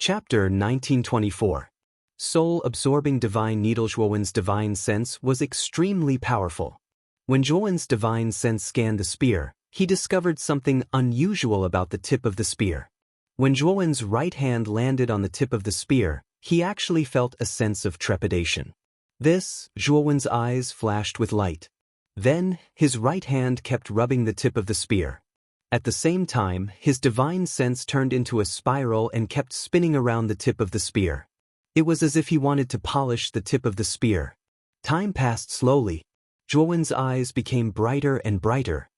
Chapter 1924. Soul-absorbing divine needle. Zhuowen's divine sense was extremely powerful. When Zhuowen's divine sense scanned the spear, he discovered something unusual about the tip of the spear. When Zhuowen's right hand landed on the tip of the spear, he actually felt a sense of trepidation. Zhuowen's eyes flashed with light. Then, his right hand kept rubbing the tip of the spear. At the same time, his divine sense turned into a spiral and kept spinning around the tip of the spear. It was as if he wanted to polish the tip of the spear. Time passed slowly. Zhuowen's eyes became brighter and brighter.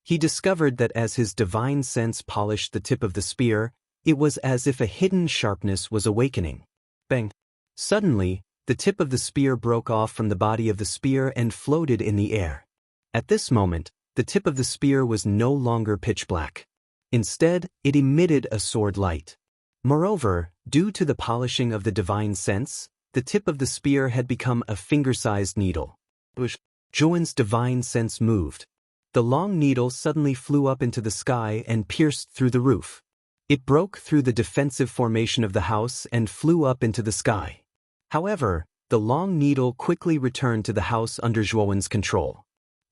He discovered that as his divine sense polished the tip of the spear, it was as if a hidden sharpness was awakening. Bang! Suddenly, the tip of the spear broke off from the body of the spear and floated in the air. At this moment, the tip of the spear was no longer pitch black. Instead, it emitted a sword light. Moreover, due to the polishing of the divine sense, the tip of the spear had become a finger-sized needle. Zhuowen's divine sense moved. The long needle suddenly flew up into the sky and pierced through the roof. It broke through the defensive formation of the house and flew up into the sky. However, the long needle quickly returned to the house under Zhuowen's control.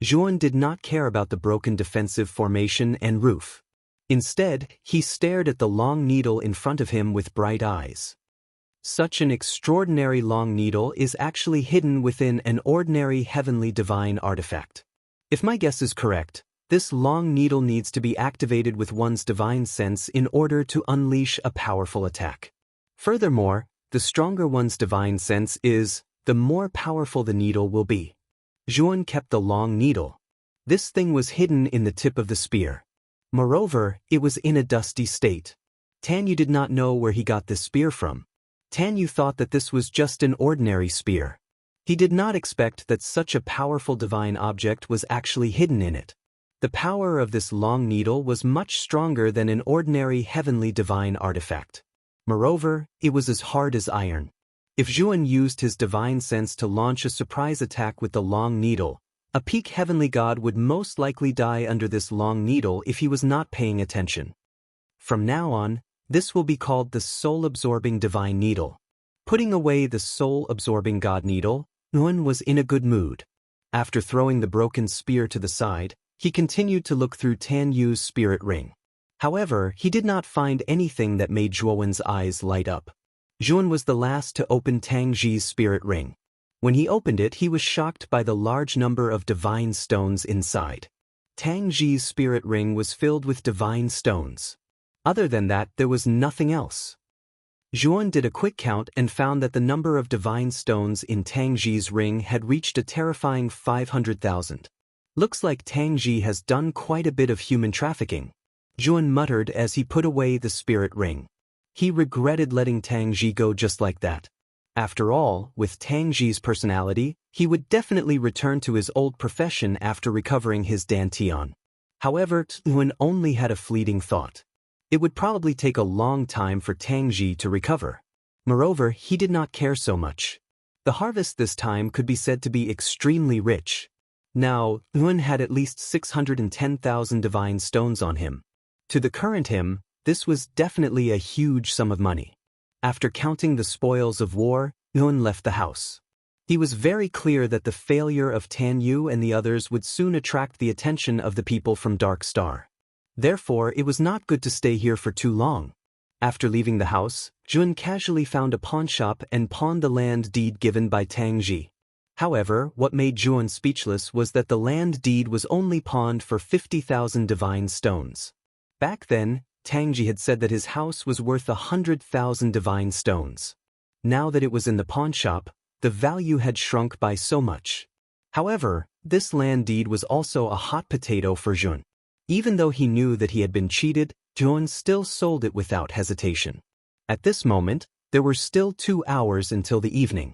Zhuowen did not care about the broken defensive formation and roof. Instead, he stared at the long needle in front of him with bright eyes. Such an extraordinary long needle is actually hidden within an ordinary heavenly divine artifact. If my guess is correct, this long needle needs to be activated with one's divine sense in order to unleash a powerful attack. Furthermore, the stronger one's divine sense is, the more powerful the needle will be. Zhuowen kept the long needle. This thing was hidden in the tip of the spear. Moreover, it was in a dusty state. Tanyu did not know where he got this spear from. Tanyu thought that this was just an ordinary spear. He did not expect that such a powerful divine object was actually hidden in it. The power of this long needle was much stronger than an ordinary heavenly divine artifact. Moreover, it was as hard as iron. If Zhuowen used his divine sense to launch a surprise attack with the long needle, a peak heavenly god would most likely die under this long needle if he was not paying attention. From now on, this will be called the soul-absorbing divine needle. Putting away the soul-absorbing god needle, Zhuowen was in a good mood. After throwing the broken spear to the side, he continued to look through Tanyu's spirit ring. However, he did not find anything that made Zhuowen's eyes light up. Zhuowen was the last to open Tangji's spirit ring. When he opened it, he was shocked by the large number of divine stones inside. Tangji's spirit ring was filled with divine stones. Other than that, there was nothing else. Zhuowen did a quick count and found that the number of divine stones in Tangji's ring had reached a terrifying 500,000. Looks like Tangji has done quite a bit of human trafficking. Zhuowen muttered as he put away the spirit ring. He regretted letting Tangji go just like that. After all, with Tangji's personality, he would definitely return to his old profession after recovering his dantian. However, Zhuowen only had a fleeting thought. It would probably take a long time for Tangji to recover. Moreover, he did not care so much. The harvest this time could be said to be extremely rich. Now, Zhuowen had at least 610,000 divine stones on him. To the current him, this was definitely a huge sum of money. After counting the spoils of war, Zhuowen left the house. He was very clear that the failure of Tanyu and the others would soon attract the attention of the people from Dark Star. Therefore, it was not good to stay here for too long. After leaving the house, Zhuowen casually found a pawnshop and pawned the land deed given by Tangji. However, what made Zhuowen speechless was that the land deed was only pawned for 50,000 divine stones. Back then, Tangji had said that his house was worth 100,000 divine stones. Now that it was in the pawnshop, the value had shrunk by so much. However, this land deed was also a hot potato for Zhuowen. Even though he knew that he had been cheated, Zhuowen still sold it without hesitation. At this moment, there were still 2 hours until the evening.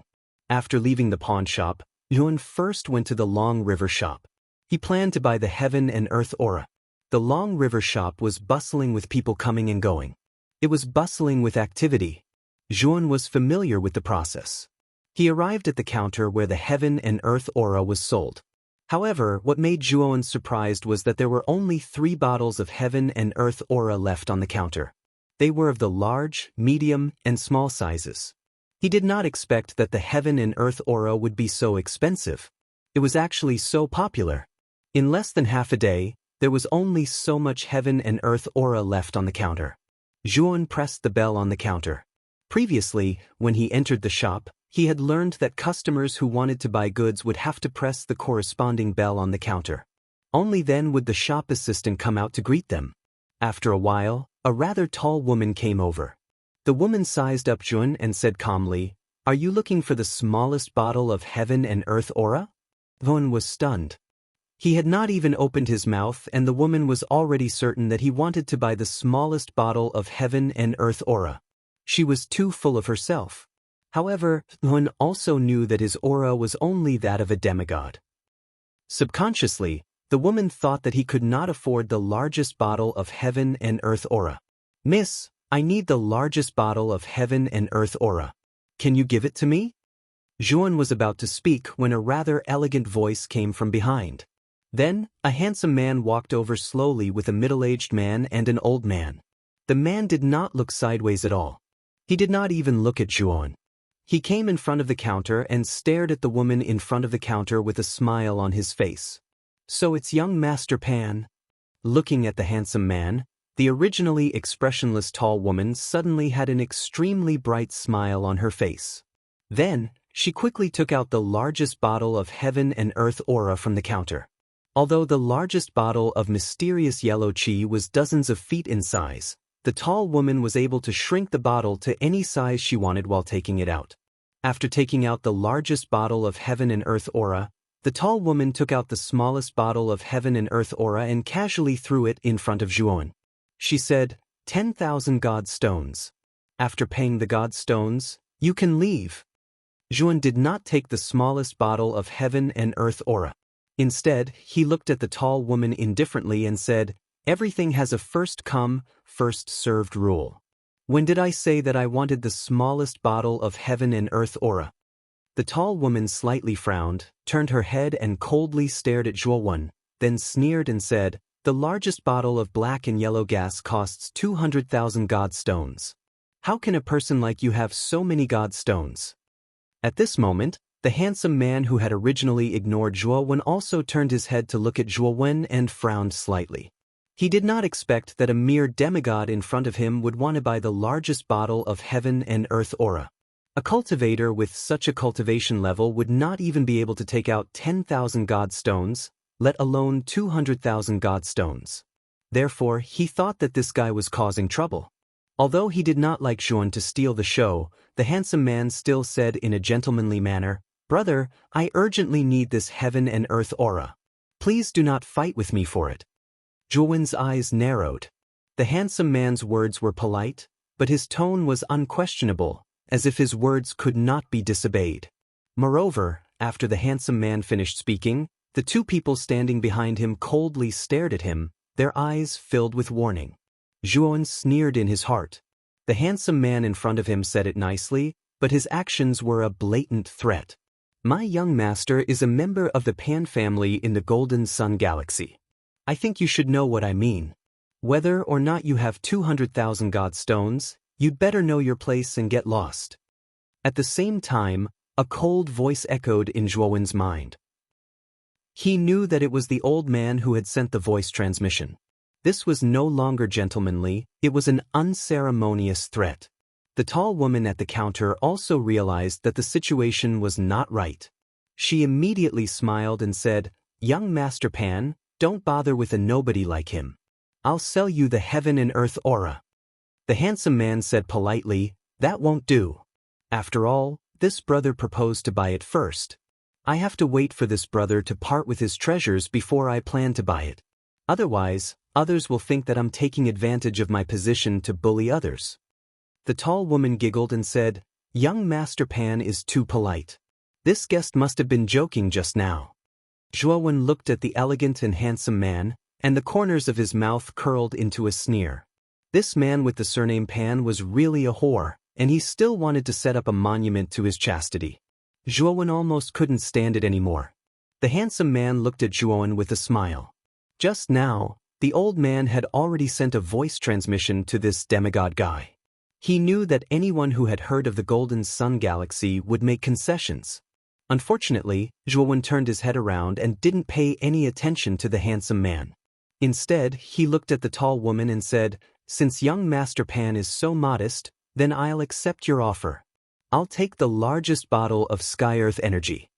After leaving the pawnshop, Zhuowen first went to the Long River shop. He planned to buy the Heaven and Earth aura. The Long River shop was bustling with people coming and going. It was bustling with activity. Zhuowen was familiar with the process. He arrived at the counter where the Heaven and Earth aura was sold. However, what made Zhuowen surprised was that there were only 3 bottles of Heaven and Earth aura left on the counter. They were of the large, medium, and small sizes. He did not expect that the heaven and earth aura would be so expensive. It was actually so popular. In less than half a day, there was only so much heaven and earth aura left on the counter. Zhuan pressed the bell on the counter. Previously, when he entered the shop, he had learned that customers who wanted to buy goods would have to press the corresponding bell on the counter. Only then would the shop assistant come out to greet them. After a while, a rather tall woman came over. The woman sized up Zhuan and said calmly, "Are you looking for the smallest bottle of heaven and earth aura?" Zhuan was stunned. He had not even opened his mouth and the woman was already certain that he wanted to buy the smallest bottle of heaven and earth aura. She was too full of herself. However, Zhuan also knew that his aura was only that of a demigod. Subconsciously, the woman thought that he could not afford the largest bottle of heaven and earth aura. "Miss, I need the largest bottle of heaven and earth aura. Can you give it to me?" Zhuan was about to speak when a rather elegant voice came from behind. Then, a handsome man walked over slowly with a middle-aged man and an old man. The man did not look sideways at all. He did not even look at Zhuan. He came in front of the counter and stared at the woman in front of the counter with a smile on his face. "So it's young Master Pan." Looking at the handsome man, the originally expressionless tall woman suddenly had an extremely bright smile on her face. Then, she quickly took out the largest bottle of heaven and earth aura from the counter. Although the largest bottle of mysterious yellow qi was dozens of feet in size, the tall woman was able to shrink the bottle to any size she wanted while taking it out. After taking out the largest bottle of heaven and earth aura, the tall woman took out the smallest bottle of heaven and earth aura and casually threw it in front of Zhuan. She said, 10,000 god stones. After paying the god stones, you can leave." Zhuan did not take the smallest bottle of heaven and earth aura. Instead, he looked at the tall woman indifferently and said, "Everything has a first come, first served rule. When did I say that I wanted the smallest bottle of heaven and earth aura?" The tall woman slightly frowned, turned her head and coldly stared at Zhuan, then sneered and said, "The largest bottle of black and yellow gas costs 200,000 god stones. How can a person like you have so many god stones?" At this moment, the handsome man who had originally ignored Zhuan also turned his head to look at Zhuan and frowned slightly. He did not expect that a mere demigod in front of him would want to buy the largest bottle of heaven and earth aura. A cultivator with such a cultivation level would not even be able to take out 10,000 god stones, let alone 200,000 god stones. Therefore, he thought that this guy was causing trouble. Although he did not like Zhuan to steal the show, the handsome man still said in a gentlemanly manner, "Brother, I urgently need this heaven and earth aura. Please do not fight with me for it." Zhuan's eyes narrowed. The handsome man's words were polite, but his tone was unquestionable, as if his words could not be disobeyed. Moreover, after the handsome man finished speaking, the two people standing behind him coldly stared at him, their eyes filled with warning. Zhuan sneered in his heart. The handsome man in front of him said it nicely, but his actions were a blatant threat. "My young master is a member of the Pan family in the Golden Sun Galaxy. I think you should know what I mean. Whether or not you have 200,000 god stones, you'd better know your place and get lost." At the same time, a cold voice echoed in Zhuan's mind. He knew that it was the old man who had sent the voice transmission. This was no longer gentlemanly, it was an unceremonious threat. The tall woman at the counter also realized that the situation was not right. She immediately smiled and said, "Young Master Pan, don't bother with a nobody like him. I'll sell you the heaven and earth aura." The handsome man said politely, "That won't do. After all, this brother proposed to buy it first. I have to wait for this brother to part with his treasures before I plan to buy it. Otherwise, others will think that I'm taking advantage of my position to bully others." The tall woman giggled and said, "Young Master Pan is too polite. This guest must have been joking just now." Zhuan looked at the elegant and handsome man, and the corners of his mouth curled into a sneer. This man with the surname Pan was really a whore, and he still wanted to set up a monument to his chastity. Zhuan almost couldn't stand it anymore. The handsome man looked at Zhuan with a smile. Just now, The old man had already sent a voice transmission to this demigod guy. He knew that anyone who had heard of the Golden Sun Galaxy would make concessions. Unfortunately, Zhuowen turned his head around and didn't pay any attention to the handsome man. Instead, he looked at the tall woman and said, "Since young Master Pan is so modest, then I'll accept your offer. I'll take the largest bottle of Sky-Earth energy."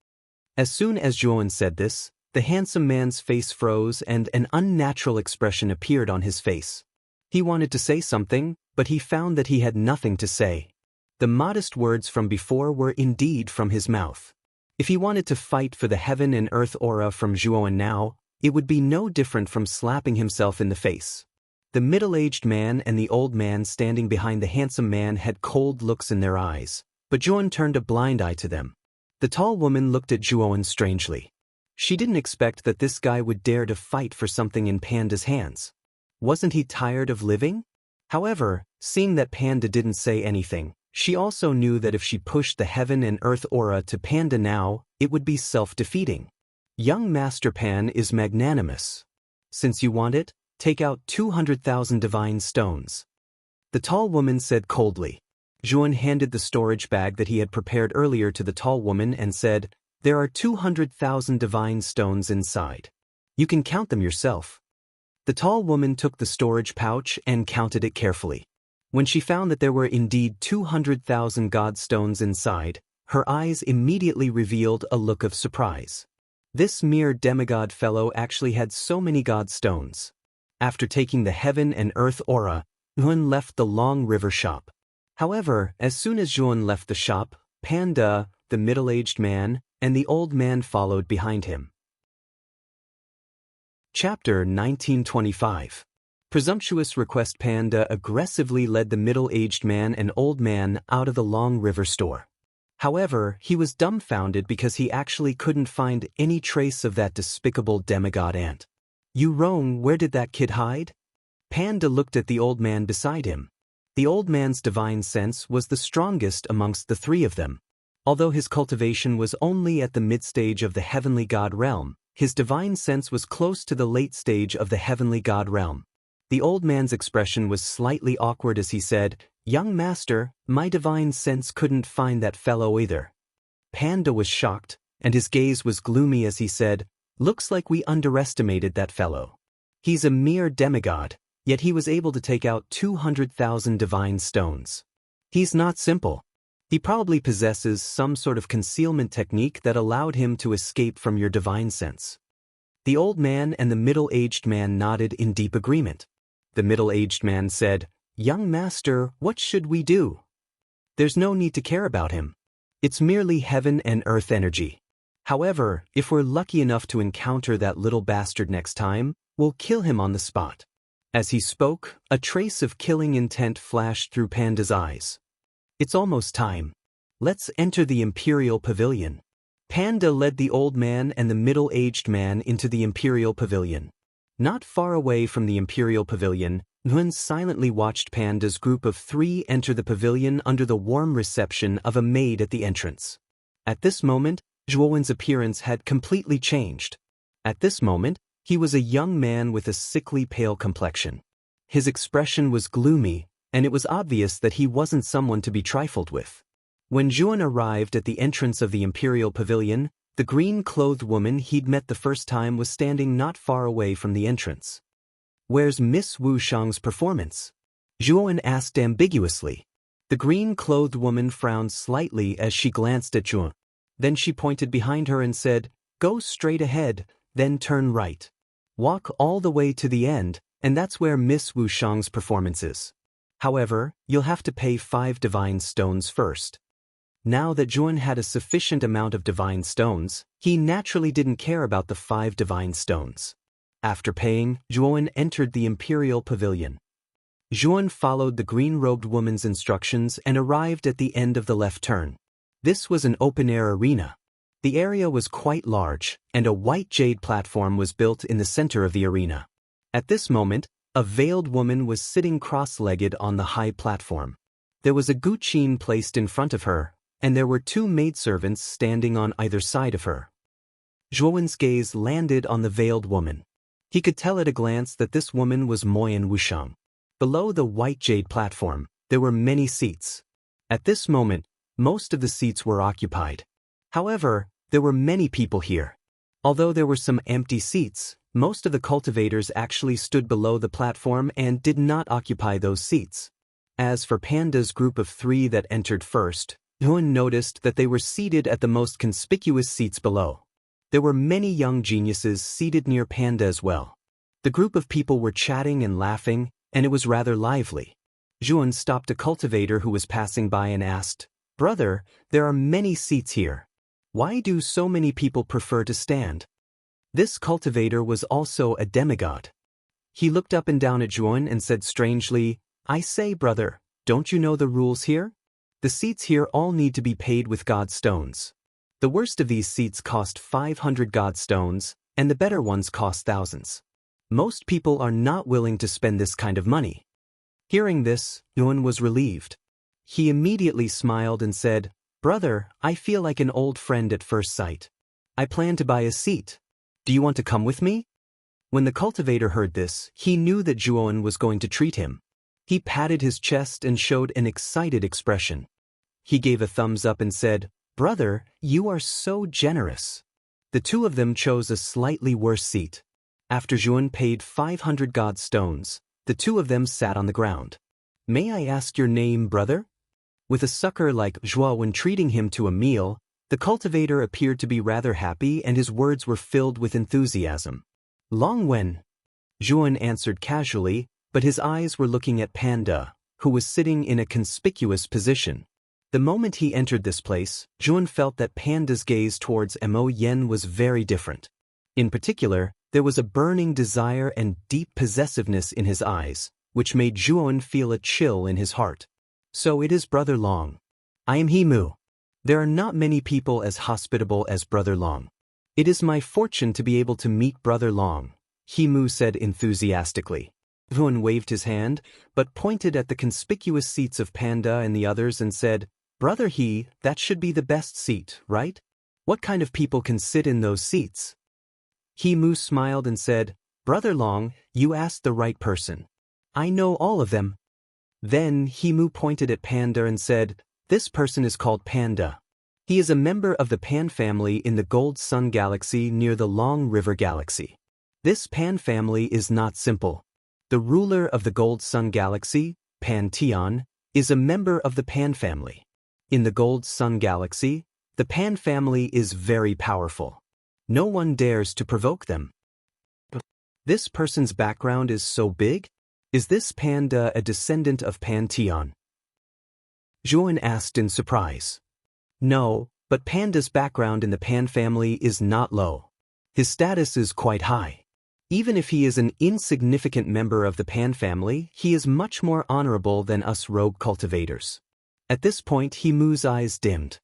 As soon as Zhuowen said this, the handsome man's face froze and an unnatural expression appeared on his face. He wanted to say something, but he found that he had nothing to say. The modest words from before were indeed from his mouth. If he wanted to fight for the heaven and earth aura from Zhuowen now, it would be no different from slapping himself in the face. The middle-aged man and the old man standing behind the handsome man had cold looks in their eyes, but Zhuowen turned a blind eye to them. The tall woman looked at Zhuowen strangely. She didn't expect that this guy would dare to fight for something in Panda's hands. Wasn't he tired of living? However, seeing that Panda didn't say anything, she also knew that if she pushed the heaven and earth aura to Panda now, it would be self-defeating. Young Master Pan is magnanimous. Since you want it, take out 200,000 divine stones. The tall woman said coldly. Zhuowen handed the storage bag that he had prepared earlier to the tall woman and said, "There are 200,000 divine stones inside. You can count them yourself." The tall woman took the storage pouch and counted it carefully. When she found that there were indeed 200,000 god stones inside, her eyes immediately revealed a look of surprise. This mere demigod fellow actually had so many god stones. After taking the heaven and earth aura, Zhuowen left the Long River shop. However, as soon as Zhuowen left the shop, Panda, the middle-aged man, and the old man followed behind him. Chapter 1925. Presumptuous Request. Panda aggressively led the middle-aged man and old man out of the Long River store. However, he was dumbfounded because he actually couldn't find any trace of that despicable demigod ant. "You roam, where did that kid hide?" Panda looked at the old man beside him. The old man's divine sense was the strongest amongst the three of them. Although his cultivation was only at the mid-stage of the heavenly god realm, his divine sense was close to the late stage of the heavenly god realm. The old man's expression was slightly awkward as he said, "Young master, my divine sense couldn't find that fellow either." Panda was shocked, and his gaze was gloomy as he said, "Looks like we underestimated that fellow. He's a mere demigod, yet he was able to take out 200,000 divine stones. He's not simple. He probably possesses some sort of concealment technique that allowed him to escape from your divine sense." The old man and the middle-aged man nodded in deep agreement. The middle-aged man said, "Young master, what should we do?" "There's no need to care about him. It's merely heaven and earth energy. However, if we're lucky enough to encounter that little bastard next time, we'll kill him on the spot." As he spoke, a trace of killing intent flashed through Panda's eyes. "It's almost time. Let's enter the Imperial Pavilion." Panda led the old man and the middle-aged man into the Imperial Pavilion. Not far away from the Imperial Pavilion, Zhuowen silently watched Panda's group of three enter the pavilion under the warm reception of a maid at the entrance. At this moment, Zhuowen's appearance had completely changed. At this moment, he was a young man with a sickly pale complexion. His expression was gloomy, and it was obvious that he wasn't someone to be trifled with. When Zhuowen arrived at the entrance of the Imperial Pavilion, the green-clothed woman he'd met the first time was standing not far away from the entrance. "Where's Miss Wu Shang's performance?" Zhuowen asked ambiguously. The green-clothed woman frowned slightly as she glanced at Zhuowen. Then she pointed behind her and said, "Go straight ahead, then turn right. Walk all the way to the end, and that's where Miss Wu Shang's performance is. However, you'll have to pay 5 divine stones first." Now that Zhuowen had a sufficient amount of divine stones, he naturally didn't care about the 5 divine stones. After paying, Zhuowen entered the Imperial Pavilion. Zhuowen followed the green-robed woman's instructions and arrived at the end of the left turn. This was an open-air arena. The area was quite large, and a white jade platform was built in the center of the arena. At this moment, a veiled woman was sitting cross-legged on the high platform. There was a guqin placed in front of her, and there were 2 maidservants standing on either side of her. Zhuowen's gaze landed on the veiled woman. He could tell at a glance that this woman was Moyan Wushang. Below the white jade platform, there were many seats. At this moment, most of the seats were occupied. However, there were many people here. Although there were some empty seats, most of the cultivators actually stood below the platform and did not occupy those seats. As for Panda's group of 3 that entered first, Yuan noticed that they were seated at the most conspicuous seats below. There were many young geniuses seated near Panda as well. The group of people were chatting and laughing, and it was rather lively. Yuan stopped a cultivator who was passing by and asked, "Brother, there are many seats here. Why do so many people prefer to stand?" This cultivator was also a demigod. He looked up and down at Yuan and said strangely, "I say, brother, don't you know the rules here? The seats here all need to be paid with god stones. The worst of these seats cost 500 god stones, and the better ones cost thousands. Most people are not willing to spend this kind of money." Hearing this, Yuan was relieved. He immediately smiled and said, "Brother, I feel like an old friend at first sight. I plan to buy a seat. Do you want to come with me?" When the cultivator heard this, he knew that Yuan was going to treat him. He patted his chest and showed an excited expression. He gave a thumbs up and said, "Brother, you are so generous." The 2 of them chose a slightly worse seat. After Yuan paid 500 god stones, the 2 of them sat on the ground. "May I ask your name, brother?" With a sucker like Zhuo when treating him to a meal, the cultivator appeared to be rather happy and his words were filled with enthusiasm. "Long Wen," Yuan answered casually, but his eyes were looking at Panda, who was sitting in a conspicuous position. The moment he entered this place, Yuan felt that Panda's gaze towards Mo Yen was very different. In particular, there was a burning desire and deep possessiveness in his eyes, which made Yuan feel a chill in his heart. "So it is Brother Long. I am Himu. There are not many people as hospitable as Brother Long. It is my fortune to be able to meet Brother Long," Himu said enthusiastically. Yuan waved his hand, but pointed at the conspicuous seats of Panda and the others and said, "Brother He, that should be the best seat, right? What kind of people can sit in those seats?" Himu smiled and said, "Brother Long, you asked the right person. I know all of them." Then Himu pointed at Panda and said, "This person is called Panda. He is a member of the Pan family in the Gold Sun Galaxy near the Long River Galaxy. This Pan family is not simple. The ruler of the Gold Sun Galaxy, Pan Tian, is a member of the Pan family. In the Gold Sun Galaxy, the Pan family is very powerful. No one dares to provoke them." "This person's background is so big? Is this Panda a descendant of Pan Tian?" Yuan asked in surprise. "No, but Panda's background in the Pan family is not low. His status is quite high. Even if he is an insignificant member of the Pan family, he is much more honorable than us rogue cultivators." At this point, Himu's eyes dimmed.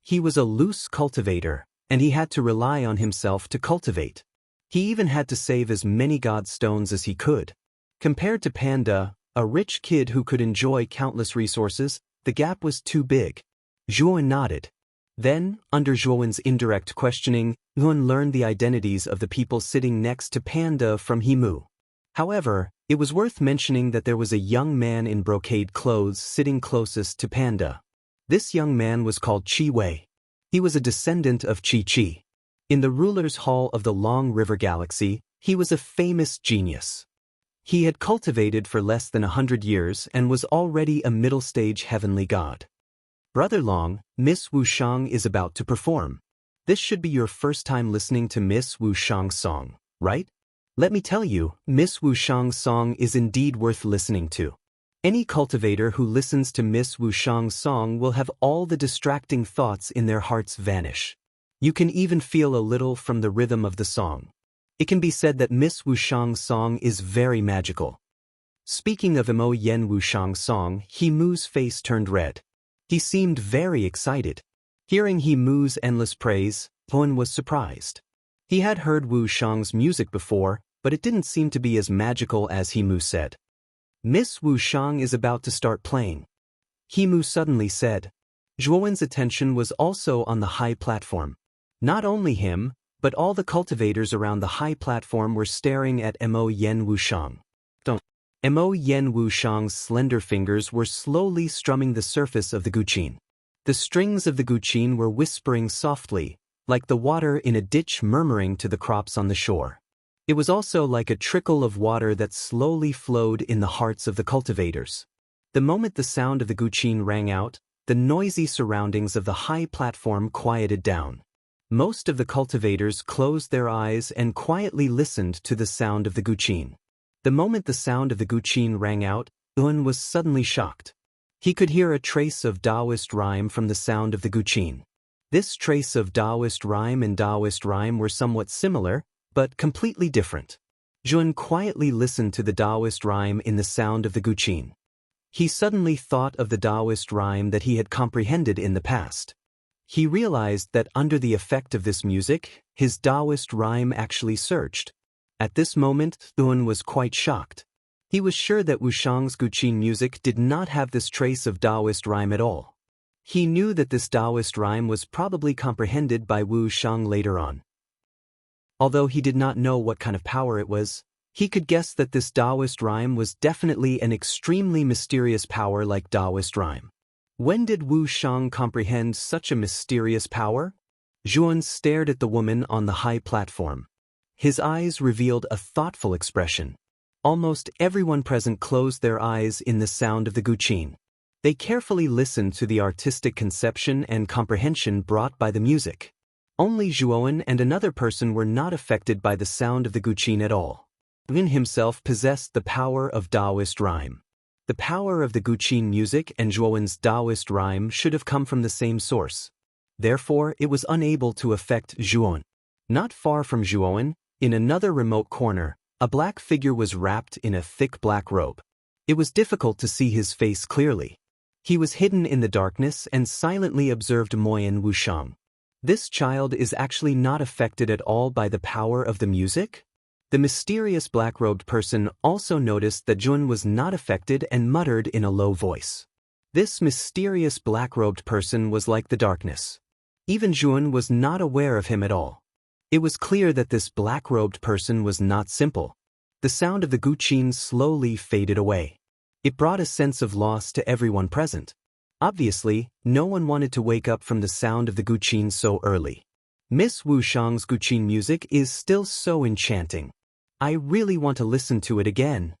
He was a loose cultivator, and he had to rely on himself to cultivate. He even had to save as many god stones as he could. Compared to Panda, a rich kid who could enjoy countless resources, the gap was too big. Yuan nodded. Then, under Zhuowen's indirect questioning, Yuan learned the identities of the people sitting next to Panda from Himu. However, it was worth mentioning that there was a young man in brocade clothes sitting closest to Panda. This young man was called Chi Wei. He was a descendant of Chi Chi. In the ruler's hall of the Long River Galaxy, he was a famous genius. He had cultivated for less than 100 years and was already a middle-stage heavenly god. "Brother Long, Miss Wushang is about to perform. This should be your first time listening to Miss Wushang's song, right? Let me tell you, Miss Wushang's song is indeed worth listening to. Any cultivator who listens to Miss Wushang's song will have all the distracting thoughts in their hearts vanish. You can even feel a little from the rhythm of the song. It can be said that Miss Wushang's song is very magical." Speaking of Mo Yen Wushang's song, Himu's face turned red. He seemed very excited. Hearing Himu's endless praise, Yuan was surprised. He had heard Wushang's music before, but it didn't seem to be as magical as Himu said. "Miss Wushang is about to start playing," Himu suddenly said. Zhuowen's attention was also on the high platform. Not only him, but all the cultivators around the high platform were staring at Mo Yen Wushang. Mo Yen Wushang's slender fingers were slowly strumming the surface of the guqin. The strings of the guqin were whispering softly, like the water in a ditch murmuring to the crops on the shore. It was also like a trickle of water that slowly flowed in the hearts of the cultivators. The moment the sound of the guqin rang out, the noisy surroundings of the high platform quieted down. Most of the cultivators closed their eyes and quietly listened to the sound of the guqin. The moment the sound of the guqin rang out, Yun was suddenly shocked. He could hear a trace of Taoist rhyme from the sound of the guqin. This trace of Taoist rhyme and Taoist rhyme were somewhat similar, but completely different. Yun quietly listened to the Taoist rhyme in the sound of the guqin. He suddenly thought of the Taoist rhyme that he had comprehended in the past. He realized that under the effect of this music, his Taoist rhyme actually surged. At this moment, Yun was quite shocked. He was sure that Wushang's guqin music did not have this trace of Taoist rhyme at all. He knew that this Taoist rhyme was probably comprehended by Wushang later on. Although he did not know what kind of power it was, he could guess that this Taoist rhyme was definitely an extremely mysterious power like Taoist rhyme. When did Wushang comprehend such a mysterious power? Yun stared at the woman on the high platform. His eyes revealed a thoughtful expression. Almost everyone present closed their eyes in the sound of the guqin. They carefully listened to the artistic conception and comprehension brought by the music. Only Zhuowen and another person were not affected by the sound of the guqin at all. Yun himself possessed the power of Taoist rhyme. The power of the guqin music and Zhuowen's Taoist rhyme should have come from the same source. Therefore, it was unable to affect Zhuowen. Not far from Zhuowen, in another remote corner, a black figure was wrapped in a thick black robe. It was difficult to see his face clearly. He was hidden in the darkness and silently observed Mo Yen Wushang. This child is actually not affected at all by the power of the music? The mysterious black-robed person also noticed that Yun was not affected and muttered in a low voice. This mysterious black-robed person was like the darkness. Even Yun was not aware of him at all. It was clear that this black-robed person was not simple. The sound of the guqin slowly faded away. It brought a sense of loss to everyone present. Obviously, no one wanted to wake up from the sound of the guqin so early. Miss Wushang's guqin music is still so enchanting. I really want to listen to it again.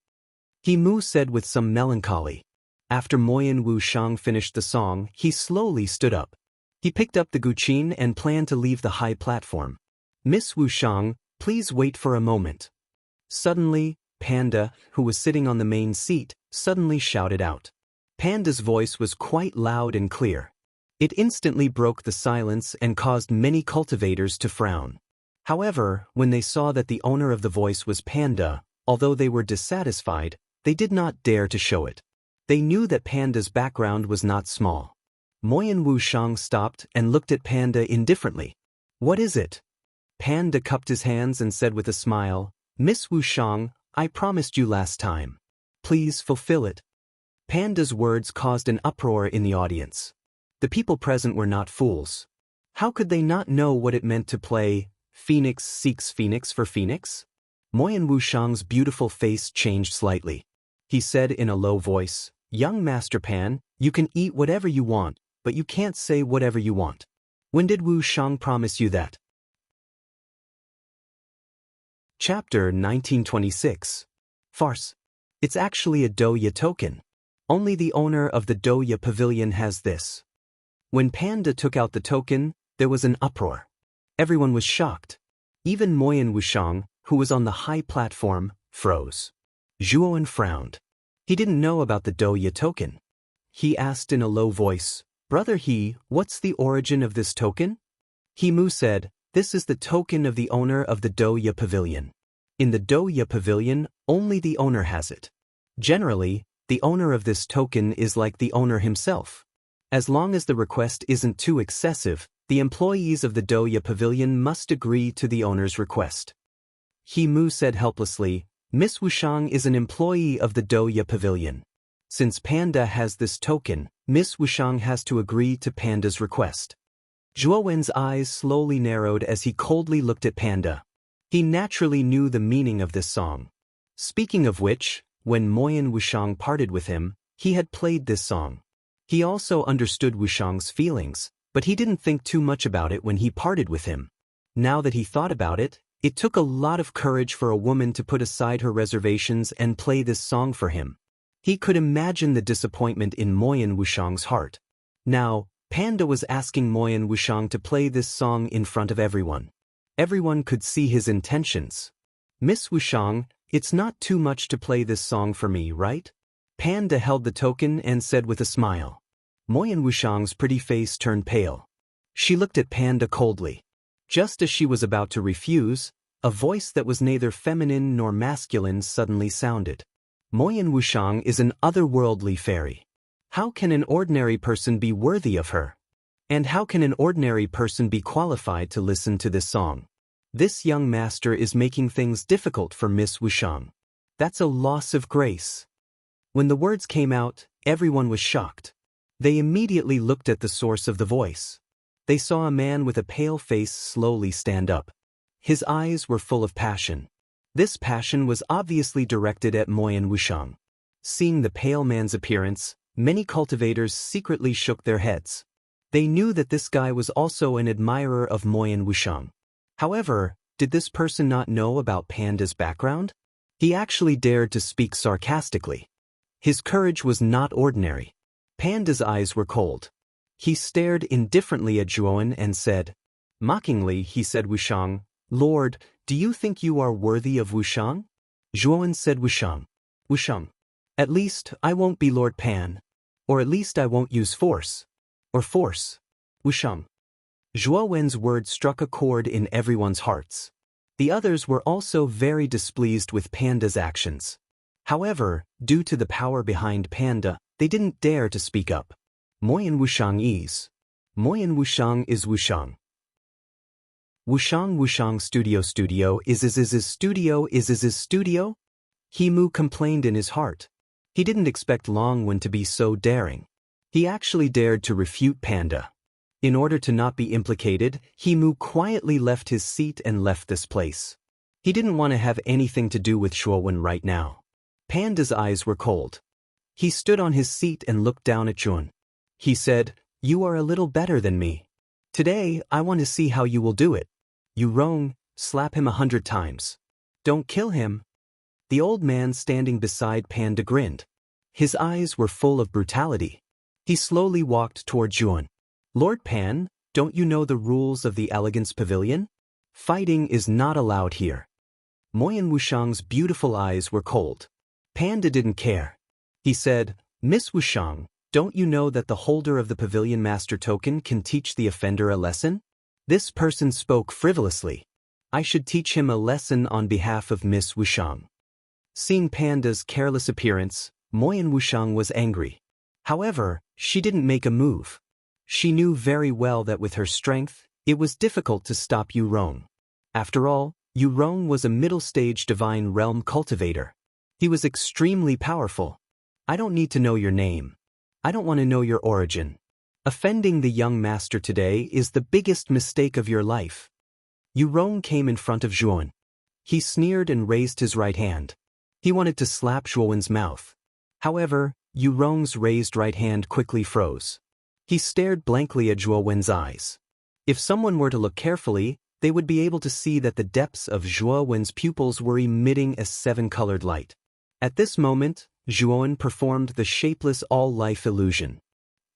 He Mu said with some melancholy. After Mo Yen Wushang finished the song, he slowly stood up. He picked up the guqin and planned to leave the high platform. Miss Wushang, please wait for a moment. Suddenly, Panda, who was sitting on the main seat, suddenly shouted out. Panda's voice was quite loud and clear. It instantly broke the silence and caused many cultivators to frown. However, when they saw that the owner of the voice was Panda, although they were dissatisfied, they did not dare to show it. They knew that Panda's background was not small. Mo Yen Wushang stopped and looked at Panda indifferently. What is it? Panda cupped his hands and said with a smile, Miss Wushang, I promised you last time. Please fulfill it. Panda's words caused an uproar in the audience. The people present were not fools. How could they not know what it meant to play Phoenix seeks Phoenix for Phoenix? Mo Yen Wushang's beautiful face changed slightly. He said in a low voice, Young Master Pan, you can eat whatever you want, but you can't say whatever you want. When did Wushang promise you that? Chapter 1926. Farce. It's actually a Douya token. Only the owner of the Douya pavilion has this. When Panda took out the token, there was an uproar. Everyone was shocked. Even Mo Yen Wushang, who was on the high platform, froze. Zhuowen frowned. He didn't know about the Douya token. He asked in a low voice, Brother He, what's the origin of this token? He Mu said, This is the token of the owner of the Douya pavilion. In the Douya pavilion, only the owner has it. Generally, the owner of this token is like the owner himself. As long as the request isn't too excessive, the employees of the Douya pavilion must agree to the owner's request. He Mu said helplessly, Miss Wushang is an employee of the Douya pavilion. Since Panda has this token, Miss Wushang has to agree to Panda's request. Zhuo Wen's eyes slowly narrowed as he coldly looked at Panda. He naturally knew the meaning of this song. Speaking of which, when Moyan Wushang parted with him, he had played this song. He also understood Wushang's feelings, but he didn't think too much about it when he parted with him. Now that he thought about it, it took a lot of courage for a woman to put aside her reservations and play this song for him. He could imagine the disappointment in Moyan Wushang's heart. Now, Panda was asking Moyan Wushang to play this song in front of everyone. Everyone could see his intentions. "Miss Wushang, it's not too much to play this song for me, right?" Panda held the token and said with a smile. Moyan Wushang's pretty face turned pale. She looked at Panda coldly. Just as she was about to refuse, a voice that was neither feminine nor masculine suddenly sounded. "Moyan Wushang is an otherworldly fairy. How can an ordinary person be worthy of her? And how can an ordinary person be qualified to listen to this song? This young master is making things difficult for Miss Wushang. That's a loss of grace." When the words came out, everyone was shocked. They immediately looked at the source of the voice. They saw a man with a pale face slowly stand up. His eyes were full of passion. This passion was obviously directed at Moyan Wushang. Seeing the pale man's appearance, many cultivators secretly shook their heads. They knew that this guy was also an admirer of Moyan Wushang. However, did this person not know about Panda's background? He actually dared to speak sarcastically. His courage was not ordinary. Panda's eyes were cold. He stared indifferently at Zhuowen and said, mockingly he said, "Wushang, Lord, do you think you are worthy of Wushang?" Zhuowen said, "Wushang. Wushang. At least I won't be Lord Pan. Or at least I won't use force. Or force. Wushang." Zhuowen's words struck a chord in everyone's hearts. The others were also very displeased with Panda's actions. However, due to the power behind Panda, they didn't dare to speak up. Moyan Wushang is. Moyan Wushang is Wushang. Wushang Wushang studio is studio? Himu complained in his heart. He didn't expect Longwen to be so daring. He actually dared to refute Panda. In order to not be implicated, Himu quietly left his seat and left this place. He didn't want to have anything to do with Zhuowen right now. Panda's eyes were cold. He stood on his seat and looked down at Zhuowen. He said, "You are a little better than me. Today, I want to see how you will do it. You wrong, slap him 100 times. Don't kill him." The old man standing beside Panda grinned. His eyes were full of brutality. He slowly walked toward Zhuowen. "Lord Pan, don't you know the rules of the Elegance Pavilion? Fighting is not allowed here." Moyan Wushang's beautiful eyes were cold. Panda didn't care. He said, "Miss Wushang, don't you know that the holder of the Pavilion Master token can teach the offender a lesson?" This person spoke frivolously. "I should teach him a lesson on behalf of Miss Wushang." Seeing Panda's careless appearance, Moyan Wushang was angry. However, she didn't make a move. She knew very well that with her strength, it was difficult to stop Yu Rong. After all, Yu Rong was a middle-stage divine realm cultivator. He was extremely powerful. "I don't need to know your name. I don't want to know your origin. Offending the young master today is the biggest mistake of your life." Yu Rong came in front of Zhuowen. He sneered and raised his right hand. He wanted to slap Zhuowen's mouth. However, Yu Rong's raised right hand quickly froze. He stared blankly at Zhuowen's eyes. If someone were to look carefully, they would be able to see that the depths of Zhuowen's pupils were emitting a 7-colored light. At this moment, Zhuowen performed the shapeless all-life illusion.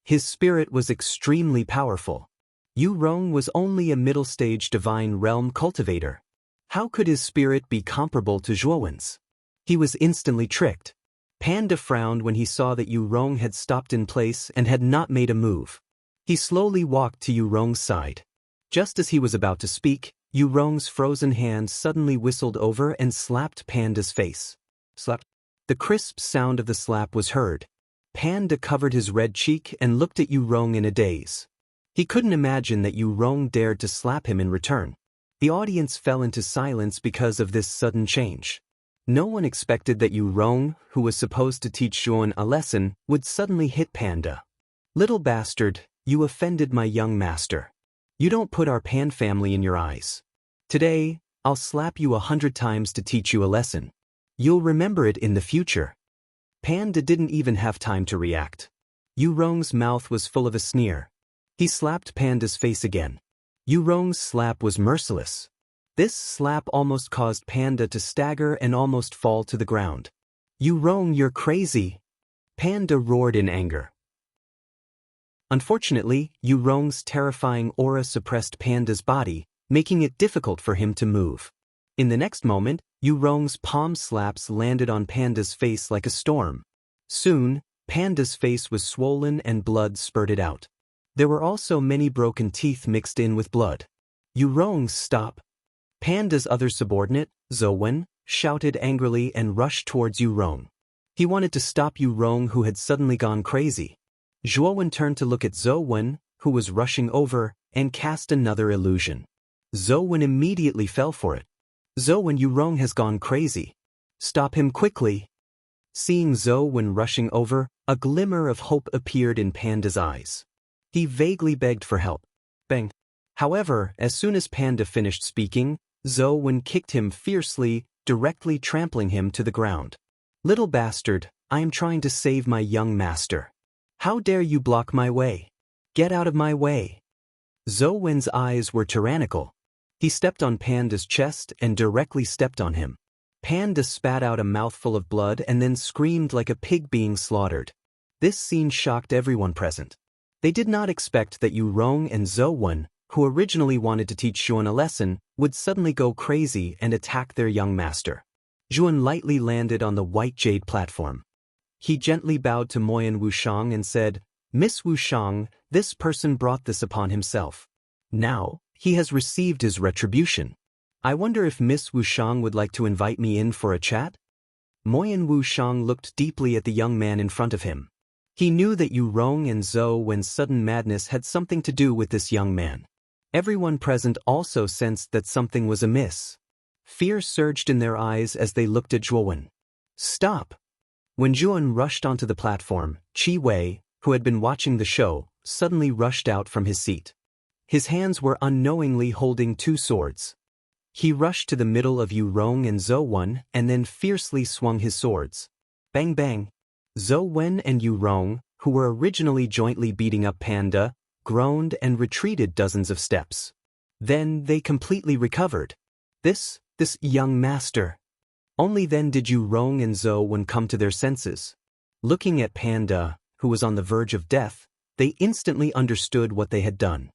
His spirit was extremely powerful. Yu Rong was only a middle-stage divine realm cultivator. How could his spirit be comparable to Zhuowen's? He was instantly tricked. Panda frowned when he saw that Yu Rong had stopped in place and had not made a move. He slowly walked to Yu Rong's side. Just as he was about to speak, Yu Rong's frozen hand suddenly whistled over and slapped Panda's face. Slap. The crisp sound of the slap was heard. Panda covered his red cheek and looked at Yu Rong in a daze. He couldn't imagine that Yu Rong dared to slap him in return. The audience fell into silence because of this sudden change. No one expected that Yu Rong, who was supposed to teach Zhuowen a lesson, would suddenly hit Panda. "Little bastard, you offended my young master." You don't put our Pan family in your eyes. Today, I'll slap you 100 times to teach you a lesson. You'll remember it in the future. Panda didn't even have time to react. Yu Rong's mouth was full of a sneer. He slapped Panda's face again. Yu Rong's slap was merciless. This slap almost caused Panda to stagger and almost fall to the ground. Yu Rong, you're crazy! Panda roared in anger. Unfortunately, Yu Rong's terrifying aura suppressed Panda's body, making it difficult for him to move. In the next moment, Yu Rong's palm slaps landed on Panda's face like a storm. Soon, Panda's face was swollen and blood spurted out. There were also many broken teeth mixed in with blood. Yu Rong, stop! Panda's other subordinate, Zhou Wen, shouted angrily and rushed towards Yu Rong. He wanted to stop Yu Rong, who had suddenly gone crazy. Zhou Wen turned to look at Zhou Wen, who was rushing over, and cast another illusion. Zhou Wen immediately fell for it. Zhou Wen, Yu Rong has gone crazy. Stop him quickly! Seeing Zhou Wen rushing over, a glimmer of hope appeared in Panda's eyes. He vaguely begged for help. Bang! However, as soon as Panda finished speaking, Zhou Wen kicked him fiercely, directly trampling him to the ground. Little bastard, I am trying to save my young master. How dare you block my way? Get out of my way! Zhou Wen's eyes were tyrannical. He stepped on Panda's chest and directly stepped on him. Panda spat out a mouthful of blood and then screamed like a pig being slaughtered. This scene shocked everyone present. They did not expect that Yu Rong and Zhou Wen, who originally wanted to teach Xuan a lesson, would suddenly go crazy and attack their young master. Xuan lightly landed on the white jade platform. He gently bowed to Moyan Wushang and said, Miss Wushang, this person brought this upon himself. Now, he has received his retribution. I wonder if Miss Wushang would like to invite me in for a chat? Moyan Wushang looked deeply at the young man in front of him. He knew that Yu Rong and Zhou Wen's sudden madness had something to do with this young man. Everyone present also sensed that something was amiss. Fear surged in their eyes as they looked at Zhuowen. Stop! When Zhuowen rushed onto the platform, Qi Wei, who had been watching the show, suddenly rushed out from his seat. His hands were unknowingly holding two swords. He rushed to the middle of Yu Rong and Zhou Wen and then fiercely swung his swords. Bang bang! Zhou Wen and Yu Rong, who were originally jointly beating up Panda, groaned and retreated dozens of steps. Then they completely recovered. This young master. Only then did Yu Rong and Zhou Wen come to their senses. Looking at Panda, who was on the verge of death, they instantly understood what they had done.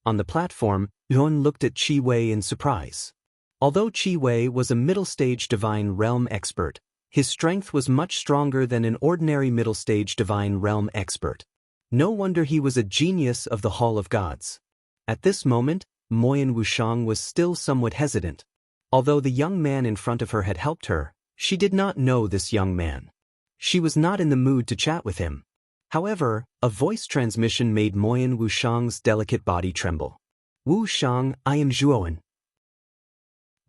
On the platform, Yuan looked at Qi Wei in surprise. Although Qi Wei was a middle-stage divine realm expert, his strength was much stronger than an ordinary middle-stage divine realm expert. No wonder he was a genius of the Hall of Gods. At this moment, Moyan Wushang was still somewhat hesitant. Although the young man in front of her had helped her, she did not know this young man. She was not in the mood to chat with him. However, a voice transmission made Moyan Wushang's delicate body tremble. Wushang, I am Zhuowen.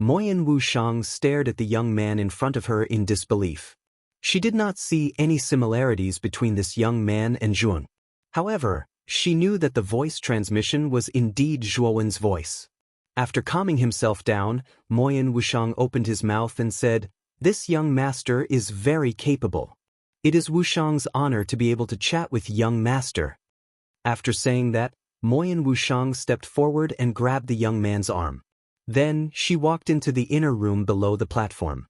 Moyan Wushang stared at the young man in front of her in disbelief. She did not see any similarities between this young man and Zhuowen. However, she knew that the voice transmission was indeed Zhuowen's voice. After calming himself down, Moyan Wushang opened his mouth and said, This young master is very capable. It is Wushang's honor to be able to chat with young master. After saying that, Moyan Wushang stepped forward and grabbed the young man's arm. Then, she walked into the inner room below the platform.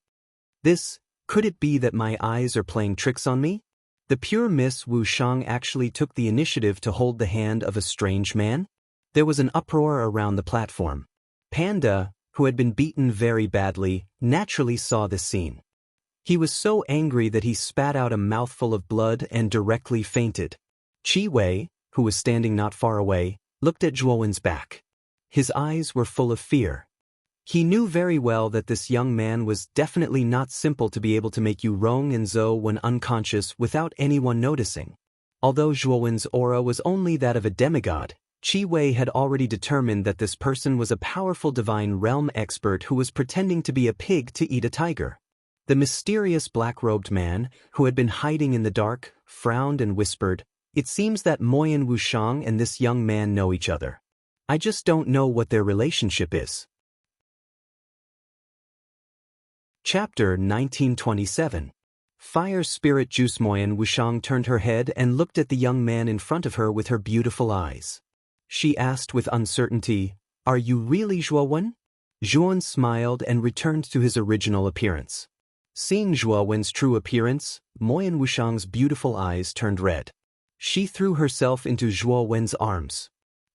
Could it be that my eyes are playing tricks on me? The pure Miss Wushang actually took the initiative to hold the hand of a strange man? There was an uproar around the platform. Panda, who had been beaten very badly, naturally saw this scene. He was so angry that he spat out a mouthful of blood and directly fainted. Qi Wei, who was standing not far away, looked at Zhuowen's back. His eyes were full of fear. He knew very well that this young man was definitely not simple to be able to make Yu Rong and Zhou Wen unconscious without anyone noticing. Although Zhuowen's aura was only that of a demigod, Qi Wei had already determined that this person was a powerful divine realm expert who was pretending to be a pig to eat a tiger. The mysterious black-robed man, who had been hiding in the dark, frowned and whispered, It seems that Moyan Wushang and this young man know each other. I just don't know what their relationship is. Chapter 1927. Fire Spirit Juice. Moyen Wushang turned her head and looked at the young man in front of her with her beautiful eyes. She asked with uncertainty, "Are you really Zhuowen?" Zhuowen smiled and returned to his original appearance. Seeing Zhuowen's true appearance, Moyen Wushang's beautiful eyes turned red. She threw herself into Zhuowen's arms.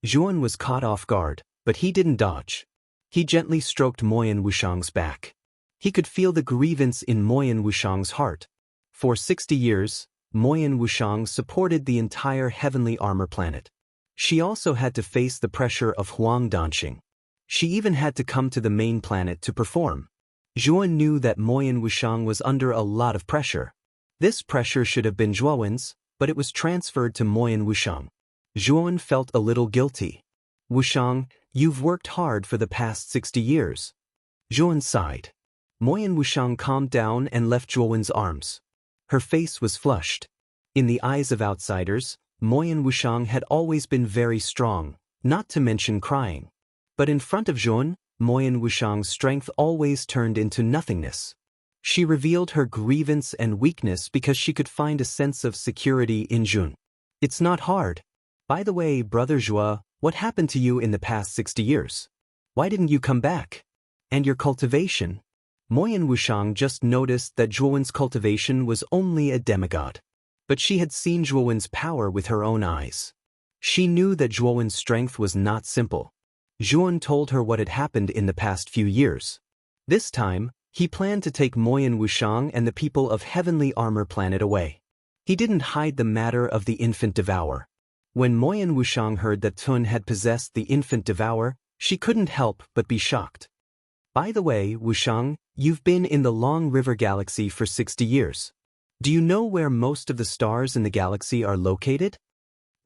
Zhuowen was caught off guard, but he didn't dodge. He gently stroked Moyen Wushang's back. He could feel the grievance in Moyen Wushang's heart. For 60 years, Moyen Wushang supported the entire heavenly armor planet. She also had to face the pressure of Huang Danxing. She even had to come to the main planet to perform. Zhuowen knew that Moyen Wushang was under a lot of pressure. This pressure should have been Zhuowen's, but it was transferred to Moyen Wushang. Zhuowen felt a little guilty. "Wushang, you've worked hard for the past 60 years. Zhuowen sighed. Moyen Wushang calmed down and left Zhuowen's arms. Her face was flushed. In the eyes of outsiders, Moyen Wushang had always been very strong, not to mention crying. But in front of Zhuowen, Moyen Wushang's strength always turned into nothingness. She revealed her grievance and weakness because she could find a sense of security in Zhuowen. "It's not hard. By the way, Brother Zhuo, what happened to you in the past 60 years? Why didn't you come back? And your cultivation?" Moyen Wushang just noticed that Zhuowen's cultivation was only a demigod. But she had seen Zhuowen's power with her own eyes. She knew that Zhuowen's strength was not simple. Zhuowen told her what had happened in the past few years. This time, he planned to take Moyen Wushang and the people of Heavenly Armor Planet away. He didn't hide the matter of the infant devourer. When Moyen Wushang heard that Tun had possessed the infant devourer, she couldn't help but be shocked. "By the way, Wushang, you've been in the Long River Galaxy for 60 years. Do you know where most of the stars in the galaxy are located?"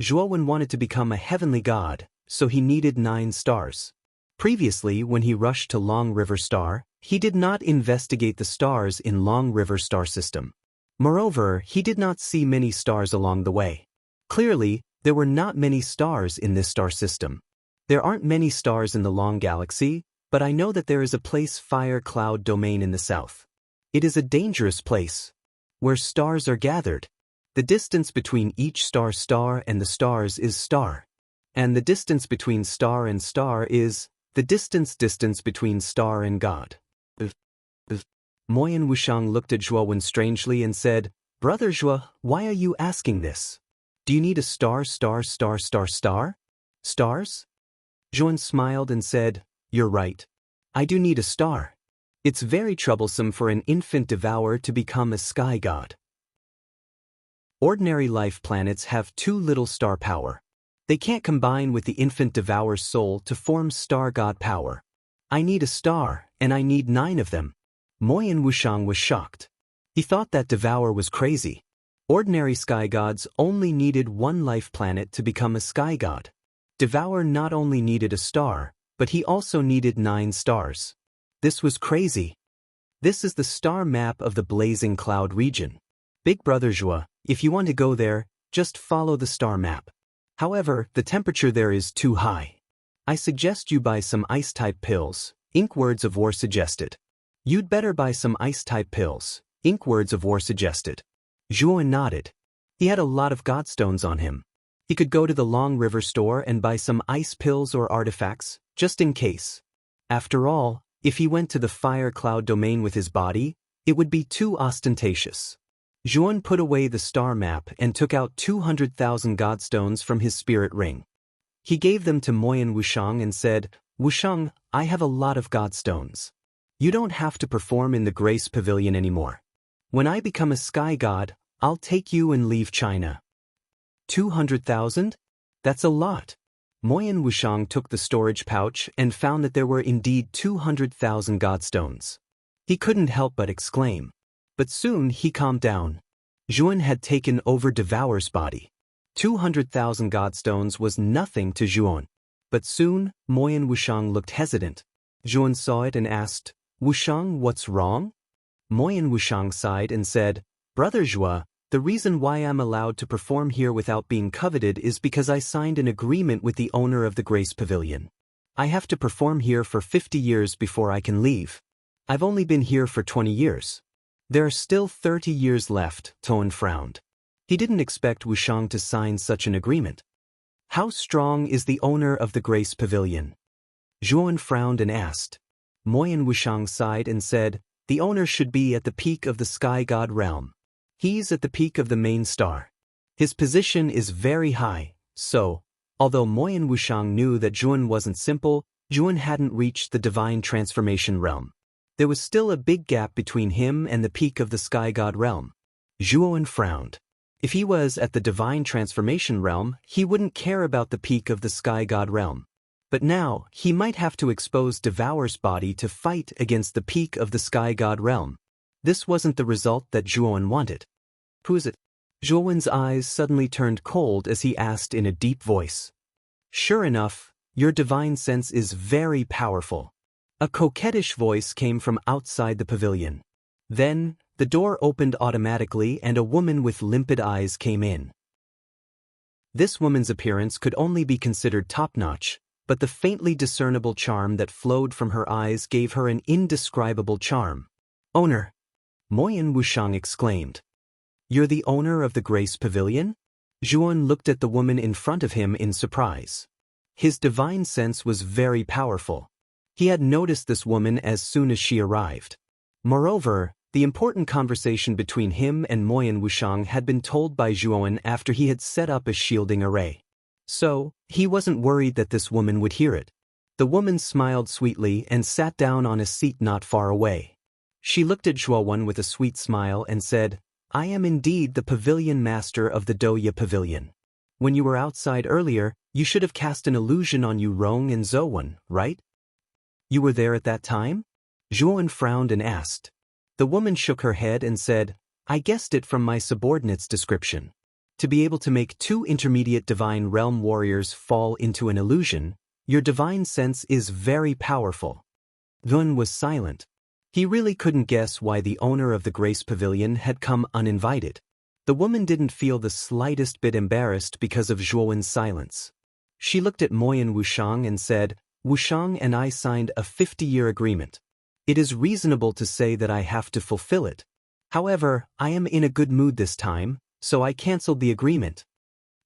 Zhuowen wanted to become a heavenly god, so he needed 9 stars. Previously, when he rushed to Long River Star, he did not investigate the stars in Long River Star System. Moreover, he did not see many stars along the way. Clearly, there were not many stars in this star system. There aren't many stars in the Long Galaxy, but I know that there is a place Fire Cloud Domain in the south. It is a dangerous place, where stars are gathered. The distance between each star and the stars is star. And the distance between star and star is the distance between star and God. Moyen Wushang looked at Zhuowen strangely and said, "Brother Zhuo, why are you asking this? Do you need a star? Stars? Zhuowen smiled and said, "You're right. I do need a star. It's very troublesome for an infant devourer to become a sky god." Ordinary life planets have too little star power. They can't combine with the infant devourer's soul to form star god power. "I need a star, and I need 9 of them." Moyen Wushang was shocked. He thought that Devour was crazy. Ordinary sky gods only needed 1 life planet to become a sky god. Devour not only needed a star, but he also needed 9 stars. This was crazy. This is the star map of the Blazing Cloud region. Big Brother Zhuo, if you want to go there, just follow the star map. However, the temperature there is too high. I suggest you buy some ice-type pills, Ink Words of War suggested. "You'd better buy some ice-type pills," Ink Words of War suggested. Zhuowen nodded. He had a lot of godstones on him. He could go to the Long River store and buy some ice pills or artifacts, just in case. After all, if he went to the Fire Cloud Domain with his body, it would be too ostentatious. Zhuowen put away the star map and took out 200,000 godstones from his spirit ring. He gave them to Moyen Wushang and said, "Wushang, I have a lot of godstones. You don't have to perform in the Grace Pavilion anymore. When I become a sky god, I'll take you and leave China." 200,000? That's a lot. Moyen Wushang took the storage pouch and found that there were indeed 200,000 godstones. He couldn't help but exclaim. But soon he calmed down. Zhuowen had taken over Devour's body. 200,000 godstones was nothing to Zhuowen. But soon, Moyen Wushang looked hesitant. Zhuowen saw it and asked, "Wushang, what's wrong?" Moyen Wushang sighed and said, "Brother Zhuo, The reason why I'm allowed to perform here without being coveted is because I signed an agreement with the owner of the Grace Pavilion. I have to perform here for 50 years before I can leave. I've only been here for 20 years. There are still 30 years left, Toan frowned. He didn't expect Wushang to sign such an agreement. How strong is the owner of the Grace Pavilion? Zhuan frowned and asked. Moyan Wushang sighed and said, the owner should be at the peak of the sky god realm. He's at the peak of the main star. His position is very high, so, although Moyan Wushang knew that Zhuan wasn't simple, Zhuan hadn't reached the divine transformation realm. There was still a big gap between him and the peak of the sky god realm. Zhuan frowned. If he was at the divine transformation realm, he wouldn't care about the peak of the sky god realm. But now, he might have to expose Devour's body to fight against the peak of the sky god realm. This wasn't the result that Zhuan wanted. Who is it? Zhuan's eyes suddenly turned cold as he asked in a deep voice. Sure enough, your divine sense is very powerful. A coquettish voice came from outside the pavilion. Then, the door opened automatically and a woman with limpid eyes came in. This woman's appearance could only be considered top-notch, but the faintly discernible charm that flowed from her eyes gave her an indescribable charm. Owner! Moyan Wushang exclaimed. You're the owner of the Grace Pavilion? Zhuan looked at the woman in front of him in surprise. His divine sense was very powerful. He had noticed this woman as soon as she arrived. Moreover, the important conversation between him and Moyan Wushang had been told by Zhuan after he had set up a shielding array. So, he wasn't worried that this woman would hear it. The woman smiled sweetly and sat down on a seat not far away. She looked at Zhuan with a sweet smile and said, I am indeed the pavilion master of the Douya Pavilion. When you were outside earlier, you should have cast an illusion on Yu Rong and Zouwen, right? You were there at that time? Zhuan frowned and asked. The woman shook her head and said, I guessed it from my subordinate's description. To be able to make two intermediate divine realm warriors fall into an illusion, your divine sense is very powerful. Zhuan was silent. He really couldn't guess why the owner of the Grace Pavilion had come uninvited. The woman didn't feel the slightest bit embarrassed because of Zhuan's silence. She looked at Moyan Wushang and said, Wushang and I signed a 50-year agreement. It is reasonable to say that I have to fulfill it. However, I am in a good mood this time, so I cancelled the agreement.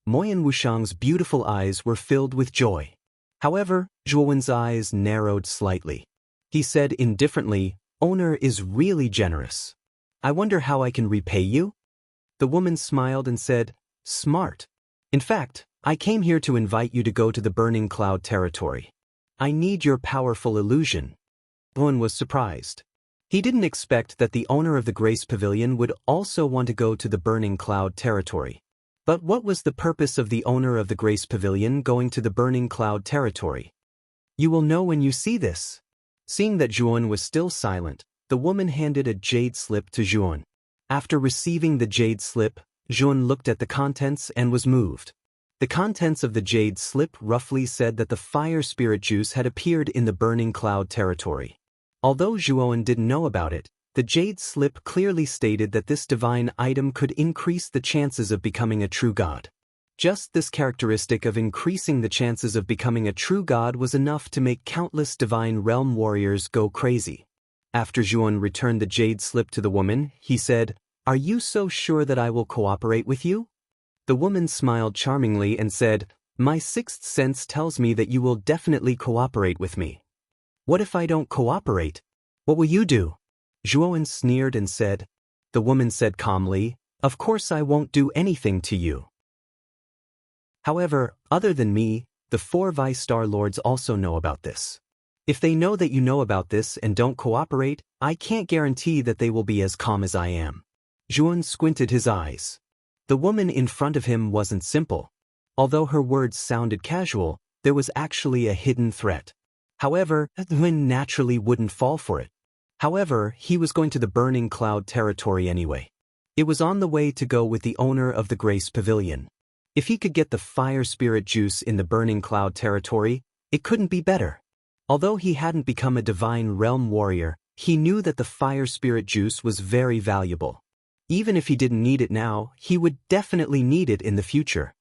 Moyan Wushang's beautiful eyes were filled with joy. However, Zhuan's eyes narrowed slightly. He said indifferently, Owner is really generous. I wonder how I can repay you? The woman smiled and said, Smart. In fact, I came here to invite you to go to the Burning Cloud territory. I need your powerful illusion. Zhuan was surprised. He didn't expect that the owner of the Grace Pavilion would also want to go to the Burning Cloud territory. But what was the purpose of the owner of the Grace Pavilion going to the Burning Cloud territory? You will know when you see this. Seeing that Zhuan was still silent, the woman handed a jade slip to Zhuan. After receiving the jade slip, Zhuan looked at the contents and was moved. The contents of the jade slip roughly said that the fire spirit juice had appeared in the Burning Cloud territory. Although Zhuan didn't know about it, the jade slip clearly stated that this divine item could increase the chances of becoming a true god. Just this characteristic of increasing the chances of becoming a true god was enough to make countless divine realm warriors go crazy. After Zhuan returned the jade slip to the woman, he said, Are you so sure that I will cooperate with you? The woman smiled charmingly and said, My sixth sense tells me that you will definitely cooperate with me. What if I don't cooperate? What will you do? Zhuan sneered and said. The woman said calmly, Of course I won't do anything to you. However, other than me, the 4 Vice Star Lords also know about this. If they know that you know about this and don't cooperate, I can't guarantee that they will be as calm as I am. Zhuan squinted his eyes. The woman in front of him wasn't simple. Although her words sounded casual, there was actually a hidden threat. However, Zhuan naturally wouldn't fall for it. However, he was going to the Burning Cloud territory anyway. It was on the way to go with the owner of the Grace Pavilion. If he could get the fire spirit juice in the Burning Cloud territory, it couldn't be better. Although he hadn't become a divine realm warrior, he knew that the fire spirit juice was very valuable. Even if he didn't need it now, he would definitely need it in the future.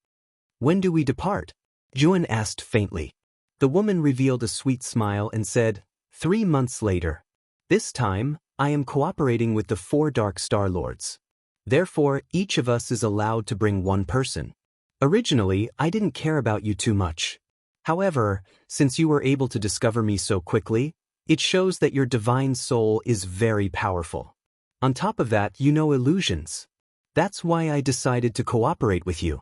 When do we depart? Juan asked faintly. The woman revealed a sweet smile and said, 3 months later. This time, I am cooperating with the 4 Dark Star Lords. Therefore, each of us is allowed to bring 1 person. Originally, I didn't care about you too much. However, since you were able to discover me so quickly, it shows that your divine soul is very powerful. On top of that, you know illusions. That's why I decided to cooperate with you.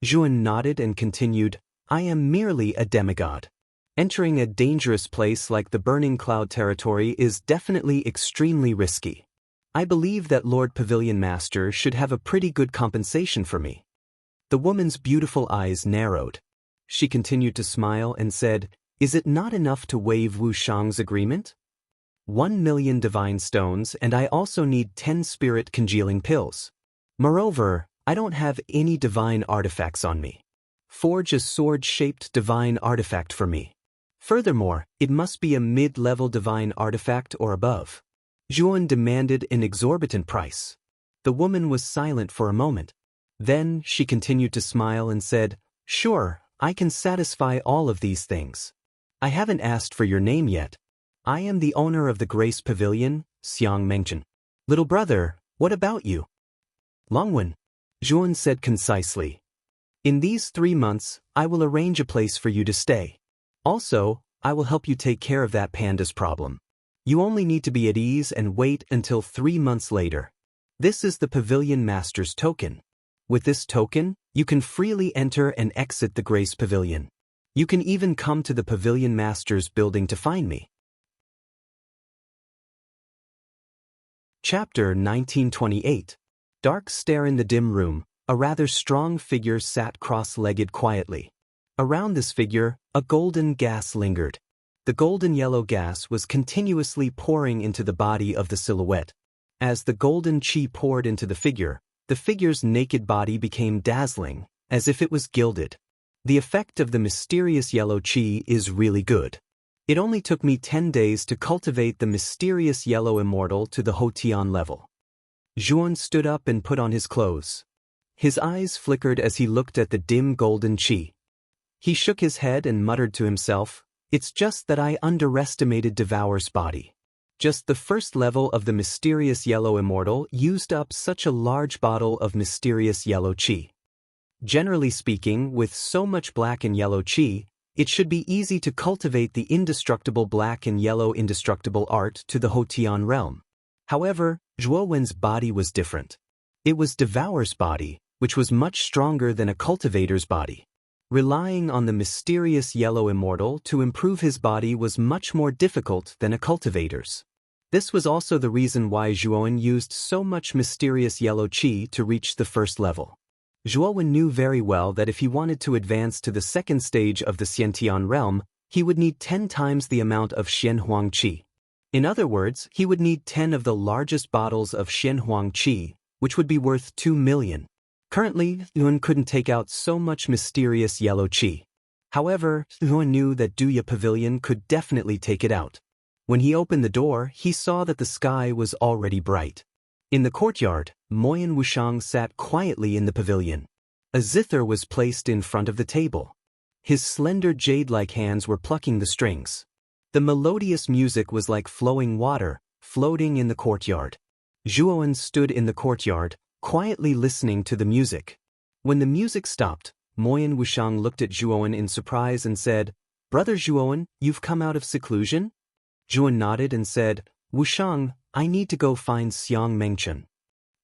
Juan nodded and continued, I am merely a demigod. Entering a dangerous place like the Burning Cloud territory is definitely extremely risky. I believe that Lord Pavilion Master should have a pretty good compensation for me. The woman's beautiful eyes narrowed. She continued to smile and said, Is it not enough to waive Wu Shang's agreement? 1 million divine stones, and I also need 10 spirit congealing pills. Moreover, I don't have any divine artifacts on me. Forge a sword-shaped divine artifact for me. Furthermore, it must be a mid-level divine artifact or above. Juan demanded an exorbitant price. The woman was silent for a moment. Then, she continued to smile and said, Sure, I can satisfy all of these things. I haven't asked for your name yet. I am the owner of the Grace Pavilion, Xiang Mengchen. Little brother, what about you? Longwen, Juan said concisely. In these 3 months, I will arrange a place for you to stay. Also, I will help you take care of that panda's problem. You only need to be at ease and wait until 3 months later. This is the Pavilion Master's token. With this token, you can freely enter and exit the Grace Pavilion. You can even come to the Pavilion Master's building to find me. Chapter 1928. Dark stare in the dim room. A rather strong figure sat cross-legged quietly. Around this figure, a golden gas lingered. The golden-yellow gas was continuously pouring into the body of the silhouette. As the golden chi poured into the figure's naked body became dazzling, as if it was gilded. The effect of the mysterious yellow chi is really good. It only took me 10 days to cultivate the mysterious yellow immortal to the Hotian level. Juan stood up and put on his clothes. His eyes flickered as he looked at the dim golden chi. He shook his head and muttered to himself, It's just that I underestimated Devour's body. Just the first level of the mysterious yellow immortal used up such a large bottle of mysterious yellow chi. Generally speaking, with so much black and yellow chi, it should be easy to cultivate the indestructible black and yellow indestructible art to the Hotian realm. However, Zhuowen's body was different. It was Devour's body, which was much stronger than a cultivator's body. Relying on the mysterious yellow immortal to improve his body was much more difficult than a cultivator's. This was also the reason why Zhuowen used so much mysterious yellow chi to reach the first level. Zhuowen knew very well that if he wanted to advance to the second stage of the Xiantian realm, he would need 10 times the amount of Xianhuang chi. In other words, he would need 10 of the largest bottles of Xianhuang chi, which would be worth 2 million. Currently, Yuan couldn't take out so much mysterious yellow chi. However, Yuan knew that Duya Pavilion could definitely take it out. When he opened the door, he saw that the sky was already bright. In the courtyard, Moyan Wushang sat quietly in the pavilion. A zither was placed in front of the table. His slender jade-like hands were plucking the strings. The melodious music was like flowing water, floating in the courtyard. Zhuowen stood in the courtyard, quietly listening to the music. When the music stopped, Moyan Wushang looked at Zhuowen in surprise and said, Brother Zhuowen, you've come out of seclusion? Zhuowen nodded and said, Wushang, I need to go find Xiang Mengchen.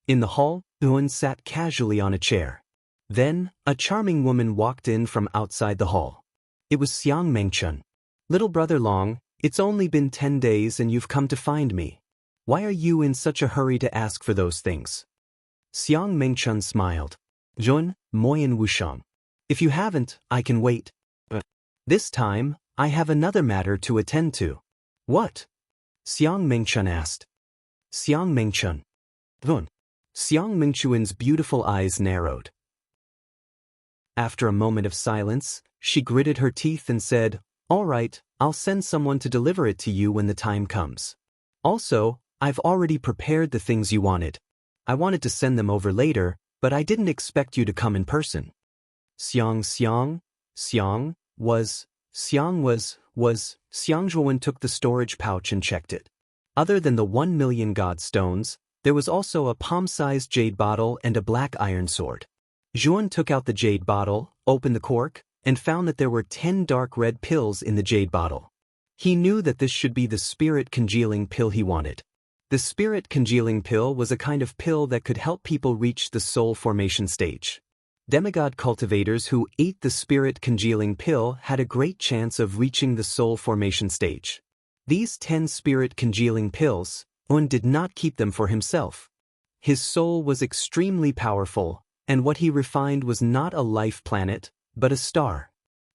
In the hall, Zhuowen sat casually on a chair. Then, a charming woman walked in from outside the hall. It was Xiang Mengchen. Little brother Long, it's only been 10 days and you've come to find me. Why are you in such a hurry to ask for those things? Xiang Mengchen smiled. Zhuowen, Moyan Wushang. If you haven't, I can wait. This time, I have another matter to attend to. What? Xiang Mengchen asked. Xiang Mengchen. Zhuowen. Xiang Mengchuan's beautiful eyes narrowed. After a moment of silence, she gritted her teeth and said, All right, I'll send someone to deliver it to you when the time comes. Also, I've already prepared the things you wanted. I wanted to send them over later, but I didn't expect you to come in person. Xiang Zhuowen took the storage pouch and checked it. Other than the 1,000,000 god stones, there was also a palm-sized jade bottle and a black iron sword. Zhuowen took out the jade bottle, opened the cork, and found that there were 10 dark red pills in the jade bottle. He knew that this should be the spirit congealing pill he wanted. The spirit congealing pill was a kind of pill that could help people reach the soul formation stage. Demigod cultivators who ate the spirit congealing pill had a great chance of reaching the soul formation stage. These 10 spirit congealing pills, Zhuowen did not keep them for himself. His soul was extremely powerful, and what he refined was not a life planet, but a star.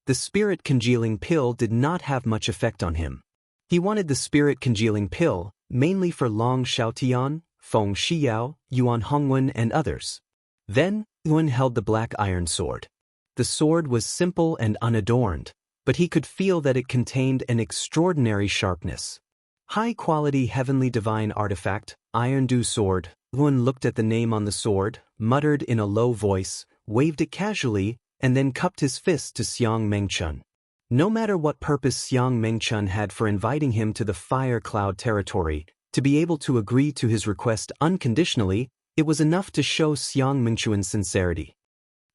The spirit congealing pill did not have much effect on him. He wanted the spirit congealing pill, mainly for Long Xiaotian, Feng Shiyao, Yuan Hongwen and others. Then, Zhuowen held the black iron sword. The sword was simple and unadorned, but he could feel that it contained an extraordinary sharpness. High-quality heavenly divine artifact, Iron Dew Sword. Zhuowen looked at the name on the sword, muttered in a low voice, waved it casually, and then cupped his fist to Xiang Mengchun. No matter what purpose Xiang Mengchun had for inviting him to the Fire Cloud territory, to be able to agree to his request unconditionally, it was enough to show Xiang Mengchun's sincerity.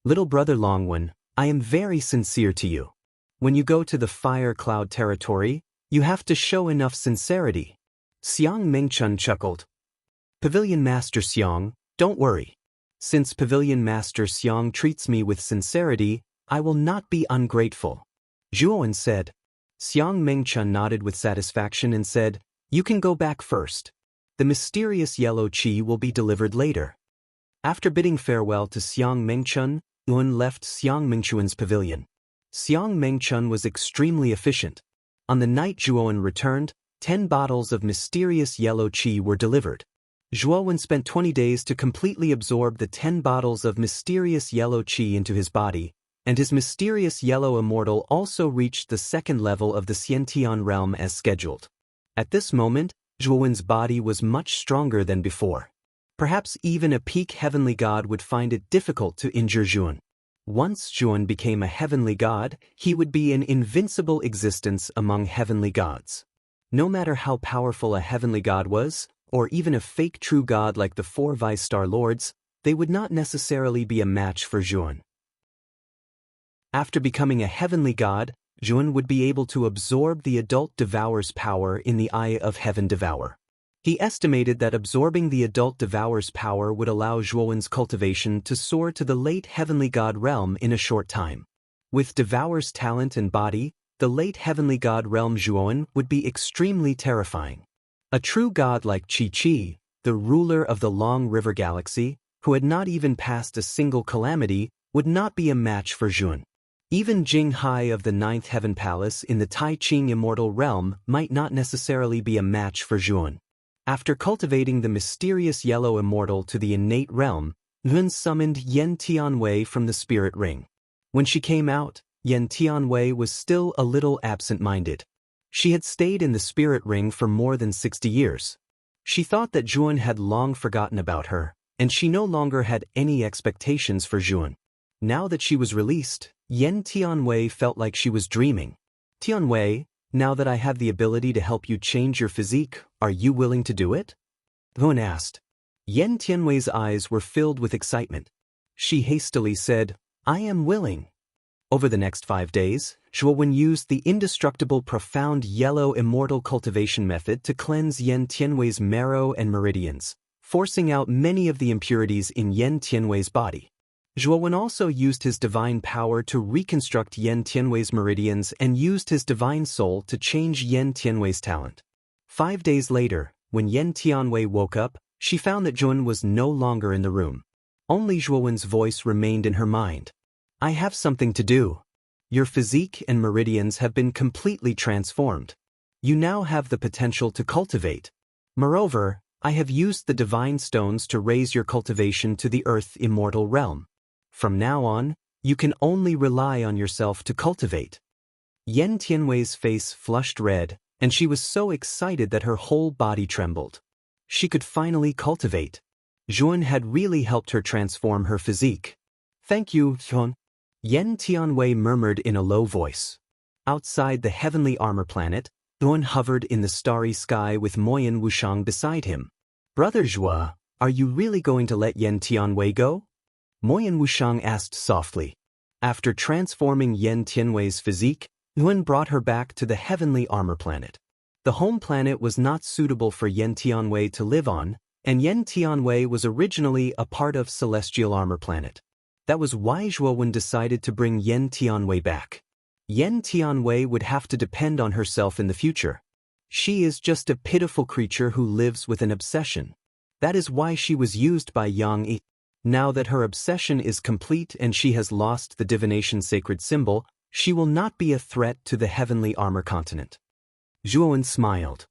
Little brother Longwen, I am very sincere to you. When you go to the Fire Cloud territory, you have to show enough sincerity. Xiang Mengchun chuckled. Pavilion Master Xiang, don't worry. Since Pavilion Master Xiang treats me with sincerity, I will not be ungrateful. Zhuowen said. Xiang Mengchun nodded with satisfaction and said, You can go back first. The mysterious yellow qi will be delivered later. After bidding farewell to Xiang Mengchun, Zhuowen left Xiang Mengchun's pavilion. Xiang Mengchun was extremely efficient. On the night Zhuowen returned, 10 bottles of mysterious yellow qi were delivered. Zhuowen spent 20 days to completely absorb the 10 bottles of mysterious yellow qi into his body, and his mysterious yellow immortal also reached the second level of the Xiantian realm as scheduled. At this moment, Zhuowen's body was much stronger than before. Perhaps even a peak heavenly god would find it difficult to injure Zhuowen. Once Zhuowen became a heavenly god, he would be an invincible existence among heavenly gods. No matter how powerful a heavenly god was, or even a fake true god like the 4 Vice-Star Lords, they would not necessarily be a match for Zhuowen. After becoming a heavenly god, Zhuowen would be able to absorb the adult devourer's power in the Eye of Heaven Devour. He estimated that absorbing the adult devourer's power would allow Zhuowen's cultivation to soar to the late heavenly god realm in a short time. With devourer's talent and body, the late heavenly god realm Zhuowen would be extremely terrifying. A true god like Qi, the ruler of the Long River Galaxy, who had not even passed a single calamity, would not be a match for Zhuowen. Even Jing Hai of the 9th Heaven Palace in the Tai Ching Immortal Realm might not necessarily be a match for Zhuowen. After cultivating the mysterious yellow immortal to the innate realm, Zhuowen summoned Yen Tianwei from the spirit ring. When she came out, Yen Tianwei was still a little absent-minded. She had stayed in the spirit ring for more than 60 years. She thought that Zhuowen had long forgotten about her, and she no longer had any expectations for Zhuowen. Now that she was released, Yen Tianwei felt like she was dreaming. Tianwei, now that I have the ability to help you change your physique, are you willing to do it? Zhuowen asked. Yen Tianwei's eyes were filled with excitement. She hastily said, I am willing. Over the next 5 days, Zhuowen used the indestructible profound yellow immortal cultivation method to cleanse Yen Tianwei's marrow and meridians, forcing out many of the impurities in Yen Tianwei's body. Zhuowen also used his divine power to reconstruct Yen Tianwei's meridians and used his divine soul to change Yen Tianwei's talent. 5 days later, when Yen Tianwei woke up, she found that Zhuowen was no longer in the room. Only Zhuowen's voice remained in her mind. I have something to do. Your physique and meridians have been completely transformed. You now have the potential to cultivate. Moreover, I have used the divine stones to raise your cultivation to the earth immortal realm. From now on, you can only rely on yourself to cultivate. Yen Tianwei's face flushed red, and she was so excited that her whole body trembled. She could finally cultivate. Zhuan had really helped her transform her physique. Thank you, Zhuan. Yen Tianwei murmured in a low voice. Outside the heavenly armor planet, Zhuan hovered in the starry sky with Moyan Wushang beside him. Brother Zhua, are you really going to let Yen Tianwei go? Moyan Wushang asked softly. After transforming Yen Tianwei's physique, Zhuan brought her back to the heavenly armor planet. The home planet was not suitable for Yen Tianwei to live on, and Yen Tianwei was originally a part of Celestial Armor Planet. That was why Zhuowen decided to bring Yen Tianwei back. Yen Tianwei would have to depend on herself in the future. She is just a pitiful creature who lives with an obsession. That is why she was used by Yang Yi. Now that her obsession is complete and she has lost the divination sacred symbol, she will not be a threat to the heavenly armor continent. Zhuowen smiled.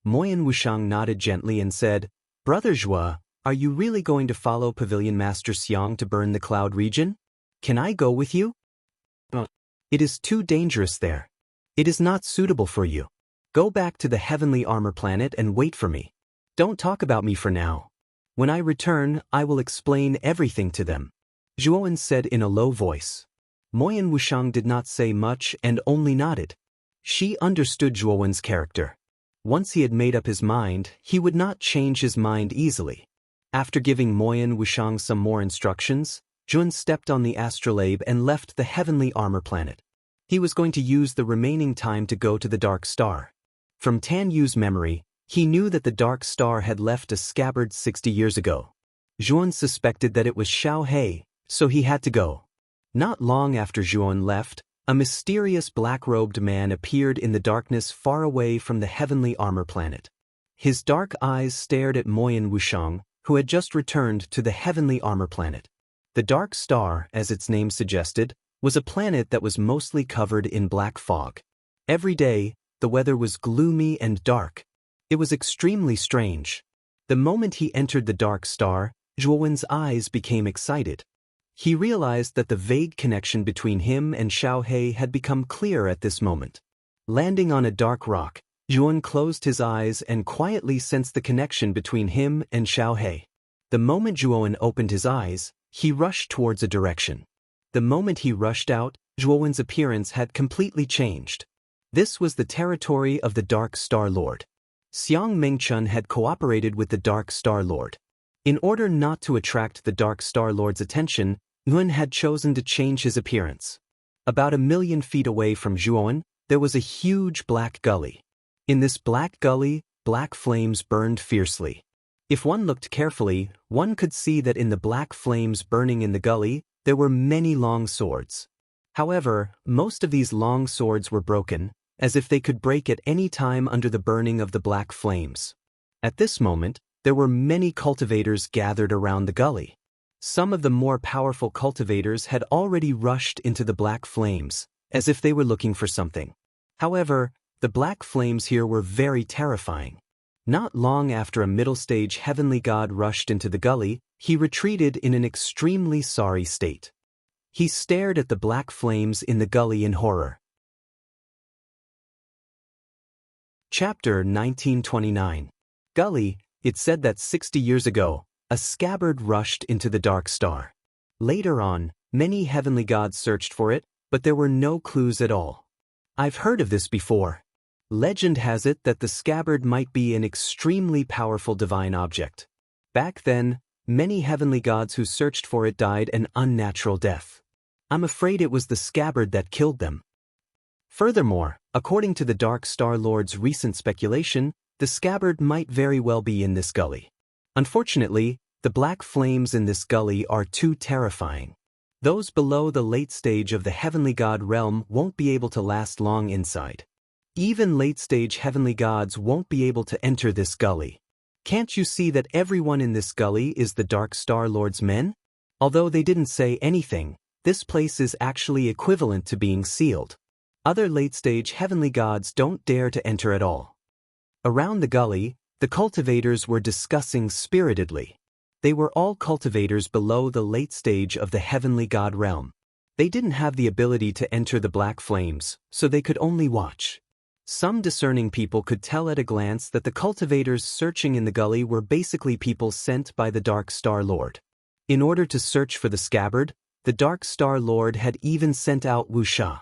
Moyan Wushang nodded gently and said, Brother Zhua, are you really going to follow Pavilion Master Xiang to burn the cloud region? Can I go with you? It is too dangerous there. It is not suitable for you. Go back to the heavenly armor planet and wait for me. Don't talk about me for now. When I return, I will explain everything to them. Zhuowen said in a low voice. Moyan Wushang did not say much and only nodded. She understood Zhuowen's character. Once he had made up his mind, he would not change his mind easily. After giving Moyan Wushang some more instructions, Zhuan stepped on the astrolabe and left the heavenly armor planet. He was going to use the remaining time to go to the Dark Star. From Tan Yu's memory, he knew that the Dark Star had left a scabbard 60 years ago. Zhuan suspected that it was Xiao He, so he had to go. Not long after Zhuan left, a mysterious black-robed man appeared in the darkness far away from the heavenly armor planet. His dark eyes stared at Moyan Wushang, who had just returned to the heavenly armor planet. The Dark Star, as its name suggested, was a planet that was mostly covered in black fog. Every day, the weather was gloomy and dark. It was extremely strange. The moment he entered the Dark Star, Zhuowen's eyes became excited. He realized that the vague connection between him and Xiao He had become clear at this moment. Landing on a dark rock, Zhuowen closed his eyes and quietly sensed the connection between him and Xiao He. The moment Zhuowen opened his eyes, he rushed towards a direction. The moment he rushed out, Zhuowen's appearance had completely changed. This was the territory of the Dark Star Lord. Xiang Mengchun had cooperated with the Dark Star Lord. In order not to attract the Dark Star Lord's attention, Yuan had chosen to change his appearance. About 1,000,000 feet away from Zhuowen, there was a huge black gully. In this black gully, black flames burned fiercely. If one looked carefully, one could see that in the black flames burning in the gully, there were many long swords. However, most of these long swords were broken, as if they could break at any time under the burning of the black flames. At this moment, there were many cultivators gathered around the gully. Some of the more powerful cultivators had already rushed into the black flames, as if they were looking for something. However, the black flames here were very terrifying. Not long after a middle-stage heavenly god rushed into the gully, he retreated in an extremely sorry state. He stared at the black flames in the gully in horror. Chapter 1929. Gully. It said that 60 years ago, a scabbard rushed into the Dark Star. Later on, many heavenly gods searched for it, but there were no clues at all. I've heard of this before. Legend has it that the scabbard might be an extremely powerful divine object. Back then, many heavenly gods who searched for it died an unnatural death. I'm afraid it was the scabbard that killed them. Furthermore, according to the Dark Star Lord's recent speculation, the scabbard might very well be in this gully. Unfortunately, the black flames in this gully are too terrifying. Those below the late stage of the heavenly god realm won't be able to last long inside. Even late-stage heavenly gods won't be able to enter this gully. Can't you see that everyone in this gully is the Dark Star Lord's men? Although they didn't say anything, this place is actually equivalent to being sealed. Other late-stage heavenly gods don't dare to enter at all. Around the gully, the cultivators were discussing spiritedly. They were all cultivators below the late stage of the heavenly god realm. They didn't have the ability to enter the black flames, so they could only watch. Some discerning people could tell at a glance that the cultivators searching in the gully were basically people sent by the Dark Star Lord. In order to search for the scabbard, the Dark Star Lord had even sent out Wu Sha.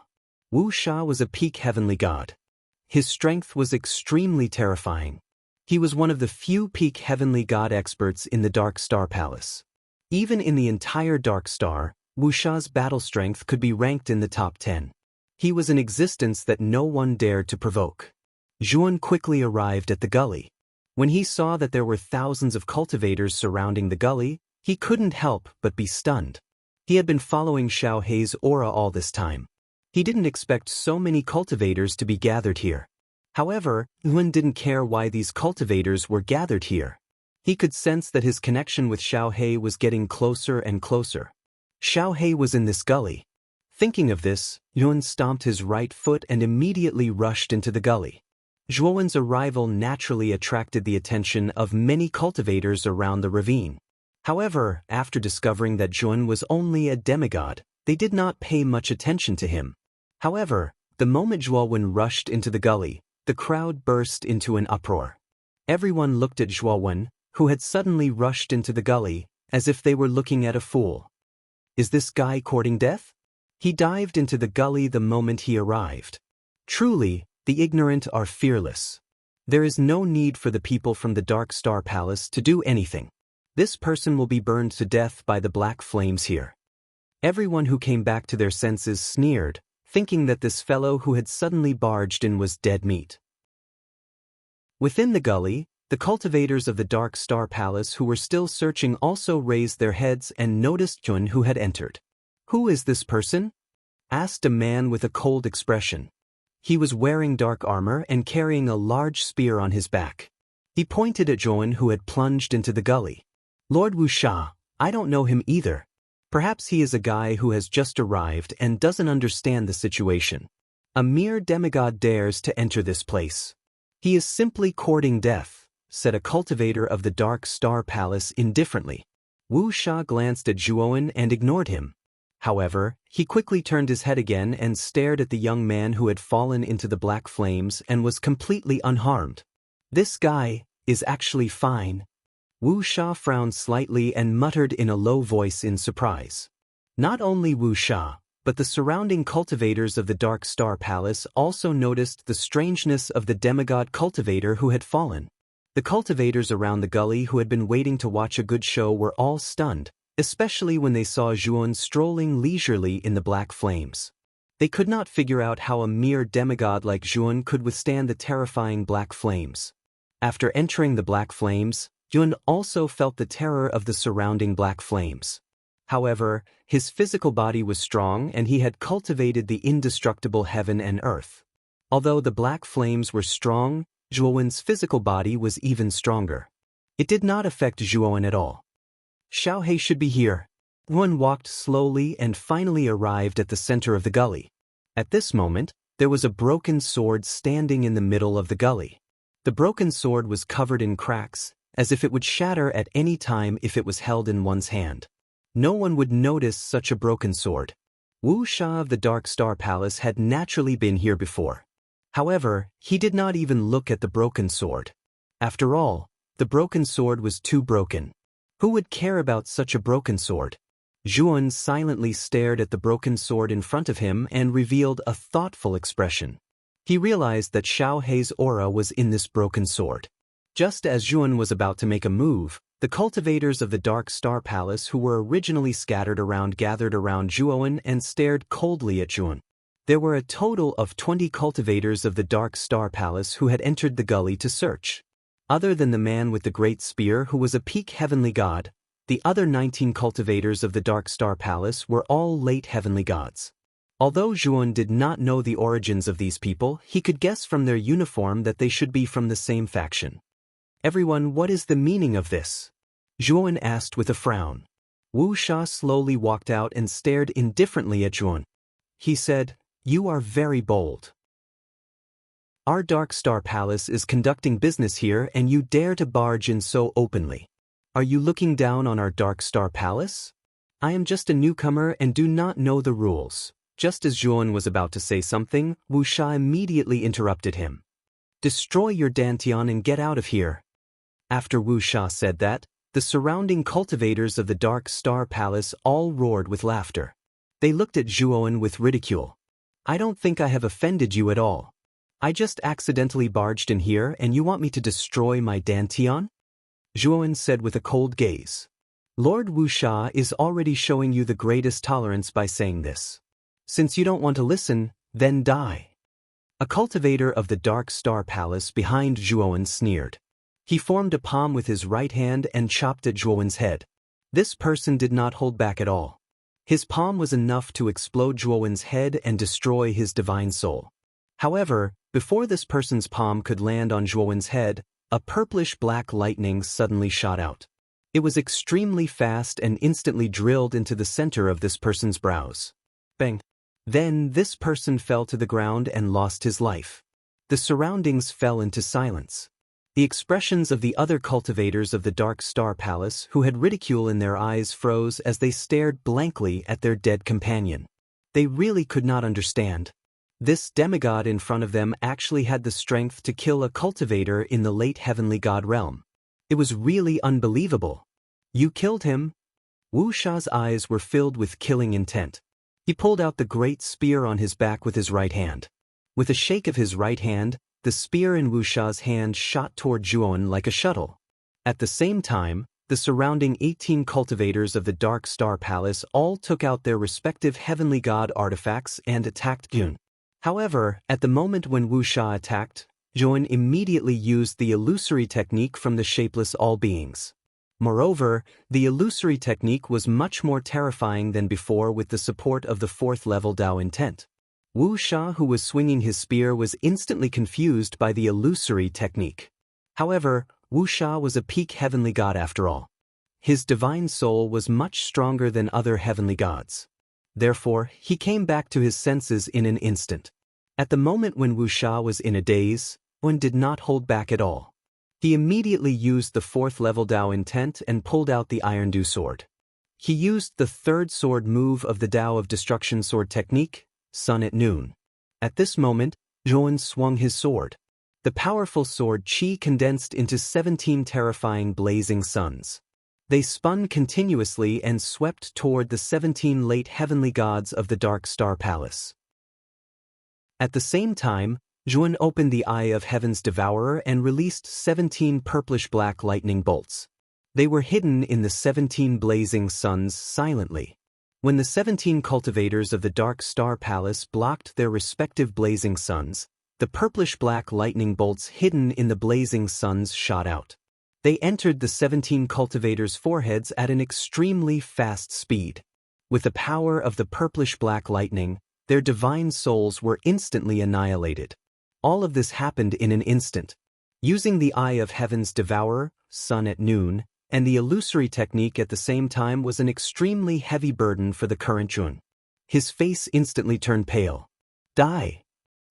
Wu Sha was a peak heavenly god. His strength was extremely terrifying. He was one of the few peak heavenly god experts in the Dark Star Palace. Even in the entire Dark Star, Wu Sha's battle strength could be ranked in the top 10. He was an existence that no one dared to provoke. Zhuan quickly arrived at the gully. When he saw that there were thousands of cultivators surrounding the gully, he couldn't help but be stunned. He had been following Xiao Hei's aura all this time. He didn't expect so many cultivators to be gathered here. However, Zhuan didn't care why these cultivators were gathered here. He could sense that his connection with Xiao Hei was getting closer and closer. Xiao Hei was in this gully. Thinking of this, Zhuan stomped his right foot and immediately rushed into the gully. Zhuan's arrival naturally attracted the attention of many cultivators around the ravine. However, after discovering that Zhuan was only a demigod, they did not pay much attention to him. However, the moment Zhuan rushed into the gully, the crowd burst into an uproar. Everyone looked at Zhuan, who had suddenly rushed into the gully, as if they were looking at a fool. Is this guy courting death? He dived into the gully the moment he arrived. Truly, the ignorant are fearless. There is no need for the people from the Dark Star Palace to do anything. This person will be burned to death by the black flames here. Everyone who came back to their senses sneered, thinking that this fellow who had suddenly barged in was dead meat. Within the gully, the cultivators of the Dark Star Palace who were still searching also raised their heads and noticed Zhuan who had entered. "Who is this person?" asked a man with a cold expression. He was wearing dark armor and carrying a large spear on his back. He pointed at Zhuan who had plunged into the gully. "Lord Wu Sha, I don't know him either. Perhaps he is a guy who has just arrived and doesn't understand the situation. A mere demigod dares to enter this place. He is simply courting death," said a cultivator of the Dark Star Palace indifferently. Wu Sha glanced at Zhuan and ignored him. However, he quickly turned his head again and stared at the young man who had fallen into the black flames and was completely unharmed. "This guy is actually fine." Wu Sha frowned slightly and muttered in a low voice in surprise. Not only Wu Sha, but the surrounding cultivators of the Dark Star Palace also noticed the strangeness of the demigod cultivator who had fallen. The cultivators around the gully who had been waiting to watch a good show were all stunned, especially when they saw Zhuan strolling leisurely in the black flames. They could not figure out how a mere demigod like Zhuan could withstand the terrifying black flames. After entering the black flames, Zhuan also felt the terror of the surrounding black flames. However, his physical body was strong and he had cultivated the indestructible heaven and earth. Although the black flames were strong, Zhuan's physical body was even stronger. It did not affect Zhuan at all. "Xiao Hei should be here." Zhuan walked slowly and finally arrived at the center of the gully. At this moment, there was a broken sword standing in the middle of the gully. The broken sword was covered in cracks, as if it would shatter at any time if it was held in one's hand. No one would notice such a broken sword. Wu Sha of the Dark Star Palace had naturally been here before. However, he did not even look at the broken sword. After all, the broken sword was too broken. Who would care about such a broken sword? Zhuan silently stared at the broken sword in front of him and revealed a thoughtful expression. He realized that Xiao Hei's aura was in this broken sword. Just as Zhuan was about to make a move, the cultivators of the Dark Star Palace who were originally scattered around gathered around Zhuan and stared coldly at Zhuan. There were a total of 20 cultivators of the Dark Star Palace who had entered the gully to search. Other than the man with the great spear who was a peak heavenly god, the other 19 cultivators of the Dark Star Palace were all late heavenly gods. Although Zhuan did not know the origins of these people, he could guess from their uniform that they should be from the same faction. "Everyone, what is the meaning of this?" Zhuan asked with a frown. Wu Sha slowly walked out and stared indifferently at Zhuan. He said, "You are very bold. Our Dark Star Palace is conducting business here and you dare to barge in so openly. Are you looking down on our Dark Star Palace? I am just a newcomer and do not know the rules," Just as Zhuan was about to say something, Wu Sha immediately interrupted him. Destroy your dantian and get out of here. After Wu Sha said that, the surrounding cultivators of the Dark Star Palace all roared with laughter. They looked at Zhuan with ridicule. I don't think I have offended you at all. I just accidentally barged in here and you want me to destroy my dantian? Zhuan said with a cold gaze. Lord Wu Sha is already showing you the greatest tolerance by saying this. Since you don't want to listen, then die. A cultivator of the Dark Star Palace behind Zhuan sneered. He formed a palm with his right hand and chopped at Zhuan's head. This person did not hold back at all. His palm was enough to explode Zhuan's head and destroy his divine soul. However, before this person's palm could land on Zhuan's head, a purplish-black lightning suddenly shot out. It was extremely fast and instantly drilled into the center of this person's brows. Bang! Then this person fell to the ground and lost his life. The surroundings fell into silence. The expressions of the other cultivators of the Dark Star Palace who had ridicule in their eyes froze as they stared blankly at their dead companion. They really could not understand. This demigod in front of them actually had the strength to kill a cultivator in the late heavenly god realm. It was really unbelievable. You killed him? Wu Sha's eyes were filled with killing intent. He pulled out the great spear on his back with his right hand. With a shake of his right hand, the spear in Wu Sha's hand shot toward Zhuan like a shuttle. At the same time, the surrounding 18 cultivators of the Dark Star Palace all took out their respective heavenly god artifacts and attacked Zhuan. However, at the moment when Wu Sha attacked, Zhuan immediately used the illusory technique from the shapeless all-beings. Moreover, the illusory technique was much more terrifying than before with the support of the 4th level Dao intent. Wu Sha, who was swinging his spear, was instantly confused by the illusory technique. However, Wu Sha was a peak heavenly god after all. His divine soul was much stronger than other heavenly gods. Therefore, he came back to his senses in an instant. At the moment when Wu Sha was in a daze, Zhuan did not hold back at all. He immediately used the 4th level Dao intent and pulled out the Iron Dew sword. He used the 3rd sword move of the Dao of Destruction sword technique, Sun at Noon. At this moment, Zhuan swung his sword. The powerful sword Qi condensed into 17 terrifying blazing suns. They spun continuously and swept toward the 17 late heavenly gods of the Dark Star Palace. At the same time, Zhuan opened the Eye of Heaven's Devourer and released 17 purplish-black lightning bolts. They were hidden in the 17 blazing suns silently. When the 17 cultivators of the Dark Star Palace blocked their respective blazing suns, the purplish-black lightning bolts hidden in the blazing suns shot out. They entered the 17 cultivators' foreheads at an extremely fast speed. With the power of the purplish-black lightning, their divine souls were instantly annihilated. All of this happened in an instant. Using the Eye of Heaven's Devourer, Sun at Noon, and the illusory technique at the same time was an extremely heavy burden for the current Zhuan. His face instantly turned pale. Die!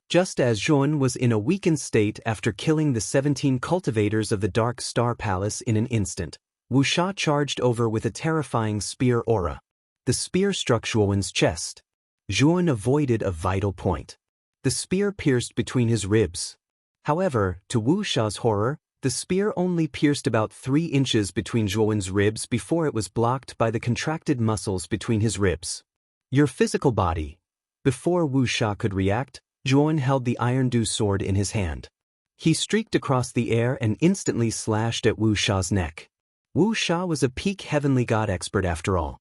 Just as Zhuan was in a weakened state after killing the 17 cultivators of the Dark Star Palace in an instant, Wu Sha charged over with a terrifying spear aura. The spear struck Zhuan's chest. Zhuan avoided a vital point. The spear pierced between his ribs. However, to Wu Sha's horror, the spear only pierced about 3 inches between Zhuan's ribs before it was blocked by the contracted muscles between his ribs. Your physical body. Before Wu Sha could react, Zhuan held the Iron Dew sword in his hand. He streaked across the air and instantly slashed at Wu Sha's neck. Wu Sha was a peak heavenly god expert after all.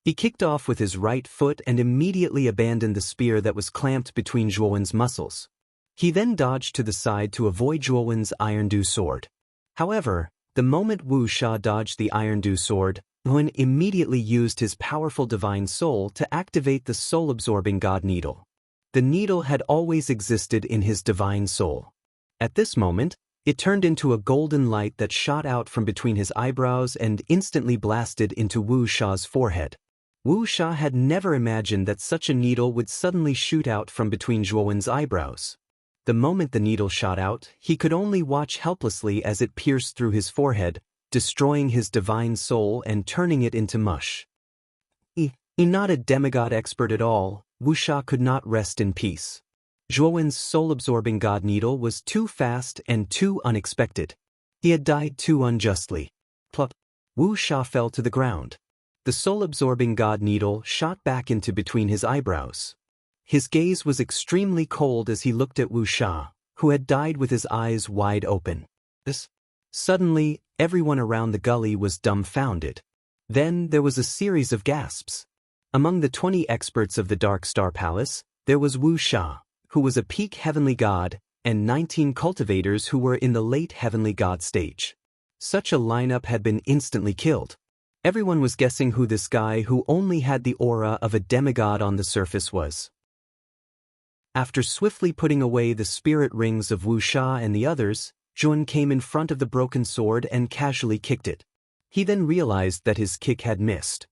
He kicked off with his right foot and immediately abandoned the spear that was clamped between Zhuan's muscles. He then dodged to the side to avoid Zhuan's Iron Dew sword. However, the moment Wu Sha dodged the Iron Dew sword, Zhuan immediately used his powerful divine soul to activate the soul-absorbing god needle. The needle had always existed in his divine soul. At this moment, it turned into a golden light that shot out from between his eyebrows and instantly blasted into Wu Sha's forehead. Wu Sha had never imagined that such a needle would suddenly shoot out from between Zhuan's eyebrows. The moment the needle shot out, he could only watch helplessly as it pierced through his forehead, destroying his divine soul and turning it into mush. Not a demigod expert at all, Wuxia could not rest in peace. Zhuowen's soul-absorbing god needle was too fast and too unexpected. He had died too unjustly. Plop. Wuxia fell to the ground. The soul-absorbing god needle shot back into between his eyebrows. His gaze was extremely cold as he looked at Wuxia, who had died with his eyes wide open. Suddenly, everyone around the gully was dumbfounded. Then there was a series of gasps. Among the 20 experts of the Dark Star Palace, there was Wuxia, who was a peak heavenly god, and 19 cultivators who were in the late heavenly god stage. Such a lineup had been instantly killed. Everyone was guessing who this guy who only had the aura of a demigod on the surface was. After swiftly putting away the spirit rings of Wuxia and the others, Zhuan came in front of the broken sword and casually kicked it. He then realized that his kick had missed.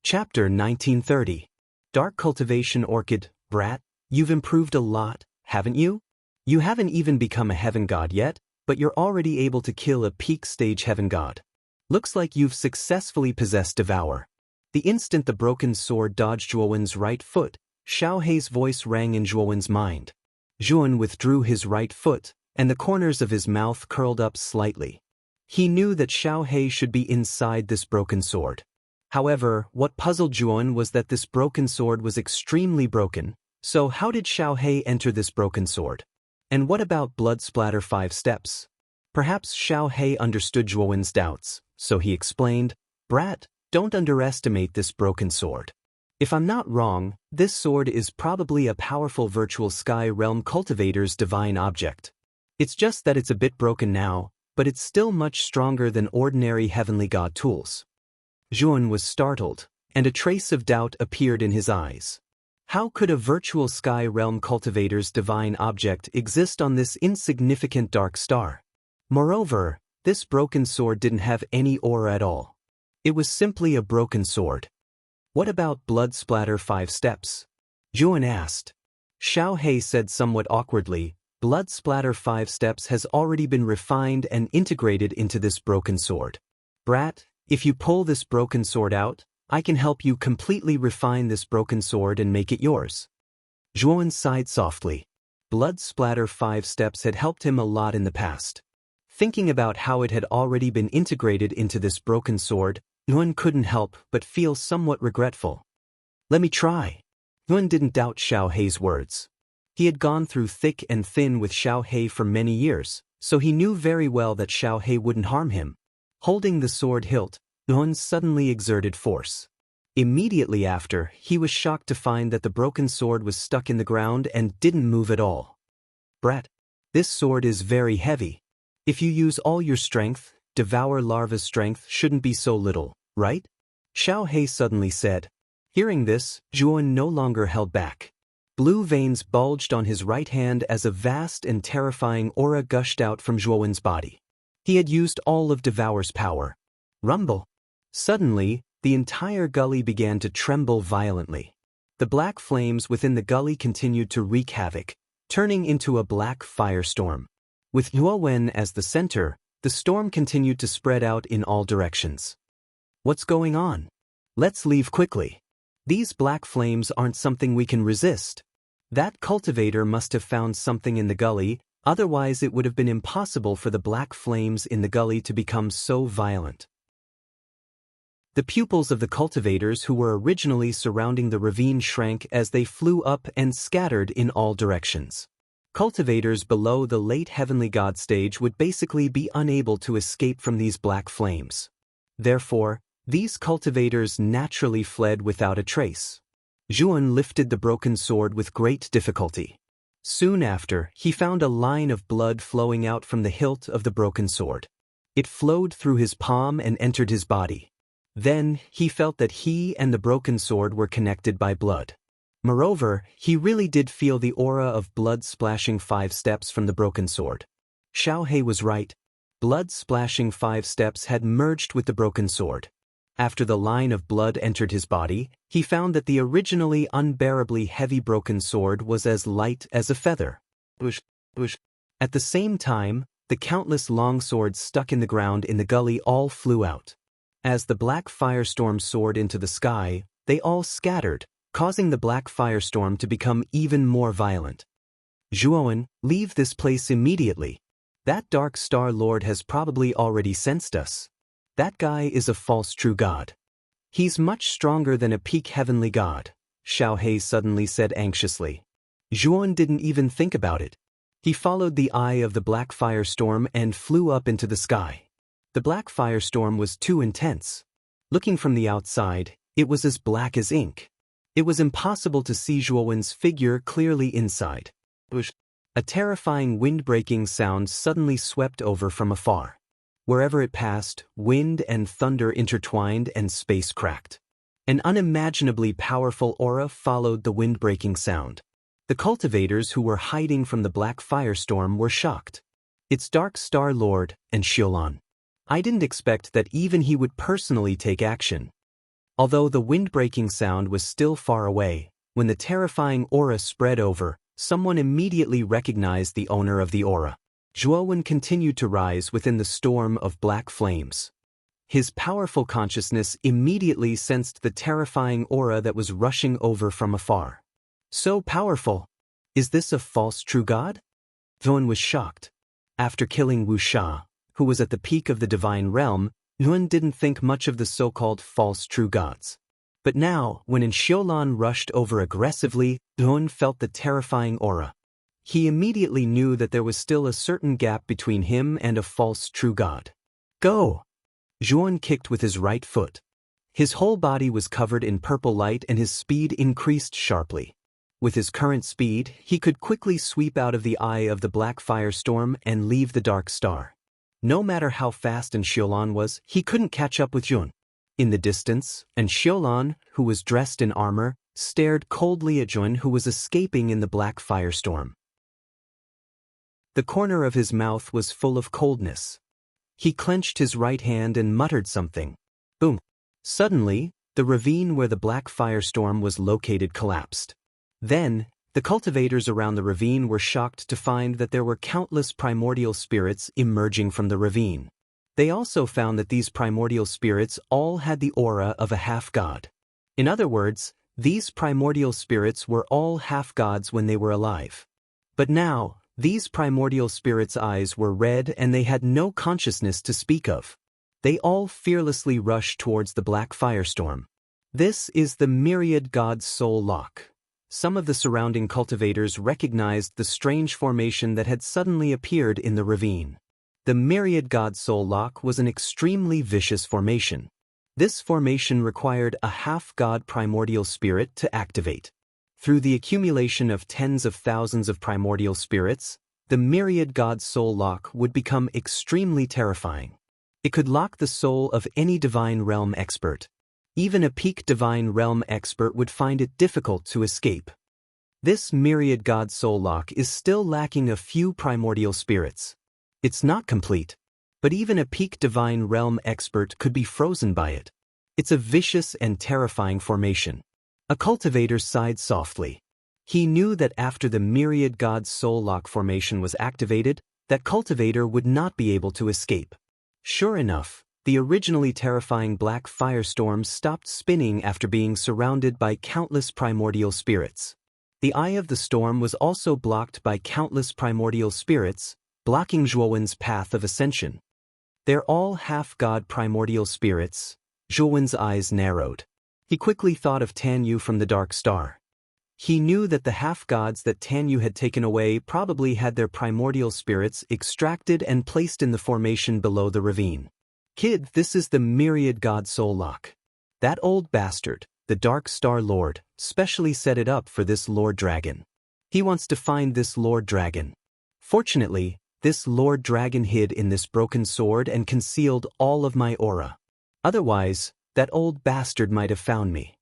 Chapter 1930. Dark Cultivation Orchid. Brat, you've improved a lot, haven't you? You haven't even become a heaven god yet, but you're already able to kill a peak stage heaven god. Looks like you've successfully possessed Devour. The instant the broken sword dodged Zhuowen's right foot, Xiao Hei's voice rang in Zhuowen's mind. Zhuowen withdrew his right foot, and the corners of his mouth curled up slightly. He knew that Xiao Hei should be inside this broken sword. However, what puzzled Zhuowen was that this broken sword was extremely broken. So how did Xiao Hei enter this broken sword? And what about blood splatter 5 steps? Perhaps Xiao Hei understood Zhuowen's doubts, so he explained, Brat, don't underestimate this broken sword. If I'm not wrong, this sword is probably a powerful virtual sky realm cultivator's divine object. It's just that it's a bit broken now, but it's still much stronger than ordinary heavenly god tools. Zhuowen was startled, and a trace of doubt appeared in his eyes. How could a virtual sky realm cultivator's divine object exist on this insignificant dark star? Moreover, this broken sword didn't have any aura at all. It was simply a broken sword. What about blood splatter 5 steps? Zhuowen asked. Xiao Hei said somewhat awkwardly, blood splatter 5 steps has already been refined and integrated into this broken sword. Brat, if you pull this broken sword out, I can help you completely refine this broken sword and make it yours. Zhuowen sighed softly. Blood splatter 5 steps had helped him a lot in the past. Thinking about how it had already been integrated into this broken sword, Zhuowen couldn't help but feel somewhat regretful. Let me try. Zhuowen didn't doubt Xiao Hei's words. He had gone through thick and thin with Xiao Hei for many years, so he knew very well that Xiao Hei wouldn't harm him. Holding the sword hilt, Zhuowen suddenly exerted force. Immediately after, he was shocked to find that the broken sword was stuck in the ground and didn't move at all. Brat, this sword is very heavy. If you use all your strength, Devour Larva's strength shouldn't be so little, right? Xiao Hei suddenly said. Hearing this, Zhuowen no longer held back. Blue veins bulged on his right hand as a vast and terrifying aura gushed out from Zhuowen's body. He had used all of Devour's power. Rumble. Suddenly, the entire gully began to tremble violently. The black flames within the gully continued to wreak havoc, turning into a black firestorm. With Zhuowen as the center, the storm continued to spread out in all directions. What's going on? Let's leave quickly. These black flames aren't something we can resist. That cultivator must have found something in the gully, otherwise it would have been impossible for the black flames in the gully to become so violent. The pupils of the cultivators who were originally surrounding the ravine shrank as they flew up and scattered in all directions. Cultivators below the late heavenly god stage would basically be unable to escape from these black flames. Therefore, these cultivators naturally fled without a trace. Zhuowen lifted the broken sword with great difficulty. Soon after, he found a line of blood flowing out from the hilt of the broken sword. It flowed through his palm and entered his body. Then, he felt that he and the broken sword were connected by blood. Moreover, he really did feel the aura of blood splashing 5 steps from the broken sword. Xiao Hei was right. Blood splashing 5 steps had merged with the broken sword. After the line of blood entered his body, he found that the originally unbearably heavy broken sword was as light as a feather. At the same time, the countless long swords stuck in the ground in the gully all flew out. As the black firestorm soared into the sky, they all scattered, causing the black firestorm to become even more violent. Zhuowen, leave this place immediately. That dark star lord has probably already sensed us. That guy is a false true god. He's much stronger than a peak heavenly god, Xiaohei suddenly said anxiously. Zhuowen didn't even think about it. He followed the eye of the black firestorm and flew up into the sky. The black firestorm was too intense. Looking from the outside, it was as black as ink. It was impossible to see Zhuowen's figure clearly inside. A terrifying wind-breaking sound suddenly swept over from afar. Wherever it passed, wind and thunder intertwined and space cracked. An unimaginably powerful aura followed the wind-breaking sound. The cultivators who were hiding from the black firestorm were shocked. It's Dark Star Lord and Xiaolan. I didn't expect that even he would personally take action. Although the wind-breaking sound was still far away, when the terrifying aura spread over, someone immediately recognized the owner of the aura. Zhuowen continued to rise within the storm of black flames. His powerful consciousness immediately sensed the terrifying aura that was rushing over from afar. So powerful! Is this a false true god? Zhuowen was shocked. After killing Wu Sha, who was at the peak of the divine realm, Zhuowen didn't think much of the so-called false true gods. But now, when Xiaolan rushed over aggressively, Zhuowen felt the terrifying aura. He immediately knew that there was still a certain gap between him and a false true god. Go! Zhuowen kicked with his right foot. His whole body was covered in purple light and his speed increased sharply. With his current speed, he could quickly sweep out of the eye of the black firestorm and leave the dark star. No matter how fast Xiaolan was, he couldn't catch up with Zhuowen. In the distance, Xiaolan, who was dressed in armor, stared coldly at Zhuowen who was escaping in the black firestorm. The corner of his mouth was full of coldness. He clenched his right hand and muttered something. Boom! Suddenly, the ravine where the black firestorm was located collapsed. Then, the cultivators around the ravine were shocked to find that there were countless primordial spirits emerging from the ravine. They also found that these primordial spirits all had the aura of a half-god. In other words, these primordial spirits were all half-gods when they were alive. But now, these primordial spirits' eyes were red and they had no consciousness to speak of. They all fearlessly rushed towards the black firestorm. This is the Myriad God's Soul Lock. Some of the surrounding cultivators recognized the strange formation that had suddenly appeared in the ravine. The Myriad God Soul Lock was an extremely vicious formation. This formation required a half-god primordial spirit to activate. Through the accumulation of tens of thousands of primordial spirits, the Myriad God Soul Lock would become extremely terrifying. It could lock the soul of any divine realm expert. Even a peak divine realm expert would find it difficult to escape. This Myriad God Soul Lock is still lacking a few primordial spirits. It's not complete, but even a peak divine realm expert could be frozen by it. It's a vicious and terrifying formation. A cultivator sighed softly. He knew that after the Myriad God Soul Lock formation was activated, that cultivator would not be able to escape. Sure enough, the originally terrifying black firestorm stopped spinning after being surrounded by countless primordial spirits. The eye of the storm was also blocked by countless primordial spirits, blocking Zhuowen's path of ascension. They're all half-god primordial spirits. Zhuowen's eyes narrowed. He quickly thought of Tan Yu from the Dark Star. He knew that the half-gods that Tan Yu had taken away probably had their primordial spirits extracted and placed in the formation below the ravine. Kid, this is the Myriad God Soul Lock. That old bastard, the Dark Star Lord, specially set it up for this Lord Dragon. He wants to find this Lord Dragon. Fortunately, this Lord Dragon hid in this broken sword and concealed all of my aura. Otherwise, that old bastard might have found me.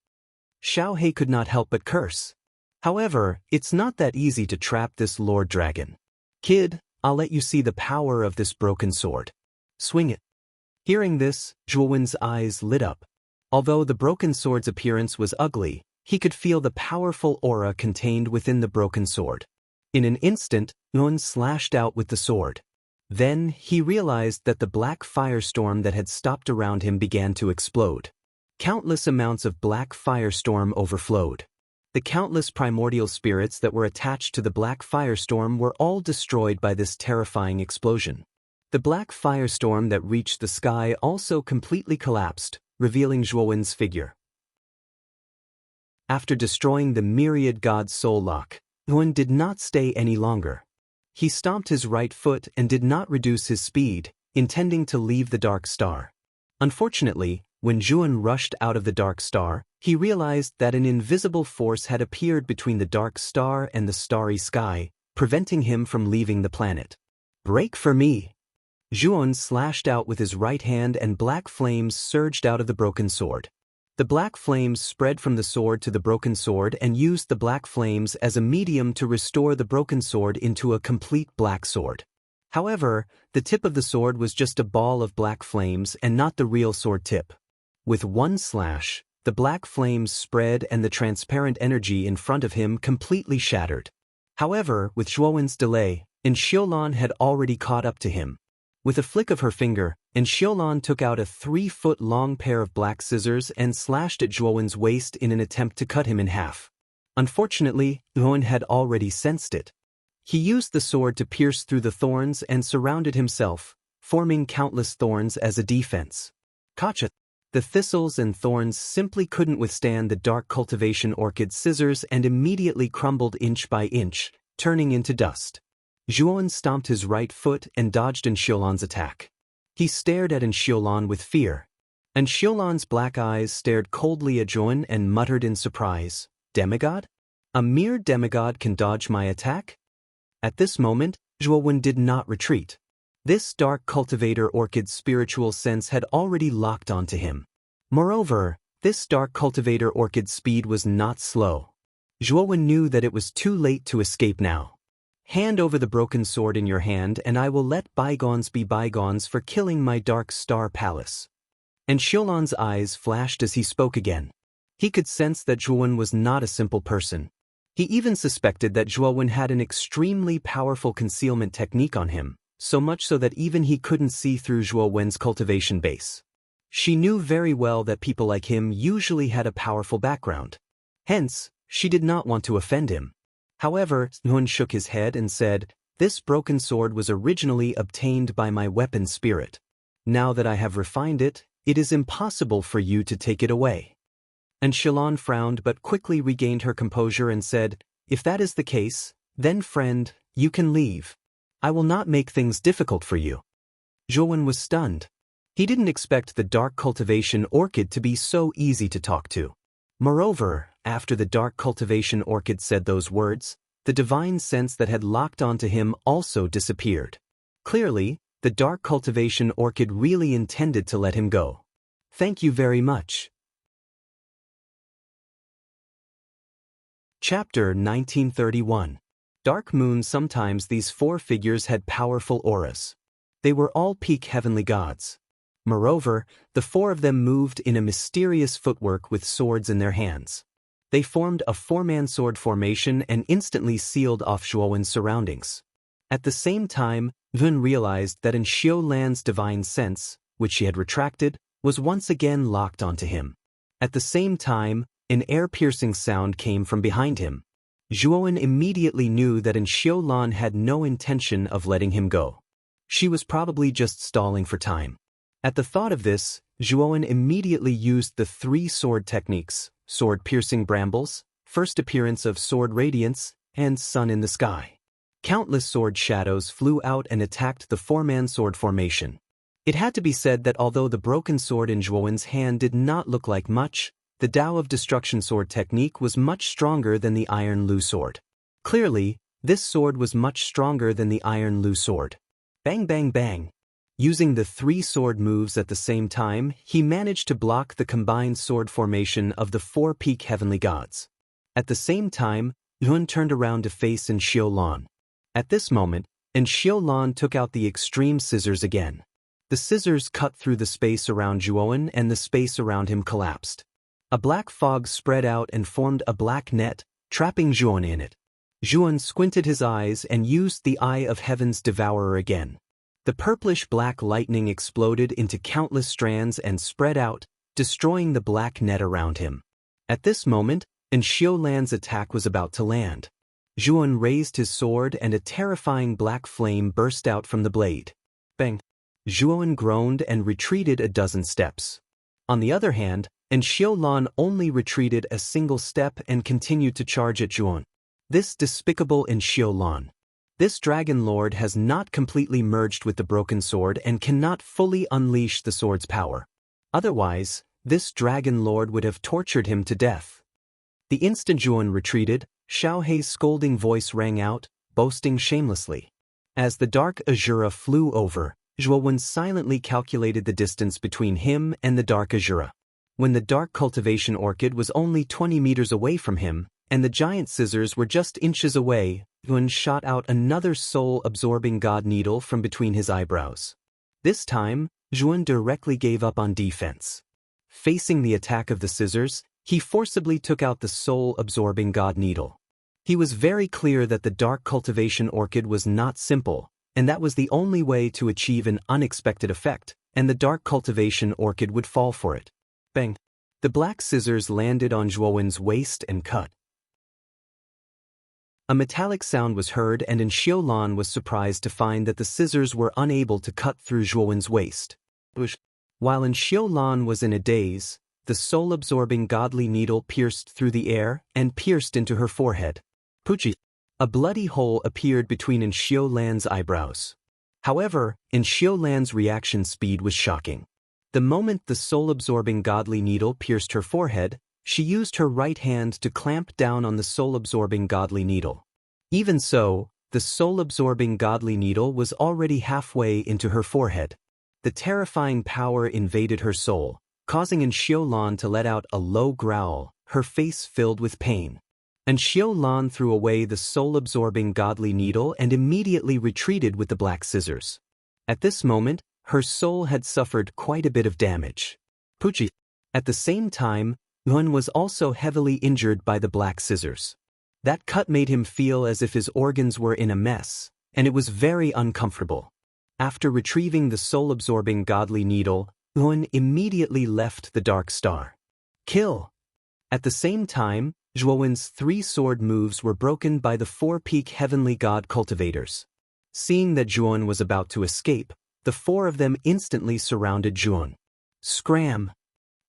Xiaohei could not help but curse. However, it's not that easy to trap this Lord Dragon. Kid, I'll let you see the power of this broken sword. Swing it. Hearing this, Zhuowen's eyes lit up. Although the broken sword's appearance was ugly, he could feel the powerful aura contained within the broken sword. In an instant, Zhuowen slashed out with the sword. Then, he realized that the black firestorm that had stopped around him began to explode. Countless amounts of black firestorm overflowed. The countless primordial spirits that were attached to the black firestorm were all destroyed by this terrifying explosion. The black firestorm that reached the sky also completely collapsed, revealing Zhuowen's figure. After destroying the myriad god's soul lock, Zhuowen did not stay any longer. He stomped his right foot and did not reduce his speed, intending to leave the dark star. Unfortunately, when Zhuowen rushed out of the dark star, he realized that an invisible force had appeared between the dark star and the starry sky, preventing him from leaving the planet. "Break for me!" Zhuowen slashed out with his right hand and black flames surged out of the broken sword. The black flames spread from the sword to the broken sword and used the black flames as a medium to restore the broken sword into a complete black sword. However, the tip of the sword was just a ball of black flames and not the real sword tip. With one slash, the black flames spread and the transparent energy in front of him completely shattered. However, with Zhuowen's delay, Xiaolan had already caught up to him. With a flick of her finger, Xiaolan took out a 3-foot-long pair of black scissors and slashed at Zhuowen's waist in an attempt to cut him in half. Unfortunately, Zhuowen had already sensed it. He used the sword to pierce through the thorns and surrounded himself, forming countless thorns as a defense. Gotcha! The thistles and thorns simply couldn't withstand the dark cultivation orchid scissors and immediately crumbled inch by inch, turning into dust. Zhuowen stomped his right foot and dodged Xiaolan's attack. He stared at Xiaolan with fear. Xiaolan's black eyes stared coldly at Zhuowen and muttered in surprise, "Demigod? A mere demigod can dodge my attack?" At this moment, Zhuowen did not retreat. This dark cultivator orchid's spiritual sense had already locked onto him. Moreover, this dark cultivator orchid's speed was not slow. Zhuowen knew that it was too late to escape now. "Hand over the broken sword in your hand and I will let bygones be bygones for killing my dark star palace." Xiaolan's eyes flashed as he spoke again. He could sense that Zhuowen was not a simple person. He even suspected that Zhuowen had an extremely powerful concealment technique on him, so much so that even he couldn't see through Zhuowen's cultivation base. She knew very well that people like him usually had a powerful background. Hence, she did not want to offend him. However, Zhuowen shook his head and said, "This broken sword was originally obtained by my weapon spirit. Now that I have refined it, it is impossible for you to take it away." Xiaolan frowned but quickly regained her composure and said, "If that is the case, then friend, you can leave. I will not make things difficult for you." Zhuowen was stunned. He didn't expect the dark cultivation orchid to be so easy to talk to. Moreover, after the dark cultivation orchid said those words, the divine sense that had locked onto him also disappeared. Clearly, the dark cultivation orchid really intended to let him go. "Thank you very much." Chapter 1931. Dark Moon. Sometimes these four figures had powerful auras. They were all peak heavenly gods. Moreover, the four of them moved in a mysterious footwork with swords in their hands. They formed a four-man sword formation and instantly sealed off Zhuowen's surroundings. At the same time, Zhuowen realized that Xiaolan's divine sense, which she had retracted, was once again locked onto him. At the same time, an air-piercing sound came from behind him. Zhuowen immediately knew that Xiaolan had no intention of letting him go. She was probably just stalling for time. At the thought of this, Zhuowen immediately used the three sword techniques: sword-piercing brambles, first appearance of sword radiance, and sun in the sky. Countless sword shadows flew out and attacked the four-man sword formation. It had to be said that although the broken sword in Zhuowen's hand did not look like much, the Tao of Destruction sword technique was much stronger than the Iron Lu sword. Clearly, this sword was much stronger than the Iron Lu sword. Bang bang bang. Using the three sword moves at the same time, he managed to block the combined sword formation of the four peak heavenly gods. At the same time, Zhuowen turned around to face Xiaolan. At this moment, Xiaolan took out the extreme scissors again. The scissors cut through the space around Zhuowen and the space around him collapsed. A black fog spread out and formed a black net, trapping Zhuowen in it. Zhuowen squinted his eyes and used the Eye of Heaven's Devourer again. The purplish-black lightning exploded into countless strands and spread out, destroying the black net around him. At this moment, Xiulan's attack was about to land. Zhuan raised his sword and a terrifying black flame burst out from the blade. Bang! Zhuan groaned and retreated a dozen steps. On the other hand, Xiulan only retreated a single step and continued to charge at Zhuan. This despicable Xiulan. This Dragon Lord has not completely merged with the broken sword and cannot fully unleash the sword's power. Otherwise, this Dragon Lord would have tortured him to death. The instant Zhuan retreated, Xiaohei's scolding voice rang out, boasting shamelessly. As the dark Azura flew over, Zhuan silently calculated the distance between him and the dark Azura. When the dark cultivation orchid was only 20 meters away from him, and the giant scissors were just inches away, Zhuan shot out another soul-absorbing god needle from between his eyebrows. This time, Zhuan directly gave up on defense. Facing the attack of the scissors, he forcibly took out the soul-absorbing god needle. He was very clear that the dark cultivation orchid was not simple, and that was the only way to achieve an unexpected effect, and the dark cultivation orchid would fall for it. Bang! The black scissors landed on Zhuan's waist and cut. A metallic sound was heard, and Xiulan was surprised to find that the scissors were unable to cut through Zhuan's waist. While Xiulan was in a daze, the soul-absorbing godly needle pierced through the air and pierced into her forehead. Puchi! A bloody hole appeared between Xiulan's eyebrows. However, Xiulan's reaction speed was shocking. The moment the soul-absorbing godly needle pierced her forehead, she used her right hand to clamp down on the soul-absorbing godly needle. Even so, the soul-absorbing godly needle was already halfway into her forehead. The terrifying power invaded her soul, causing Xiulan to let out a low growl, her face filled with pain. Xiulan threw away the soul-absorbing godly needle and immediately retreated with the black scissors. At this moment, her soul had suffered quite a bit of damage. Puchi! At the same time, Zhuan was also heavily injured by the black scissors. That cut made him feel as if his organs were in a mess, and it was very uncomfortable. After retrieving the soul-absorbing godly needle, Zhuan immediately left the Dark Star. Kill! At the same time, Zhuan's 3 sword moves were broken by the 4-peak heavenly god cultivators. Seeing that Zhuan was about to escape, the 4 of them instantly surrounded Zhuan. Scram!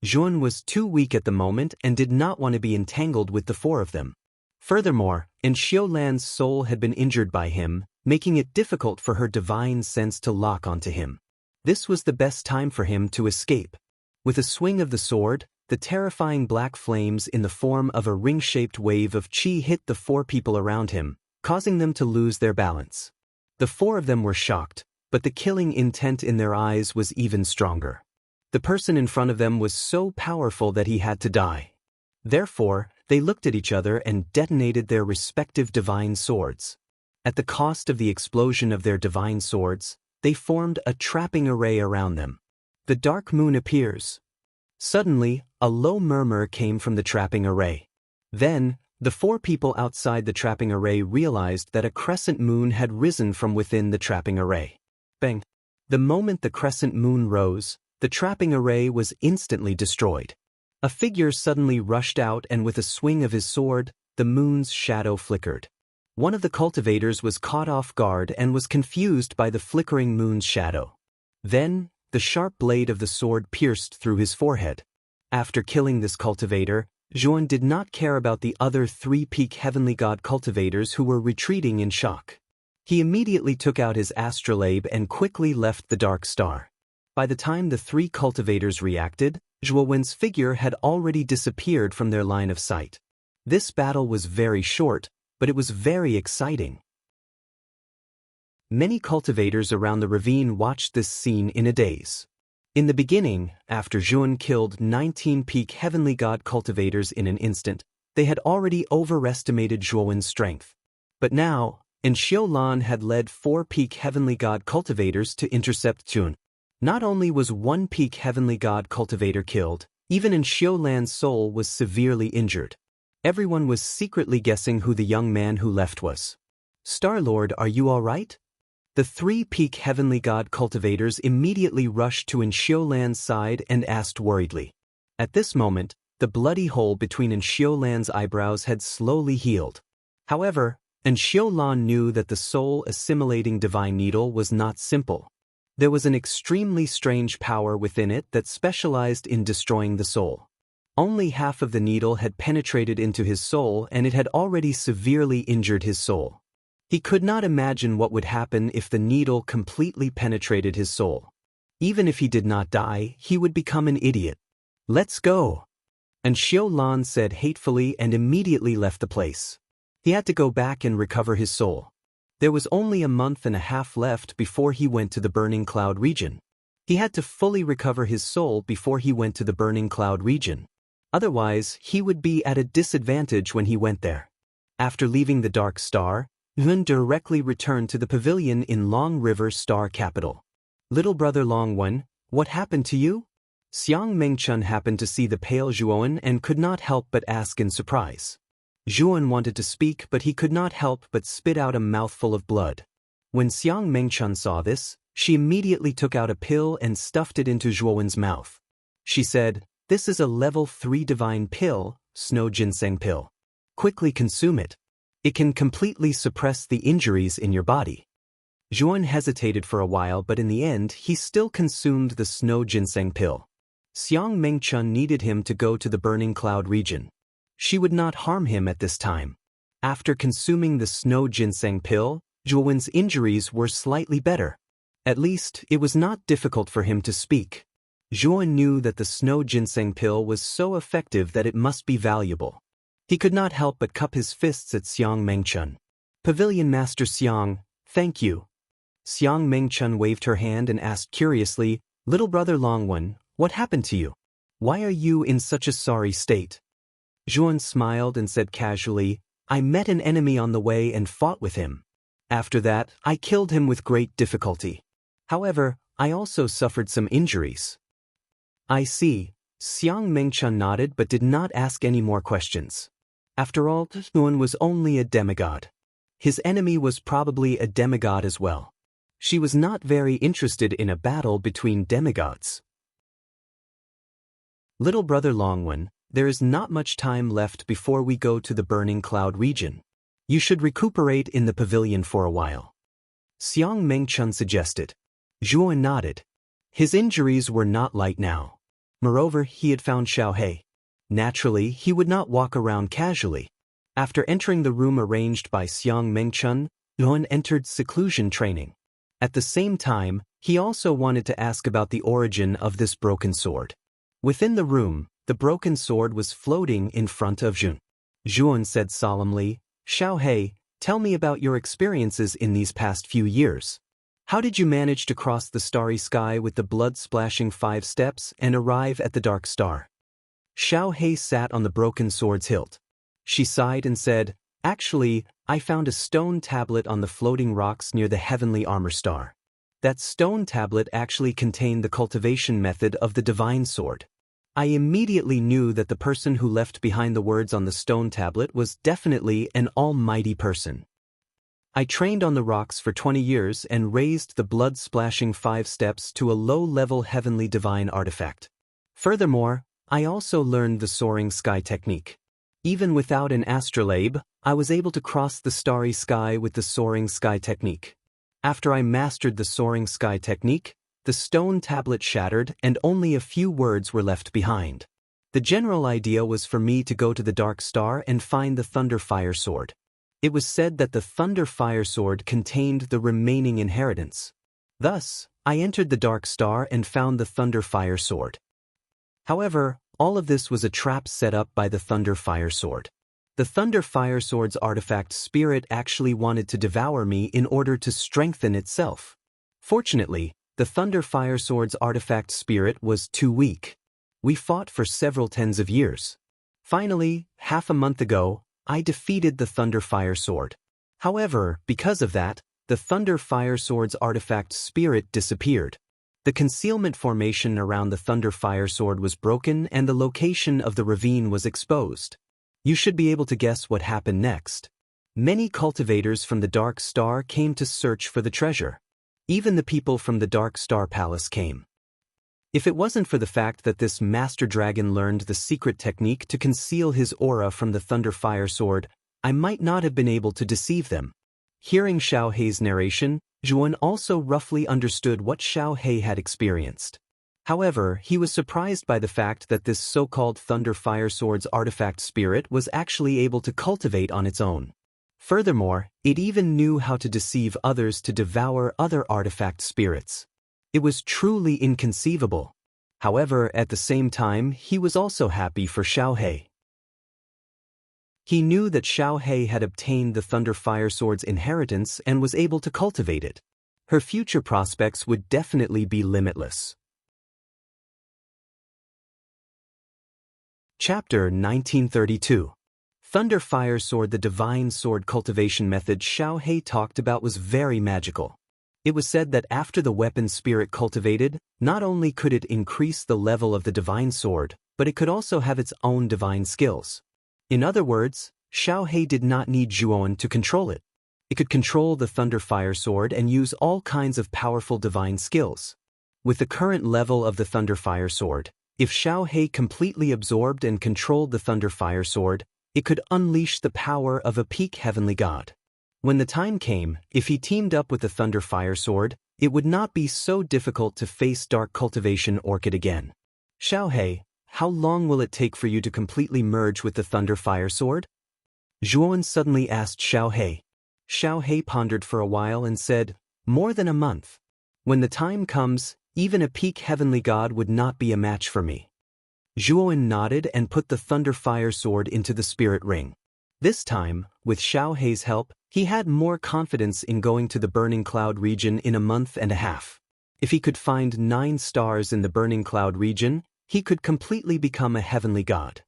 Zhuan was too weak at the moment and did not want to be entangled with the 4 of them. Furthermore, Xiulan's soul had been injured by him, making it difficult for her divine sense to lock onto him. This was the best time for him to escape. With a swing of the sword, the terrifying black flames in the form of a ring-shaped wave of qi hit the 4 people around him, causing them to lose their balance. The 4 of them were shocked, but the killing intent in their eyes was even stronger. The person in front of them was so powerful that he had to die. Therefore, they looked at each other and detonated their respective divine swords. At the cost of the explosion of their divine swords, they formed a trapping array around them. The dark moon appears. Suddenly, a low murmur came from the trapping array. Then, the 4 people outside the trapping array realized that a crescent moon had risen from within the trapping array. Bang! The moment the crescent moon rose, the trapping array was instantly destroyed. A figure suddenly rushed out, and with a swing of his sword, the moon's shadow flickered. One of the cultivators was caught off guard and was confused by the flickering moon's shadow. Then, the sharp blade of the sword pierced through his forehead. After killing this cultivator, Zhuan did not care about the other 3-peak heavenly god cultivators who were retreating in shock. He immediately took out his astrolabe and quickly left the Dark Star. By the time the 3 cultivators reacted, Zhuan's figure had already disappeared from their line of sight. This battle was very short, but it was very exciting. Many cultivators around the ravine watched this scene in a daze. In the beginning, after Zhuan killed 19 peak heavenly god cultivators in an instant, they had already overestimated Zhuan's strength. But now, Xiulan had led 4 peak heavenly god cultivators to intercept Zhuan. Not only was 1 peak heavenly god cultivator killed, even Xiulan's soul was severely injured. Everyone was secretly guessing who the young man who left was. "Star-Lord, are you all right?" The three-peak heavenly god cultivators immediately rushed to Enxiolan's side and asked worriedly. At this moment, the bloody hole between Enxiolan's eyebrows had slowly healed. However, Enxiolan knew that the soul-assimilating divine needle was not simple. There was an extremely strange power within it that specialized in destroying the soul. Only half of the needle had penetrated into his soul, and it had already severely injured his soul. He could not imagine what would happen if the needle completely penetrated his soul. Even if he did not die, he would become an idiot. "Let's go," Enxiolan said hatefully and immediately left the place. He had to go back and recover his soul. There was only a month and a half left before he went to the Burning Cloud region. He had to fully recover his soul before he went to the Burning Cloud region. Otherwise, he would be at a disadvantage when he went there. After leaving the Dark Star, Yun directly returned to the pavilion in Long River Star Capital. "Little brother Longwen, what happened to you?" Xiang Mengchun happened to see the pale Zhuan and could not help but ask in surprise. Zhuan wanted to speak, but he could not help but spit out a mouthful of blood. When Xiang Mengchun saw this, she immediately took out a pill and stuffed it into Zhuan's mouth. She said, "This is a level 3 divine pill, snow ginseng pill. Quickly consume it. It can completely suppress the injuries in your body." Zhuan hesitated for a while, but in the end he still consumed the snow ginseng pill. Xiang Mengchun needed him to go to the Burning Cloud region. She would not harm him at this time. After consuming the snow ginseng pill, Zhuan's injuries were slightly better. At least, it was not difficult for him to speak. Zhuan knew that the snow ginseng pill was so effective that it must be valuable. He could not help but cup his fists at Xiang Mengchun. "Pavilion Master Xiang, thank you." Xiang Mengchun waved her hand and asked curiously, "Little brother Longwen, what happened to you? Why are you in such a sorry state?" Zhuan smiled and said casually, "I met an enemy on the way and fought with him. After that, I killed him with great difficulty. However, I also suffered some injuries." "I see." Xiang Mengchun nodded but did not ask any more questions. After all, Zhuan was only a demigod. His enemy was probably a demigod as well. She was not very interested in a battle between demigods. "Little brother Longwen, there is not much time left before we go to the Burning Cloud region. You should recuperate in the pavilion for a while," Xiang Mengchun suggested. Zhuan nodded. His injuries were not light now. Moreover, he had found Xiaohei. Naturally, he would not walk around casually. After entering the room arranged by Xiang Mengchun, Zhuan entered seclusion training. At the same time, he also wanted to ask about the origin of this broken sword. Within the room, the broken sword was floating in front of Zhuan. Zhuan said solemnly, "Xiaohei, tell me about your experiences in these past few years. How did you manage to cross the starry sky with the blood-splashing 5 steps and arrive at the Dark Star?" Xiaohei sat on the broken sword's hilt. She sighed and said, "Actually, I found a stone tablet on the floating rocks near the heavenly armor star. That stone tablet actually contained the cultivation method of the divine sword. I immediately knew that the person who left behind the words on the stone tablet was definitely an almighty person. I trained on the rocks for 20 years and raised the blood-splashing 5 steps to a low-level heavenly divine artifact. Furthermore, I also learned the soaring sky technique. Even without an astrolabe, I was able to cross the starry sky with the soaring sky technique. After I mastered the soaring sky technique, the stone tablet shattered and only a few words were left behind. The general idea was for me to go to the Dark Star and find the Thunder Fire Sword. It was said that the Thunder Fire Sword contained the remaining inheritance. Thus, I entered the Dark Star and found the Thunder Fire Sword. However, all of this was a trap set up by the Thunder Fire Sword. The Thunder Fire Sword's artifact spirit actually wanted to devour me in order to strengthen itself. Fortunately, the Thunder Fire Sword's artifact spirit was too weak. We fought for several tens of years. Finally, half a month ago, I defeated the Thunder Fire Sword. However, because of that, the Thunder Fire Sword's artifact spirit disappeared. The concealment formation around the Thunder Fire Sword was broken and the location of the ravine was exposed. You should be able to guess what happened next. Many cultivators from the Dark Star came to search for the treasure. Even the people from the Dark Star Palace came. If it wasn't for the fact that this master dragon learned the secret technique to conceal his aura from the Thunder Fire Sword, I might not have been able to deceive them. Hearing Xiao Hei's narration, Zhuan also roughly understood what Xiao Hei had experienced. However, he was surprised by the fact that this so-called Thunder Fire Sword's artifact spirit was actually able to cultivate on its own. Furthermore, it even knew how to deceive others to devour other artifact spirits. It was truly inconceivable. However, at the same time, he was also happy for Xiao Hei. He knew that Xiao Hei had obtained the Thunder Fire Sword's inheritance and was able to cultivate it. Her future prospects would definitely be limitless. Chapter 1932. Thunder Fire Sword. The divine sword cultivation method Xiao Hei talked about was very magical. It was said that after the weapon spirit cultivated, not only could it increase the level of the divine sword, but it could also have its own divine skills. In other words, Xiao Hei did not need Zhuan to control it. It could control the Thunder Fire Sword and use all kinds of powerful divine skills. With the current level of the Thunder Fire Sword, if Xiao Hei completely absorbed and controlled the Thunder Fire Sword, it could unleash the power of a peak heavenly god. When the time came, if he teamed up with the Thunder Fire Sword, it would not be so difficult to face Dark Cultivation Orchid again. Xiao Hei, how long will it take for you to completely merge with the Thunder Fire Sword? Zhuan suddenly asked Xiao Hei. Xiao Hei pondered for a while and said, more than a month. When the time comes, even a peak heavenly god would not be a match for me. Zhuan nodded and put the Thunder Fire Sword into the spirit ring. This time, with Xiao Hei's help, he had more confidence in going to the Burning Cloud region in a month and a half. If he could find 9 stars in the Burning Cloud region, he could completely become a heavenly god.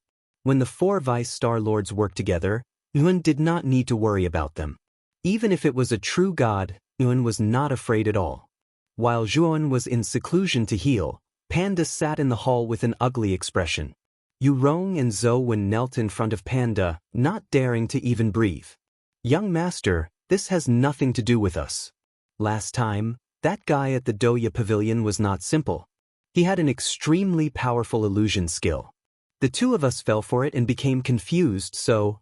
When the 4 Vice Star Lords worked together, Yuan did not need to worry about them. Even if it was a true god, Yuan was not afraid at all. While Zhuan was in seclusion to heal, Panda sat in the hall with an ugly expression. Yu Rong and Zhou Wen knelt in front of Panda, not daring to even breathe. Young master, this has nothing to do with us. Last time, that guy at the Doya Pavilion was not simple. He had an extremely powerful illusion skill. The 2 of us fell for it and became confused, so...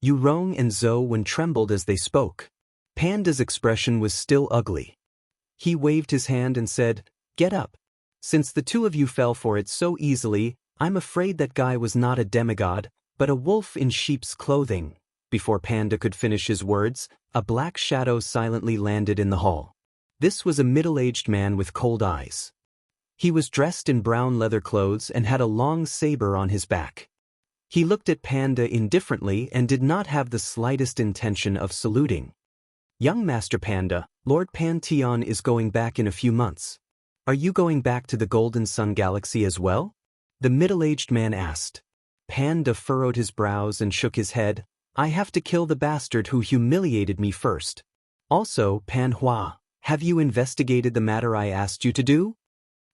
Yu Rong and Zhou Wen trembled as they spoke. Panda's expression was still ugly. He waved his hand and said, get up. Since the 2 of you fell for it so easily, I'm afraid that guy was not a demigod, but a wolf in sheep's clothing. Before Panda could finish his words, a black shadow silently landed in the hall. This was a middle-aged man with cold eyes. He was dressed in brown leather clothes and had a long saber on his back. He looked at Panda indifferently and did not have the slightest intention of saluting. Young Master Panda, Lord Pantheon is going back in a few months. Are you going back to the Golden Sun Galaxy as well? The middle-aged man asked. Panda furrowed his brows and shook his head. I have to kill the bastard who humiliated me first. Also, Pan Hua, have you investigated the matter I asked you to do?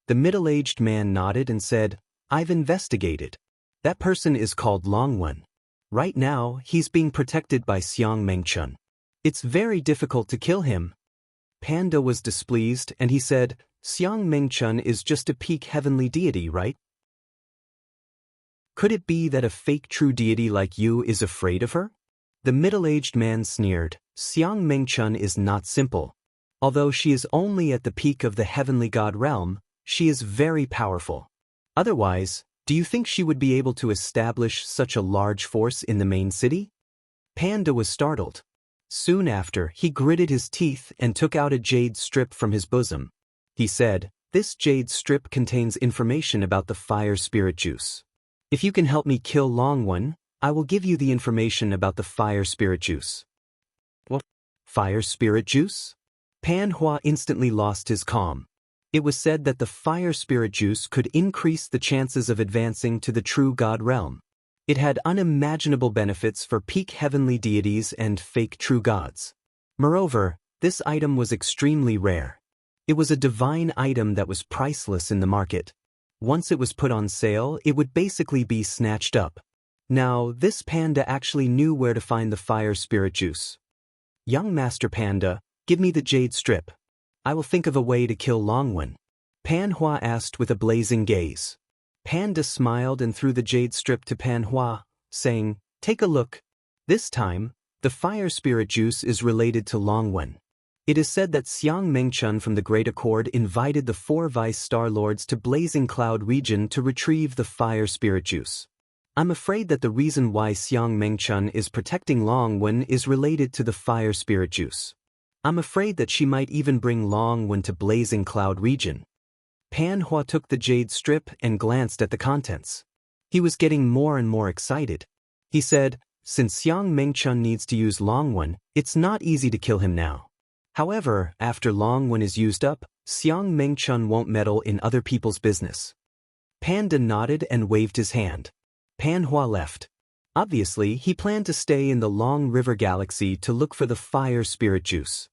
The middle-aged man nodded and said, I've investigated. That person is called Longwen. Right now, he's being protected by Xiang Mengchun. It's very difficult to kill him. Panda was displeased and he said, Xiang Mengchun is just a peak heavenly deity, right? Could it be that a fake true deity like you is afraid of her? The middle-aged man sneered. Xiang Mengchun is not simple. Although she is only at the peak of the heavenly god realm, she is very powerful. Otherwise, do you think she would be able to establish such a large force in the main city? Panda was startled. Soon after, he gritted his teeth and took out a jade strip from his bosom. He said, this jade strip contains information about the fire spirit juice. If you can help me kill Longwen, I will give you the information about the fire spirit juice. What? Fire spirit juice? Pan Hua instantly lost his calm. It was said that the fire spirit juice could increase the chances of advancing to the true god realm. It had unimaginable benefits for peak heavenly deities and fake true gods. Moreover, this item was extremely rare. It was a divine item that was priceless in the market. Once it was put on sale, it would basically be snatched up. Now, this panda actually knew where to find the fire spirit juice. Young Master Panda, give me the jade strip. I will think of a way to kill Longwen. Pan Hua asked with a blazing gaze. Panda smiled and threw the jade strip to Pan Hua, saying, take a look. This time, the fire spirit juice is related to Longwen. It is said that Xiang Mengchun from the Great Accord invited the 4 Vice Star Lords to Blazing Cloud region to retrieve the fire spirit juice. I'm afraid that the reason why Xiang Mengchun is protecting Longwen is related to the fire spirit juice. I'm afraid that she might even bring Longwen to Blazing Cloud region. Pan Hua took the jade strip and glanced at the contents. He was getting more and more excited. He said, since Xiang Mengchun needs to use Longwen, it's not easy to kill him now. However, after Longwen is used up, Xiang Mengchun won't meddle in other people's business. Panda nodded and waved his hand. Pan Hua left. Obviously, he planned to stay in the Long River Galaxy to look for the fire spirit juice.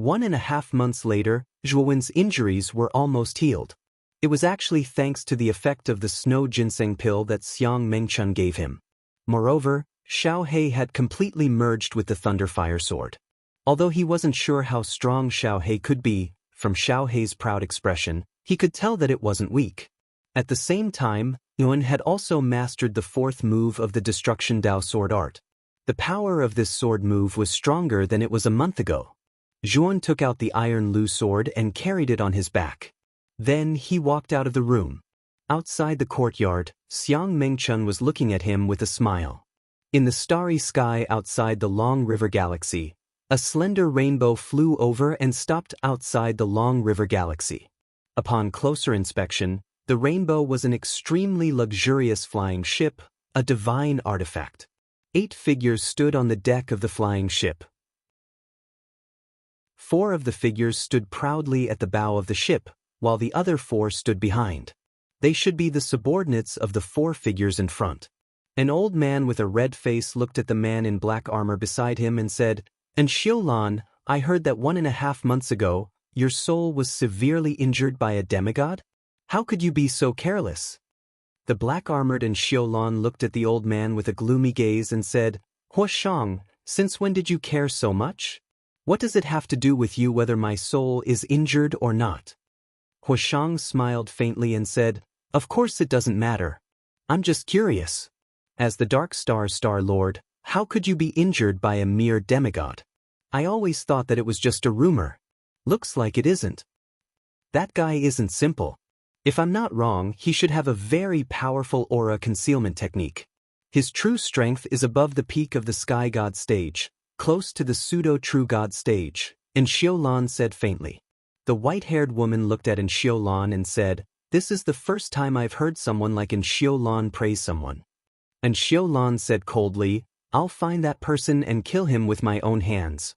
1.5 months later, Zhuowen's injuries were almost healed. It was actually thanks to the effect of the snow ginseng pill that Xiang Mengchun gave him. Moreover, Xiao He had completely merged with the Thunder Fire Sword. Although he wasn't sure how strong Xiao He could be, from Xiao He's proud expression, he could tell that it wasn't weak. At the same time, Yuan had also mastered the 4th move of the Destruction Dao sword art. The power of this sword move was stronger than it was a month ago. Zhuan took out the Iron Lu sword and carried it on his back. Then he walked out of the room. Outside the courtyard, Xiang Mengchun was looking at him with a smile. In the starry sky outside the Long River Galaxy, a slender rainbow flew over and stopped outside the Long River Galaxy. Upon closer inspection, the rainbow was an extremely luxurious flying ship, a divine artifact. 8 figures stood on the deck of the flying ship. 4 of the figures stood proudly at the bow of the ship, while the other 4 stood behind. They should be the subordinates of the 4 figures in front. An old man with a red face looked at the man in black armor beside him and said, "And Xiulan, I heard that 1.5 months ago, your soul was severely injured by a demigod? How could you be so careless?" The black-armored and Xiulan looked at the old man with a gloomy gaze and said, "Hua Shang, since when did you care so much? What does it have to do with you whether my soul is injured or not?" Hua Shang smiled faintly and said, "Of course it doesn't matter. I'm just curious. As the Dark Star Star Lord, how could you be injured by a mere demigod? I always thought that it was just a rumor. Looks like it isn't. That guy isn't simple. If I'm not wrong, he should have a very powerful aura concealment technique. His true strength is above the peak of the Sky God stage, close to the pseudo-true God stage," and Xiulan said faintly. The white-haired woman looked at Xiulan and said, "This is the first time I've heard someone like Xiulan praise someone." And Xiulan said coldly, "I'll find that person and kill him with my own hands."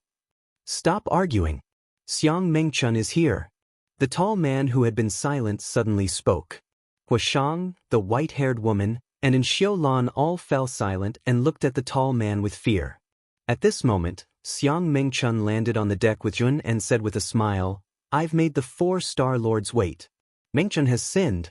"Stop arguing. Xiang Mengchun is here." The tall man who had been silent suddenly spoke. Hua Shang, the white-haired woman, and Xiulan all fell silent and looked at the tall man with fear. At this moment, Xiang Mengchun landed on the deck with Yun and said with a smile, "I've made the 4 Star Lords wait. Mengchun has sinned."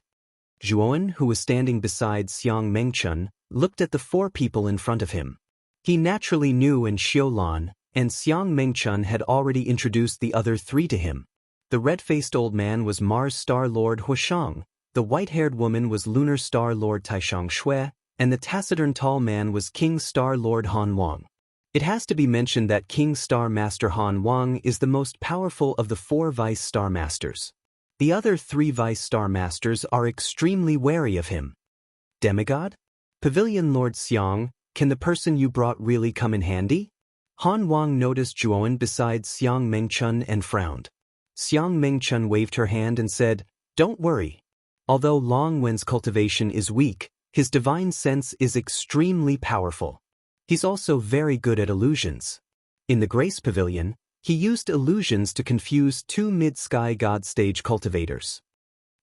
Zhuowen, who was standing beside Xiang Mengchun, looked at the 4 people in front of him. He naturally knew Xiulan, and Xiang Mengchun had already introduced the other 3 to him. The red-faced old man was Mars Star Lord Hua Shang, the white-haired woman was Lunar Star Lord Taishang Shui, and the taciturn tall man was King Star Lord Han Wang. It has to be mentioned that King Star Master Han Wang is the most powerful of the 4 Vice Star Masters. The other 3 Vice Star Masters are extremely wary of him. Demigod? Pavilion Lord Xiang, can the person you brought really come in handy? Han Wang noticed Zhuowen beside Xiang Mengchun and frowned. Xiang Mengchun waved her hand and said, "Don't worry. Although Long Wen's cultivation is weak, his divine sense is extremely powerful. He's also very good at illusions. In the Grace Pavilion, he used illusions to confuse 2 mid-sky god stage cultivators."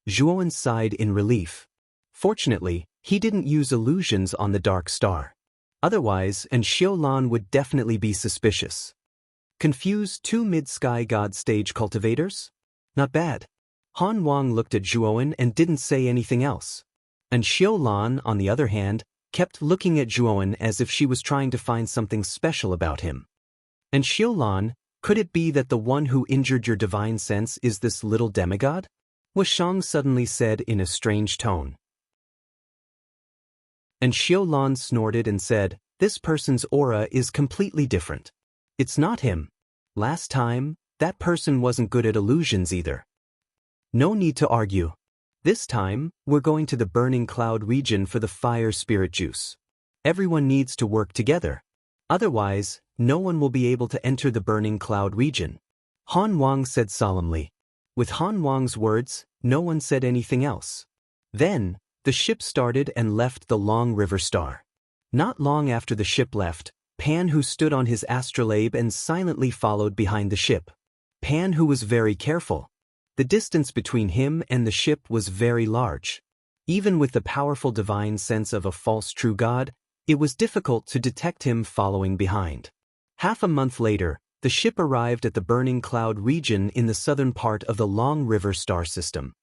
Zhuowen sighed in relief. Fortunately, he didn't use illusions on the Dark Star. Otherwise, Xiulan would definitely be suspicious. Confuse 2 mid-sky god stage cultivators? Not bad. Han Wang looked at Zhuowen and didn't say anything else. Xiulan, on the other hand, kept looking at Zhuowen as if she was trying to find something special about him. And Xiulan, could it be that the one who injured your divine sense is this little demigod? Wushang suddenly said in a strange tone. And Xiulan snorted and said, this person's aura is completely different. It's not him. Last time, that person wasn't good at illusions either. No need to argue. This time, we're going to the burning cloud region for the fire spirit juice. Everyone needs to work together. Otherwise, no one will be able to enter the burning cloud region. Han Wang said solemnly. With Han Wang's words, no one said anything else. Then, the ship started and left the Long River Star. Not long after the ship left, Pan Hu stood on his astrolabe and silently followed behind the ship. Pan Hu was very careful. The distance between him and the ship was very large. Even with the powerful divine sense of a false true god, it was difficult to detect him following behind. Half a month later, the ship arrived at the burning cloud region in the southern part of the Long River Star System.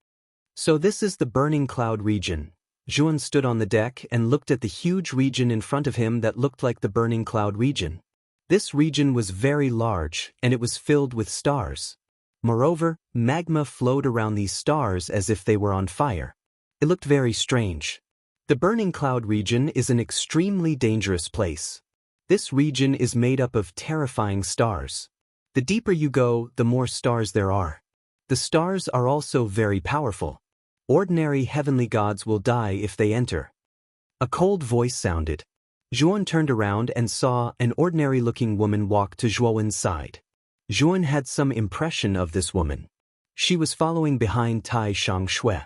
So this is the burning cloud region. Zhuan stood on the deck and looked at the huge region in front of him that looked like the burning cloud region. This region was very large, and it was filled with stars. Moreover, magma flowed around these stars as if they were on fire. It looked very strange. The burning cloud region is an extremely dangerous place. This region is made up of terrifying stars. The deeper you go, the more stars there are. The stars are also very powerful. Ordinary heavenly gods will die if they enter. A cold voice sounded. Zhuan turned around and saw an ordinary-looking woman walk to Zhuowen's side. Zhuan had some impression of this woman. She was following behind Tai Shangshui.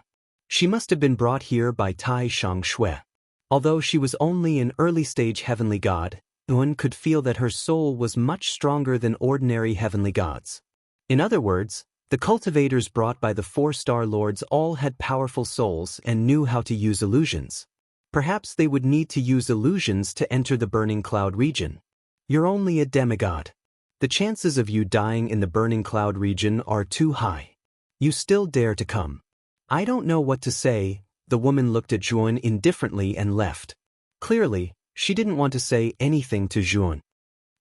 She must have been brought here by Tai Shangshui. Although she was only an early-stage heavenly god, Zhuan could feel that her soul was much stronger than ordinary heavenly gods. In other words, the cultivators brought by the 4-star lords all had powerful souls and knew how to use illusions. Perhaps they would need to use illusions to enter the burning cloud region. You're only a demigod. The chances of you dying in the burning cloud region are too high. You still dare to come. I don't know what to say. The woman looked at Zhuan indifferently and left. Clearly, she didn't want to say anything to Zhuan.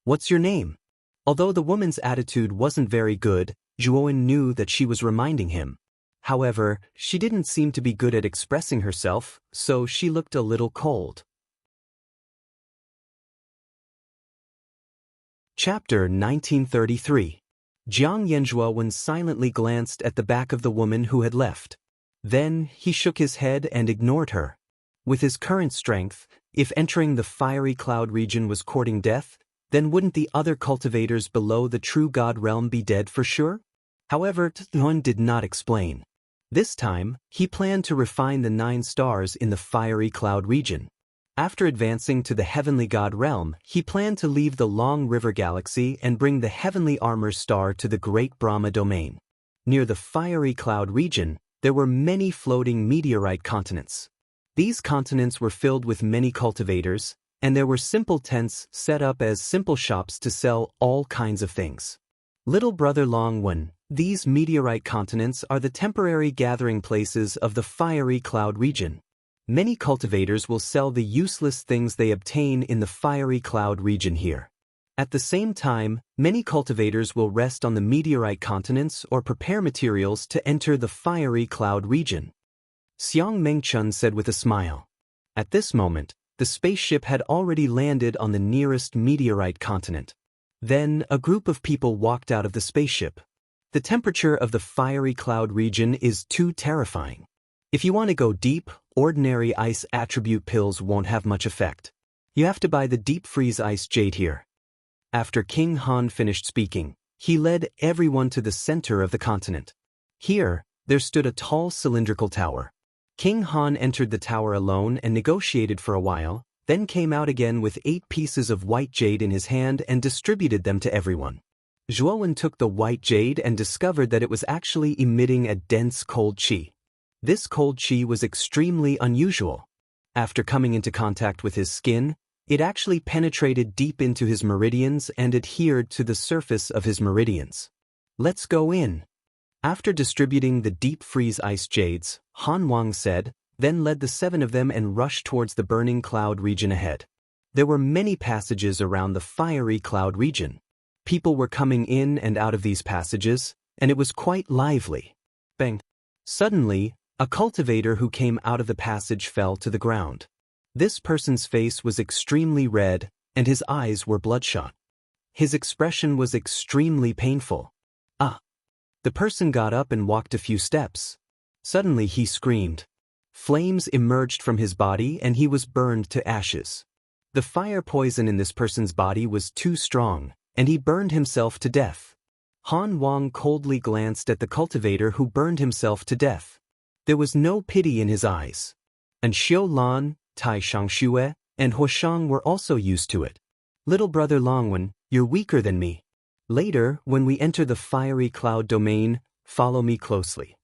What's your name? Although the woman's attitude wasn't very good, Zhuan knew that she was reminding him. However, she didn't seem to be good at expressing herself, so she looked a little cold. Chapter 1933. Jiang Yanzhuowen silently glanced at the back of the woman who had left. Then, he shook his head and ignored her. With his current strength, if entering the fiery cloud region was courting death, then wouldn't the other cultivators below the true god realm be dead for sure? However, Zhuan did not explain. This time, he planned to refine the 9 stars in the fiery cloud region. After advancing to the heavenly god realm, he planned to leave the Long River Galaxy and bring the heavenly armor star to the Great Brahma domain. Near the fiery cloud region, there were many floating meteorite continents. These continents were filled with many cultivators, and there were simple tents set up as simple shops to sell all kinds of things. Little brother Longwen, these meteorite continents are the temporary gathering places of the fiery cloud region. Many cultivators will sell the useless things they obtain in the fiery cloud region here. At the same time, many cultivators will rest on the meteorite continents or prepare materials to enter the fiery cloud region. Xiang Mengchun said with a smile. At this moment, the spaceship had already landed on the nearest meteorite continent. Then, a group of people walked out of the spaceship. The temperature of the fiery cloud region is too terrifying. If you want to go deep, ordinary ice attribute pills won't have much effect. You have to buy the deep freeze ice jade here. After King Han finished speaking, he led everyone to the center of the continent. Here, there stood a tall cylindrical tower. King Han entered the tower alone and negotiated for a while, then came out again with 8 pieces of white jade in his hand and distributed them to everyone. Zhuowen took the white jade and discovered that it was actually emitting a dense cold qi. This cold qi was extremely unusual. After coming into contact with his skin, it actually penetrated deep into his meridians and adhered to the surface of his meridians. Let's go in. After distributing the deep freeze ice jades, Han Wang said, then led the 7 of them and rushed towards the burning cloud region ahead. There were many passages around the fiery cloud region. People were coming in and out of these passages, and it was quite lively. Bang! Suddenly, a cultivator who came out of the passage fell to the ground. This person's face was extremely red, and his eyes were bloodshot. His expression was extremely painful. Ah! The person got up and walked a few steps. Suddenly he screamed. Flames emerged from his body and he was burned to ashes. The fire poison in this person's body was too strong, and he burned himself to death. Han Wang coldly glanced at the cultivator who burned himself to death. There was no pity in his eyes. And Xiu Lan, Tai Shangxue, and Huashang were also used to it. Little brother Longwen, you're weaker than me. Later, when we enter the fiery cloud domain, follow me closely.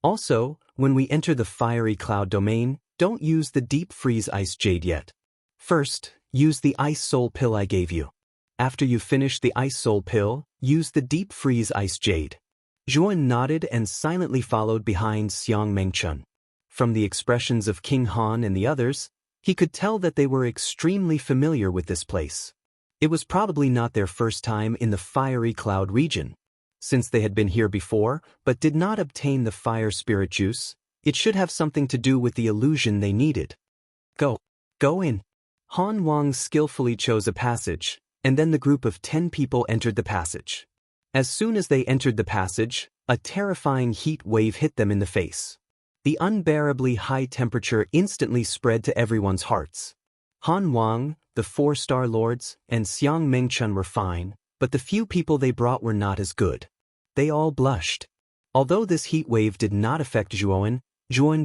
Also, when we enter the fiery cloud domain, don't use the deep freeze ice jade yet. First, use the ice soul pill I gave you. After you finish the ice soul pill, use the deep freeze ice jade. Zhuan nodded and silently followed behind Xiang Mengchun. From the expressions of King Han and the others, he could tell that they were extremely familiar with this place. It was probably not their first time in the fiery cloud region. Since they had been here before, but did not obtain the fire spirit juice, it should have something to do with the illusion they needed. Go in. Han Wang skillfully chose a passage, and then the group of 10 people entered the passage. As soon as they entered the passage, a terrifying heat wave hit them in the face. The unbearably high temperature instantly spread to everyone's hearts. Han Wang, the 4 Star Lords, and Xiang Mengchun were fine, but the few people they brought were not as good. They all blushed. Although this heat wave did not affect Zhuan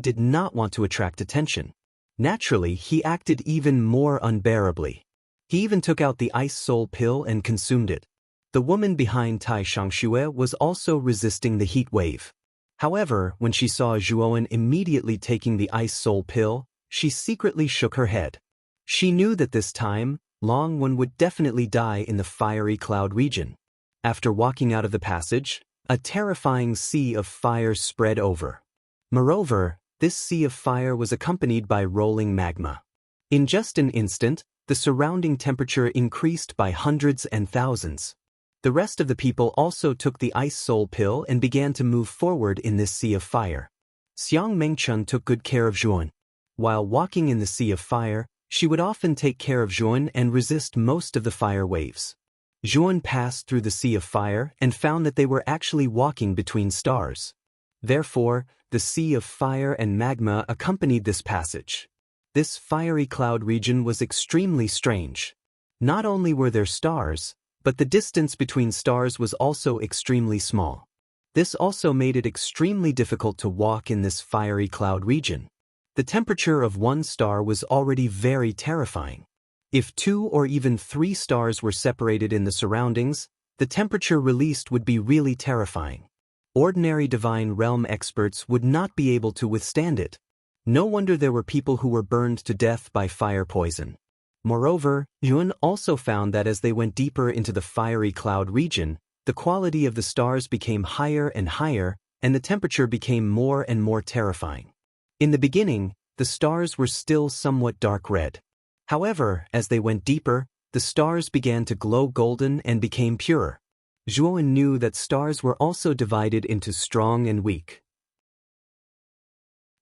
did not want to attract attention. Naturally, he acted even more unbearably. He even took out the ice soul pill and consumed it. The woman behind Tai Shangxue was also resisting the heat wave. However, when she saw Zhuan immediately taking the ice soul pill, she secretly shook her head. She knew that this time, Longwen would definitely die in the fiery cloud region. After walking out of the passage, a terrifying sea of fire spread over. Moreover, this sea of fire was accompanied by rolling magma. In just an instant, the surrounding temperature increased by hundreds and thousands. The rest of the people also took the ice soul pill and began to move forward in this sea of fire. Xiang Mengchun took good care of Zhuan. While walking in the sea of fire, she would often take care of Zhuan and resist most of the fire waves. Zhuan passed through the sea of fire and found that they were actually walking between stars. Therefore, the sea of fire and magma accompanied this passage. This fiery cloud region was extremely strange. Not only were there stars, but the distance between stars was also extremely small. This also made it extremely difficult to walk in this fiery cloud region. The temperature of 1 star was already very terrifying. If 2 or even 3 stars were separated in the surroundings, the temperature released would be really terrifying. Ordinary divine realm experts would not be able to withstand it. No wonder there were people who were burned to death by fire poison. Moreover, Yun also found that as they went deeper into the fiery cloud region, the quality of the stars became higher and higher, and the temperature became more and more terrifying. In the beginning, the stars were still somewhat dark red. However, as they went deeper, the stars began to glow golden and became purer. Zhuan knew that stars were also divided into strong and weak.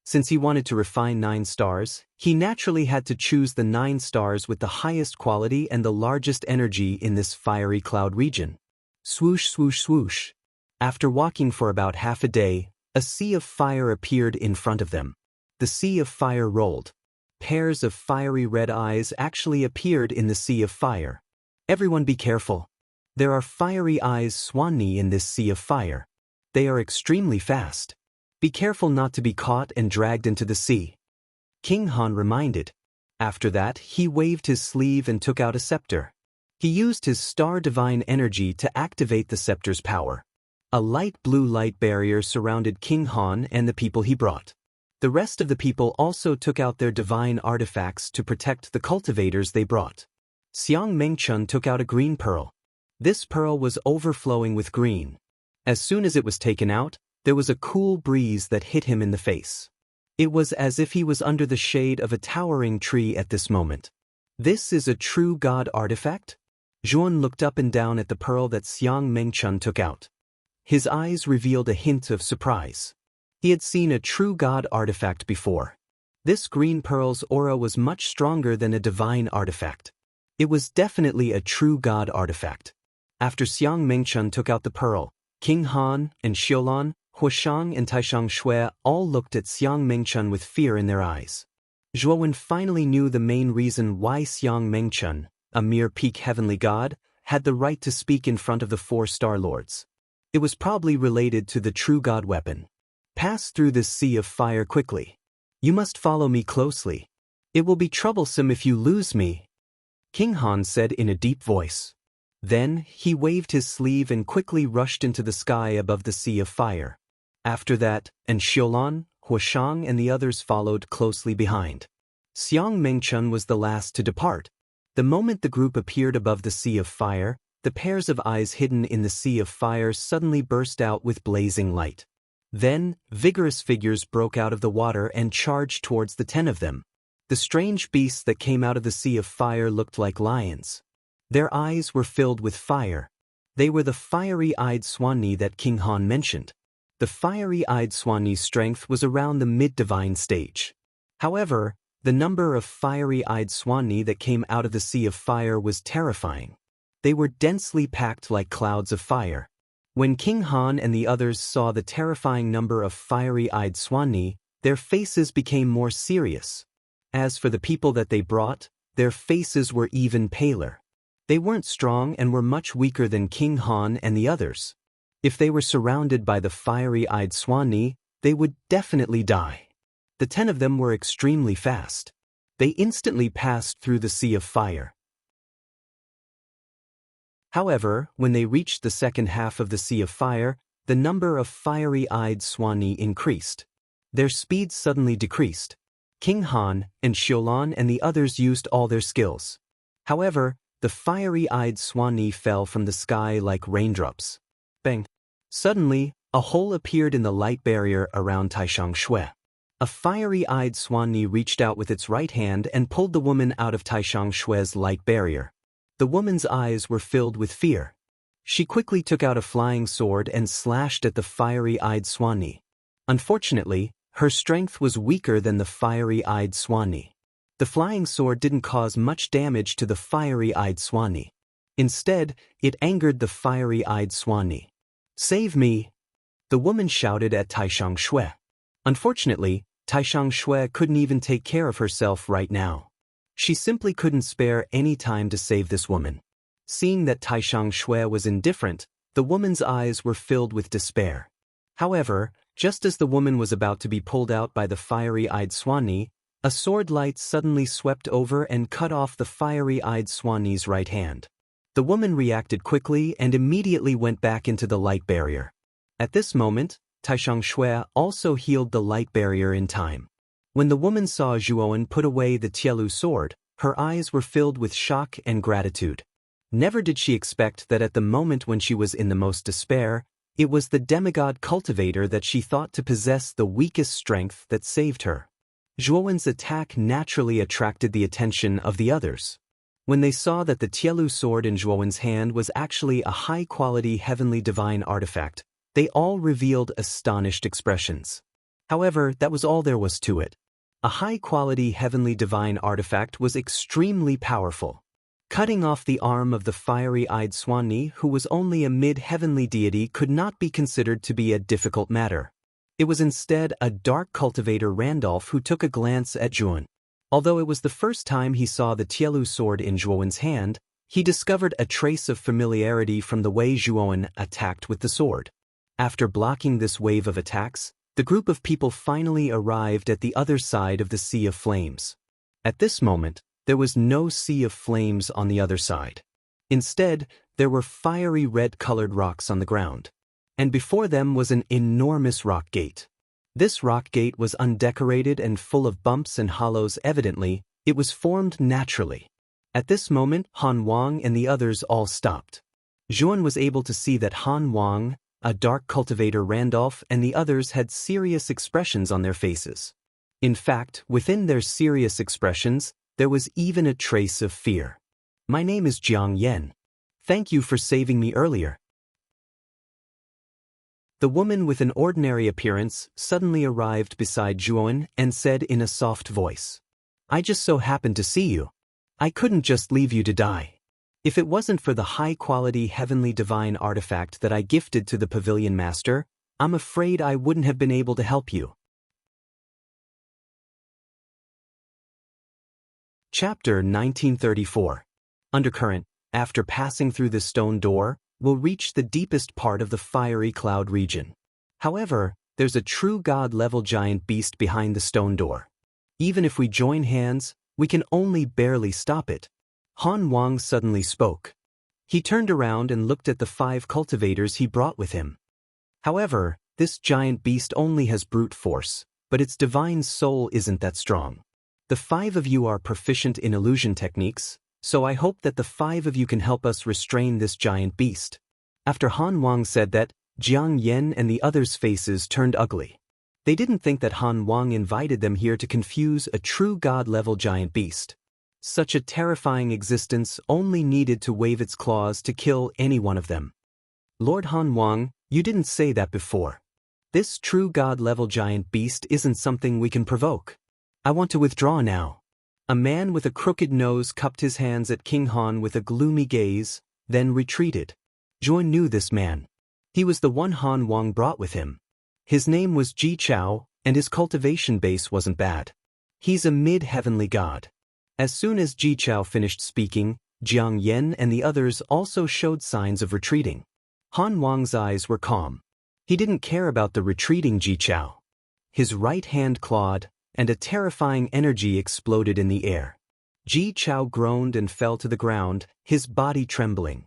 Since he wanted to refine 9 stars, he naturally had to choose the 9 stars with the highest quality and the largest energy in this fiery cloud region. Swoosh, swoosh, swoosh. After walking for about half a day, a sea of fire appeared in front of them. The sea of fire rolled. Pairs of fiery red eyes actually appeared in the sea of fire. Everyone be careful. There are fiery eyes Swanni in this sea of fire. They are extremely fast. Be careful not to be caught and dragged into the sea. King Han reminded. After that, he waved his sleeve and took out a scepter. He used his star divine energy to activate the scepter's power. A light blue light barrier surrounded King Han and the people he brought. The rest of the people also took out their divine artifacts to protect the cultivators they brought. Xiang Mengchun took out a green pearl. This pearl was overflowing with green. As soon as it was taken out, There was a cool breeze that hit him in the face. It was as if he was under the shade of a towering tree at this moment. This is a true god artifact? Zhuan looked up and down at the pearl that Xiang Mengchun took out. His eyes revealed a hint of surprise. He had seen a true god artifact before. This green pearl's aura was much stronger than a divine artifact. It was definitely a true god artifact. After Xiang Mengchun took out the pearl, King Han and Xiulan, Huashang and Taishang Shui all looked at Xiang Mengchun with fear in their eyes. Zhuowen finally knew the main reason why Xiang Mengchun, a mere peak heavenly god, had the right to speak in front of the 4 Star Lords. It was probably related to the true god weapon. Pass through this sea of fire quickly. You must follow me closely. It will be troublesome if you lose me, King Han said in a deep voice. Then, he waved his sleeve and quickly rushed into the sky above the sea of fire. After that, Xiulan, Huashang and the others followed closely behind. Xiang Mengchun was the last to depart. The moment the group appeared above the sea of fire, the pairs of eyes hidden in the sea of fire suddenly burst out with blazing light. Then, vigorous figures broke out of the water and charged towards the 10 of them. The strange beasts that came out of the sea of fire looked like lions. Their eyes were filled with fire. They were the fiery-eyed Swanni that King Han mentioned. The fiery-eyed Swanni's strength was around the mid-divine stage. However, the number of fiery-eyed Swanni that came out of the sea of fire was terrifying. They were densely packed like clouds of fire. When King Han and the others saw the terrifying number of fiery-eyed Swanni, their faces became more serious. As for the people that they brought, their faces were even paler. They weren't strong and were much weaker than King Han and the others. If they were surrounded by the fiery-eyed Swanni, they would definitely die. The 10 of them were extremely fast. They instantly passed through the sea of fire. However, when they reached the second half of the sea of fire, the number of fiery-eyed Swanni increased. Their speed suddenly decreased. King Han and Xiulan and the others used all their skills. However, the fiery-eyed Swanni fell from the sky like raindrops. Bang! Suddenly, a hole appeared in the light barrier around Taishang Shui. A fiery-eyed Swanni reached out with its right hand and pulled the woman out of Taishang Shui's light barrier. The woman's eyes were filled with fear. She quickly took out a flying sword and slashed at the fiery-eyed Swanni. Unfortunately, her strength was weaker than the fiery-eyed Swanni. The flying sword didn't cause much damage to the fiery-eyed Swanni. Instead, it angered the fiery-eyed Swanni. "Save me!" the woman shouted at Taishang Shui. Unfortunately, Taishang Shui couldn't even take care of herself right now. She simply couldn't spare any time to save this woman. Seeing that Taishang Shui was indifferent, the woman's eyes were filled with despair. However, just as the woman was about to be pulled out by the fiery-eyed Swanni, a sword light suddenly swept over and cut off the fiery-eyed Swanni's right hand. The woman reacted quickly and immediately went back into the light barrier. At this moment, Taishang Shui also healed the light barrier in time. When the woman saw Zhuowen put away the Tielu sword, her eyes were filled with shock and gratitude. Never did she expect that at the moment when she was in the most despair, it was the demigod cultivator that she thought to possess the weakest strength that saved her. Zhuowen's attack naturally attracted the attention of the others. When they saw that the Tielu sword in Zhuowen's hand was actually a high-quality heavenly divine artifact, they all revealed astonished expressions. However, that was all there was to it. A high-quality heavenly divine artifact was extremely powerful. Cutting off the arm of the fiery-eyed Swanni, who was only a mid-heavenly deity, could not be considered to be a difficult matter. It was instead a dark cultivator Randolph who took a glance at Zhuowen. Although it was the first time he saw the Tielu sword in Zhuowen's hand, he discovered a trace of familiarity from the way Zhuowen attacked with the sword. After blocking this wave of attacks, the group of people finally arrived at the other side of the Sea of Flames. At this moment, there was no Sea of Flames on the other side. Instead, there were fiery red-colored rocks on the ground. And before them was an enormous rock gate. This rock gate was undecorated and full of bumps and hollows. Evidently, it was formed naturally. At this moment, Han Wang and the others all stopped. Zhuowen was able to see that Han Wang, a dark cultivator Randolph and the others had serious expressions on their faces. In fact, within their serious expressions, there was even a trace of fear. "My name is Jiang Yen. Thank you for saving me earlier." The woman with an ordinary appearance suddenly arrived beside Zhuan and said in a soft voice, "I just so happened to see you. I couldn't just leave you to die. If it wasn't for the high-quality heavenly divine artifact that I gifted to the pavilion master, I'm afraid I wouldn't have been able to help you." Chapter 1934. Undercurrent. After passing through the stone door, we'll reach the deepest part of the fiery cloud region. However, there's a true god-level giant beast behind the stone door. Even if we join hands, we can only barely stop it. Han Wang suddenly spoke. He turned around and looked at the 5 cultivators he brought with him. "However, this giant beast only has brute force, but its divine soul isn't that strong. The 5 of you are proficient in illusion techniques, so I hope that the 5 of you can help us restrain this giant beast." After Han Wang said that, Jiang Yen and the others' faces turned ugly. They didn't think that Han Wang invited them here to confuse a true god-level giant beast. Such a terrifying existence only needed to wave its claws to kill any one of them. "Lord Han Wang, you didn't say that before. This true god-level giant beast isn't something we can provoke. I want to withdraw now." A man with a crooked nose cupped his hands at King Han with a gloomy gaze, then retreated. Zhuan knew this man. He was the one Han Wang brought with him. His name was Ji Chao, and his cultivation base wasn't bad. He's a mid-heavenly god. As soon as Ji Chao finished speaking, Jiang Yen and the others also showed signs of retreating. Han Wang's eyes were calm. He didn't care about the retreating Ji Chao. His right hand clawed, and a terrifying energy exploded in the air. Ji Chao groaned and fell to the ground, his body trembling.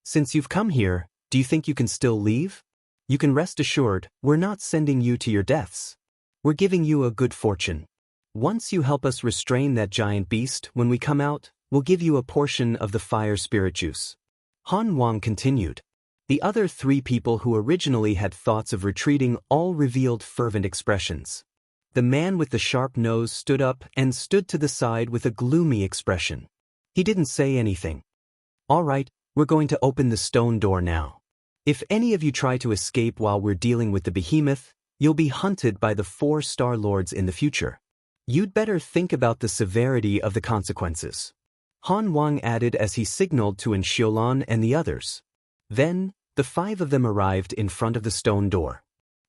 "Since you've come here, do you think you can still leave? You can rest assured, we're not sending you to your deaths. We're giving you a good fortune. Once you help us restrain that giant beast, when we come out, we'll give you a portion of the fire spirit juice." Han Wang continued. The other 3 people who originally had thoughts of retreating all revealed fervent expressions. The man with the sharp nose stood up and stood to the side with a gloomy expression. He didn't say anything. "All right, we're going to open the stone door now. If any of you try to escape while we're dealing with the behemoth, you'll be hunted by the 4 Star Lords in the future. You'd better think about the severity of the consequences." Han Wang added as he signaled to Enxiolan and the others. Then, the 5 of them arrived in front of the stone door.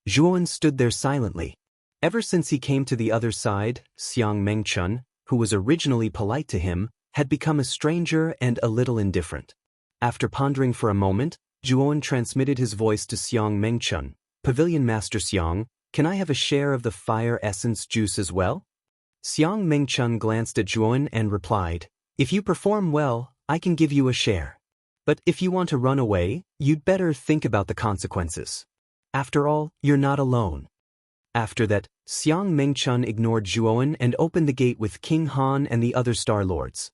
Zhuan stood there silently. Ever since he came to the other side, Xiang Mengchun, who was originally polite to him, had become a stranger and a little indifferent. After pondering for a moment, Zhuan transmitted his voice to Xiang Mengchun. "Pavilion Master Xiang, can I have a share of the fire essence juice as well?" Xiang Mengchun glanced at Zhuan and replied, "If you perform well, I can give you a share. But if you want to run away, you'd better think about the consequences. After all, you're not alone." After that, Xiang Mengchun ignored Zhuan and opened the gate with King Han and the other Star Lords.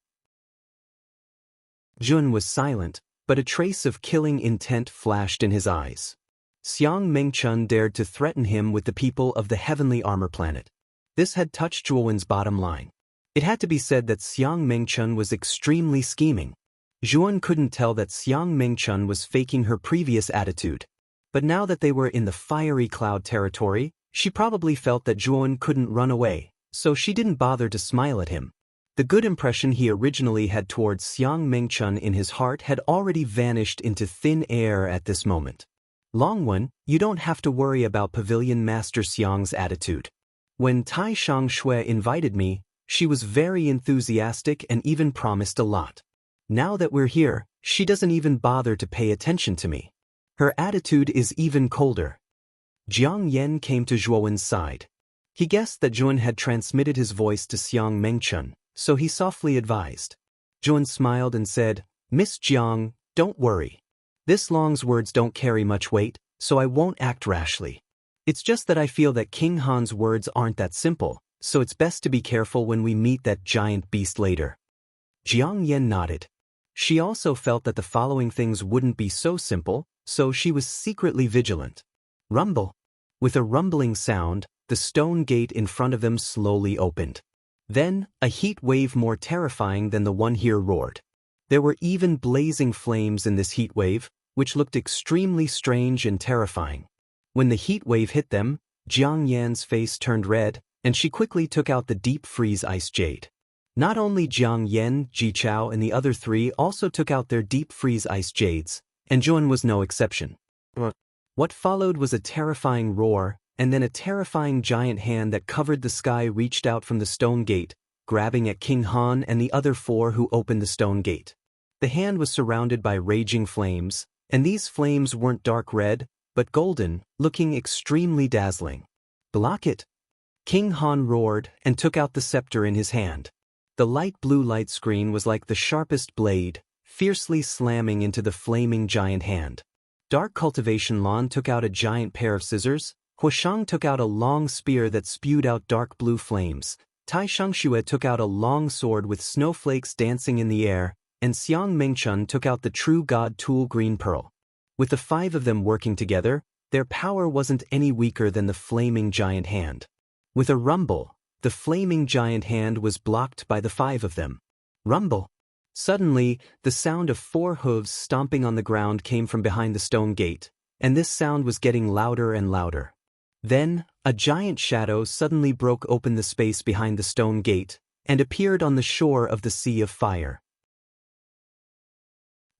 Zhuan was silent, but a trace of killing intent flashed in his eyes. Xiang Mengchun dared to threaten him with the people of the heavenly armor planet. This had touched Zhuan's bottom line. It had to be said that Xiang Mengchun was extremely scheming. Zhuan couldn't tell that Xiang Mengchun was faking her previous attitude. But now that they were in the fiery cloud territory, she probably felt that Zhuan couldn't run away, so she didn't bother to smile at him. The good impression he originally had towards Xiang Mengchun in his heart had already vanished into thin air at this moment. "Longwen, you don't have to worry about Pavilion Master Xiang's attitude. When Tai Shang Shui invited me, she was very enthusiastic and even promised a lot. Now that we're here, she doesn't even bother to pay attention to me. Her attitude is even colder." Jiang Yen came to Zhuan's side. He guessed that Zhuan had transmitted his voice to Xiang Mengchun, so he softly advised. Zhuan smiled and said, "Miss Jiang, don't worry. This Long's words don't carry much weight, so I won't act rashly. It's just that I feel that King Han's words aren't that simple, so it's best to be careful when we meet that giant beast later." Jiang Yen nodded. She also felt that the following things wouldn't be so simple, so she was secretly vigilant. Rumble. With a rumbling sound, the stone gate in front of them slowly opened. Then, a heat wave more terrifying than the one here roared. There were even blazing flames in this heat wave, which looked extremely strange and terrifying. When the heat wave hit them, Jiang Yan's face turned red, and she quickly took out the deep freeze ice jade. Not only Jiang Yan, Ji Chao and the other three also took out their deep freeze ice jades, and Juan was no exception. What followed was a terrifying roar, and then a terrifying giant hand that covered the sky reached out from the stone gate, grabbing at King Han and the other four who opened the stone gate. The hand was surrounded by raging flames, and these flames weren't dark red, but golden, looking extremely dazzling. Block it! King Han roared and took out the scepter in his hand. The light blue light screen was like the sharpest blade, fiercely slamming into the flaming giant hand. Dark Cultivation Lan took out a giant pair of scissors, Huashang took out a long spear that spewed out dark blue flames, Tai Shangxue took out a long sword with snowflakes dancing in the air, and Xiang Mengchun took out the true god tool Green Pearl. With the five of them working together, their power wasn't any weaker than the flaming giant hand. With a rumble, the flaming giant hand was blocked by the five of them. Rumble! Suddenly, the sound of 4 hooves stomping on the ground came from behind the stone gate, and this sound was getting louder and louder. Then, a giant shadow suddenly broke open the space behind the stone gate, and appeared on the shore of the Sea of Fire.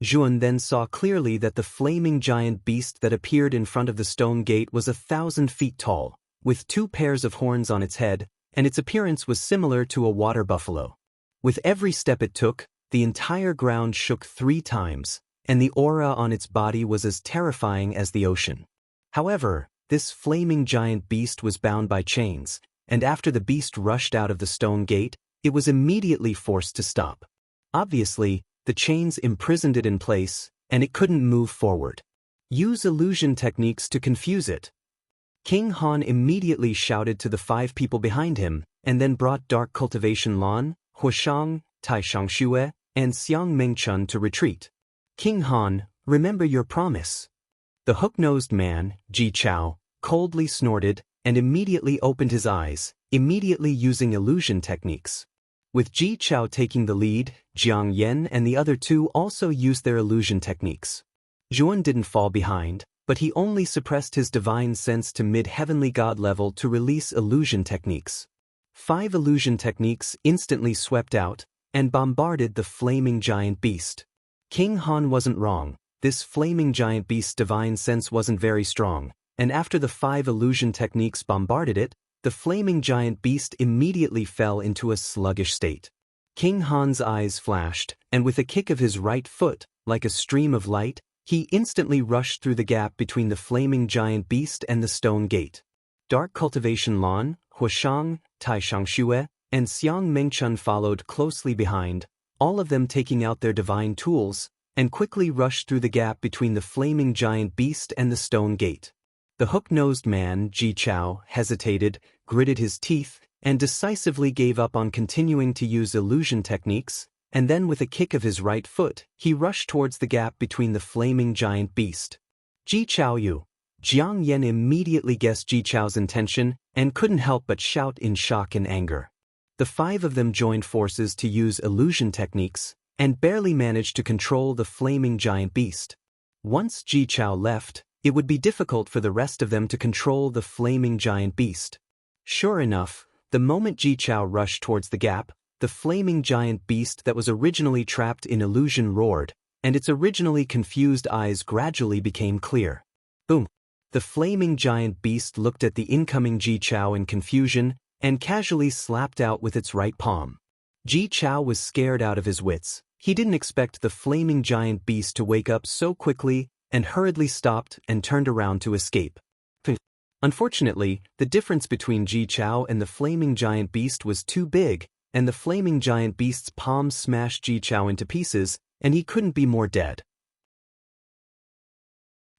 Zhuan then saw clearly that the flaming giant beast that appeared in front of the stone gate was 1,000 feet tall, with 2 pairs of horns on its head, and its appearance was similar to a water buffalo. With every step it took, the entire ground shook 3 times, and the aura on its body was as terrifying as the ocean. However, this flaming giant beast was bound by chains, and after the beast rushed out of the stone gate, it was immediately forced to stop. Obviously, the chains imprisoned it in place, and it couldn't move forward. Use illusion techniques to confuse it. King Han immediately shouted to the 5 people behind him, and then brought Dark Cultivation Lan, Huashang, Tai Shangxue, and Xiang Mengchun to retreat. King Han, remember your promise. The hook-nosed man, Ji Chao, coldly snorted, and immediately opened his eyes, immediately using illusion techniques. With Ji Chao taking the lead, Jiang Yan and the other 2 also used their illusion techniques. Zhuan didn't fall behind, but he only suppressed his divine sense to mid-heavenly god level to release illusion techniques. 5 illusion techniques instantly swept out, and bombarded the flaming giant beast. King Han wasn't wrong, this flaming giant beast's divine sense wasn't very strong, and after the 5 illusion techniques bombarded it, the flaming giant beast immediately fell into a sluggish state. King Han's eyes flashed, and with a kick of his right foot, like a stream of light, he instantly rushed through the gap between the flaming giant beast and the stone gate. Dark Cultivation Lan, Huashang, Tai Shangxue, and Xiang Mengchun followed closely behind, all of them taking out their divine tools, and quickly rushed through the gap between the flaming giant beast and the stone gate. The hook-nosed man, Ji Chao, hesitated, gritted his teeth, and decisively gave up on continuing to use illusion techniques, and then with a kick of his right foot, he rushed towards the gap between the flaming giant beast. Ji Chao Yu. Jiang Yan immediately guessed Ji Chao's intention, and couldn't help but shout in shock and anger. The 5 of them joined forces to use illusion techniques, and barely managed to control the flaming giant beast. Once Ji Chao left, it would be difficult for the rest of them to control the flaming giant beast. Sure enough, the moment Ji Chao rushed towards the gap, the flaming giant beast that was originally trapped in illusion roared, and its originally confused eyes gradually became clear. Boom! The flaming giant beast looked at the incoming Ji Chao in confusion, and casually slapped out with its right palm. Ji Chao was scared out of his wits. He didn't expect the flaming giant beast to wake up so quickly, and hurriedly stopped and turned around to escape. Unfortunately, the difference between Ji Chao and the flaming giant beast was too big, and the flaming giant beast's palm smashed Ji Chao into pieces, and he couldn't be more dead.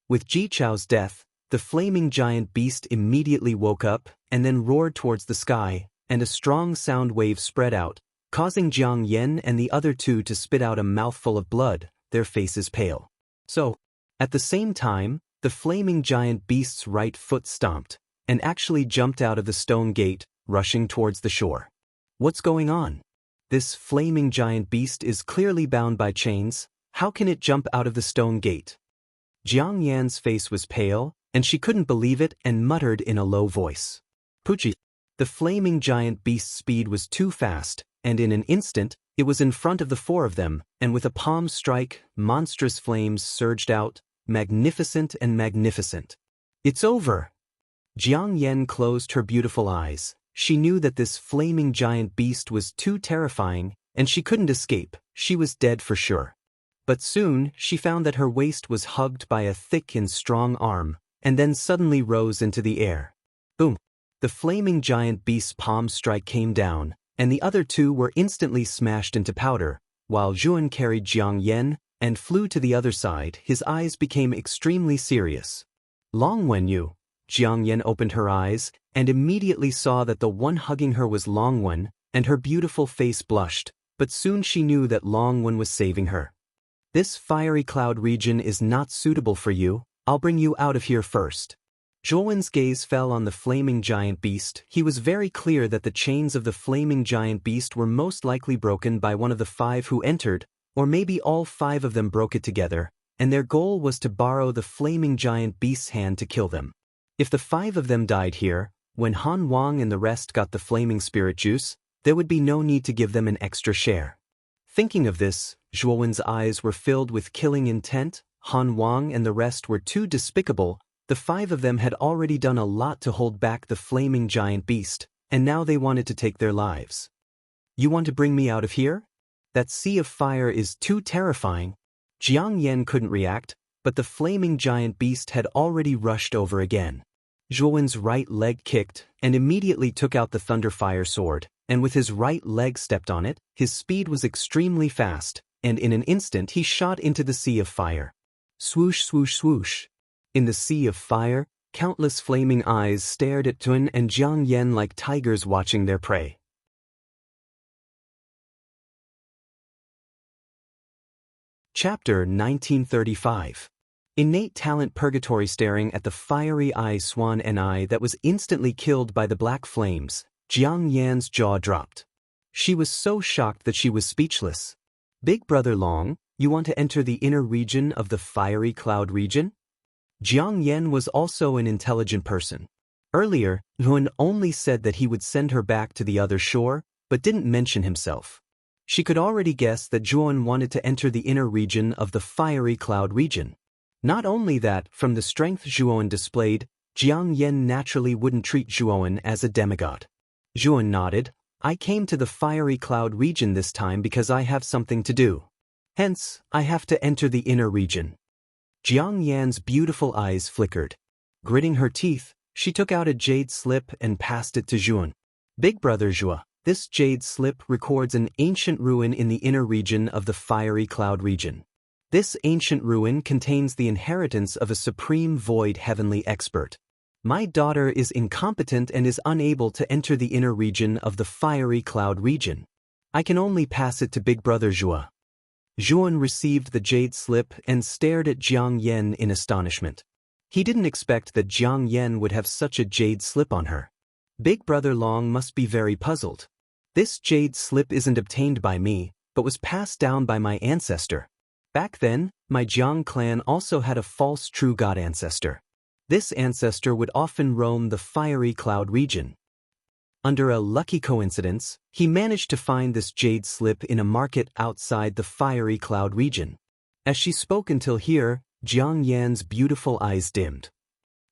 With Ji Chao's death, the flaming giant beast immediately woke up, and then roared towards the sky, and a strong sound wave spread out, causing Jiang Yan and the other 2 to spit out a mouthful of blood, their faces pale. So, At the same time, the flaming giant beast's right foot stomped, and actually jumped out of the stone gate, rushing towards the shore. What's going on? This flaming giant beast is clearly bound by chains. How can it jump out of the stone gate? Jiang Yan's face was pale, and she couldn't believe it and muttered in a low voice. Puchi. The flaming giant beast's speed was too fast, and in an instant, it was in front of the four of them, and with a palm strike, monstrous flames surged out, magnificent and magnificent. It's over! Jiang Yan closed her beautiful eyes. She knew that this flaming giant beast was too terrifying, and she couldn't escape. She was dead for sure. But soon, she found that her waist was hugged by a thick and strong arm, and then suddenly rose into the air. Boom! The flaming giant beast's palm strike came down, and the other two were instantly smashed into powder, while Zhuan carried Jiang Yan and flew to the other side. His eyes became extremely serious. Long Wenyu. Jiang Yan opened her eyes, and immediately saw that the one hugging her was Long Wen, and her beautiful face blushed, but soon she knew that Long Wen was saving her. This fiery cloud region is not suitable for you. I'll bring you out of here first. Zhuan's gaze fell on the flaming giant beast. He was very clear that the chains of the flaming giant beast were most likely broken by one of the five who entered, or maybe all five of them broke it together, and their goal was to borrow the flaming giant beast's hand to kill them. If the five of them died here, when Han Wang and the rest got the flaming spirit juice, there would be no need to give them an extra share. Thinking of this, Zhuan's eyes were filled with killing intent. Han Wang and the rest were too despicable. The five of them had already done a lot to hold back the flaming giant beast, and now they wanted to take their lives. You want to bring me out of here? That sea of fire is too terrifying. Jiang Yan couldn't react, but the flaming giant beast had already rushed over again. Zhuan's right leg kicked, and immediately took out the thunderfire sword, and with his right leg stepped on it. His speed was extremely fast, and in an instant he shot into the sea of fire. Swoosh, swoosh, swoosh. In the sea of fire, countless flaming eyes stared at Zhuan and Jiang Yan like tigers watching their prey. Chapter 1935. Innate talent purgatory. Staring at the fiery eye swan and eye that was instantly killed by the black flames, Jiang Yan's jaw dropped. She was so shocked that she was speechless. Big Brother Long, you want to enter the inner region of the fiery cloud region? Jiang Yan was also an intelligent person. Earlier, Zhuan only said that he would send her back to the other shore, but didn't mention himself. She could already guess that Zhuan wanted to enter the inner region of the fiery cloud region. Not only that, from the strength Zhuan displayed, Jiang Yan naturally wouldn't treat Zhuan as a demigod. Zhuan nodded. I came to the fiery cloud region this time because I have something to do. Hence, I have to enter the inner region. Jiang Yan's beautiful eyes flickered. Gritting her teeth, she took out a jade slip and passed it to Zhuan. Big Brother Zhua, this jade slip records an ancient ruin in the inner region of the fiery cloud region. This ancient ruin contains the inheritance of a supreme void heavenly expert. My daughter is incompetent and is unable to enter the inner region of the fiery cloud region. I can only pass it to Big Brother Zhua. Zhuan received the jade slip and stared at Jiang Yan in astonishment. He didn't expect that Jiang Yan would have such a jade slip on her. Big Brother Long must be very puzzled. This jade slip isn't obtained by me, but was passed down by my ancestor. Back then, my Jiang clan also had a false true god ancestor. This ancestor would often roam the fiery cloud region. Under a lucky coincidence, he managed to find this jade slip in a market outside the fiery cloud region. As she spoke until here, Jiang Yan's beautiful eyes dimmed.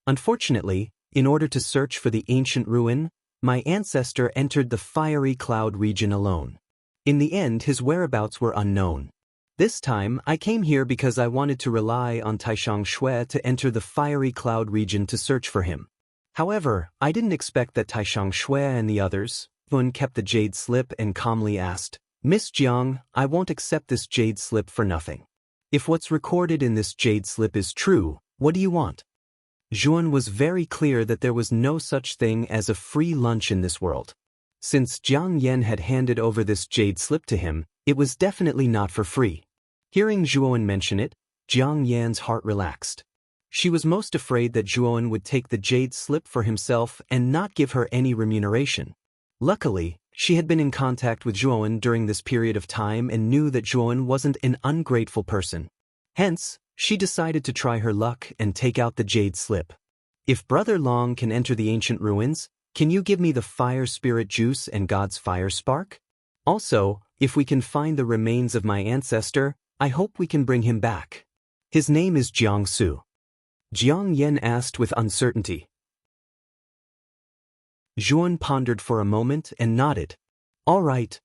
Unfortunately, in order to search for the ancient ruin, my ancestor entered the fiery cloud region alone. In the end, his whereabouts were unknown. This time, I came here because I wanted to rely on Taishang Shui to enter the fiery cloud region to search for him. However, I didn't expect that Taishang Shui and the others. Zhuan kept the jade slip and calmly asked, Miss Jiang, I won't accept this jade slip for nothing. If what's recorded in this jade slip is true, what do you want? Zhuan was very clear that there was no such thing as a free lunch in this world. Since Jiang Yan had handed over this jade slip to him, it was definitely not for free. Hearing Zhuan mention it, Jiang Yan's heart relaxed. She was most afraid that Zhuan would take the jade slip for himself and not give her any remuneration. Luckily, she had been in contact with Zhuan during this period of time and knew that Zhuan wasn't an ungrateful person. Hence, she decided to try her luck and take out the jade slip. If Brother Long can enter the ancient ruins, can you give me the fire spirit juice and God's fire spark? Also, if we can find the remains of my ancestor, I hope we can bring him back. His name is Jiang Su. Jiang Yan asked with uncertainty. Zhuan pondered for a moment and nodded. All right.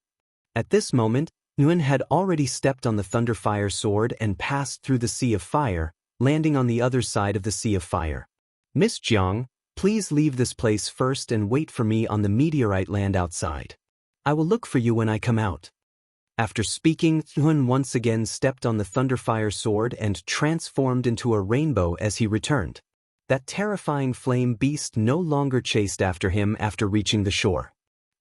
At this moment, Nguyen had already stepped on the Thunderfire sword and passed through the Sea of Fire, landing on the other side of the Sea of Fire. Miss Jiang, please leave this place first and wait for me on the meteorite land outside. I will look for you when I come out. After speaking, Nguyen once again stepped on the Thunderfire sword and transformed into a rainbow as he returned. That terrifying flame beast no longer chased after him after reaching the shore.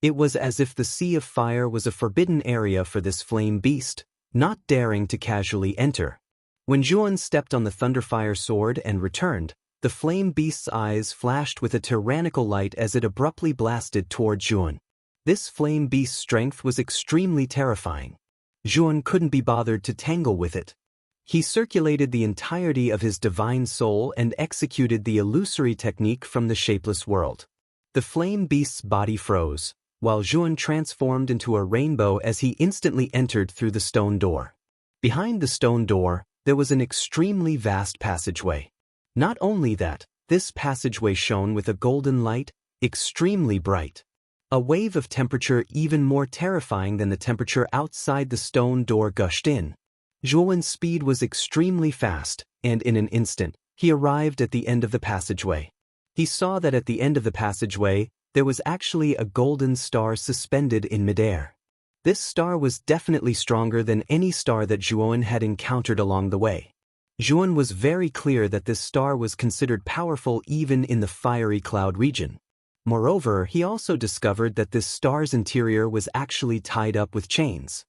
It was as if the Sea of Fire was a forbidden area for this flame beast, not daring to casually enter. When Zhuan stepped on the Thunderfire sword and returned, the flame beast's eyes flashed with a tyrannical light as it abruptly blasted toward Zhuan. This flame beast's strength was extremely terrifying. Zhuan couldn't be bothered to tangle with it. He circulated the entirety of his divine soul and executed the illusory technique from the shapeless world. The flame beast's body froze, while Zhuan transformed into a rainbow as he instantly entered through the stone door. Behind the stone door, there was an extremely vast passageway. Not only that, this passageway shone with a golden light, extremely bright. A wave of temperature even more terrifying than the temperature outside the stone door gushed in. Zhuan's speed was extremely fast, and in an instant, he arrived at the end of the passageway. He saw that at the end of the passageway, there was actually a golden star suspended in midair. This star was definitely stronger than any star that Zhuan had encountered along the way. Zhuan was very clear that this star was considered powerful even in the fiery cloud region. Moreover, he also discovered that this star's interior was actually tied up with chains.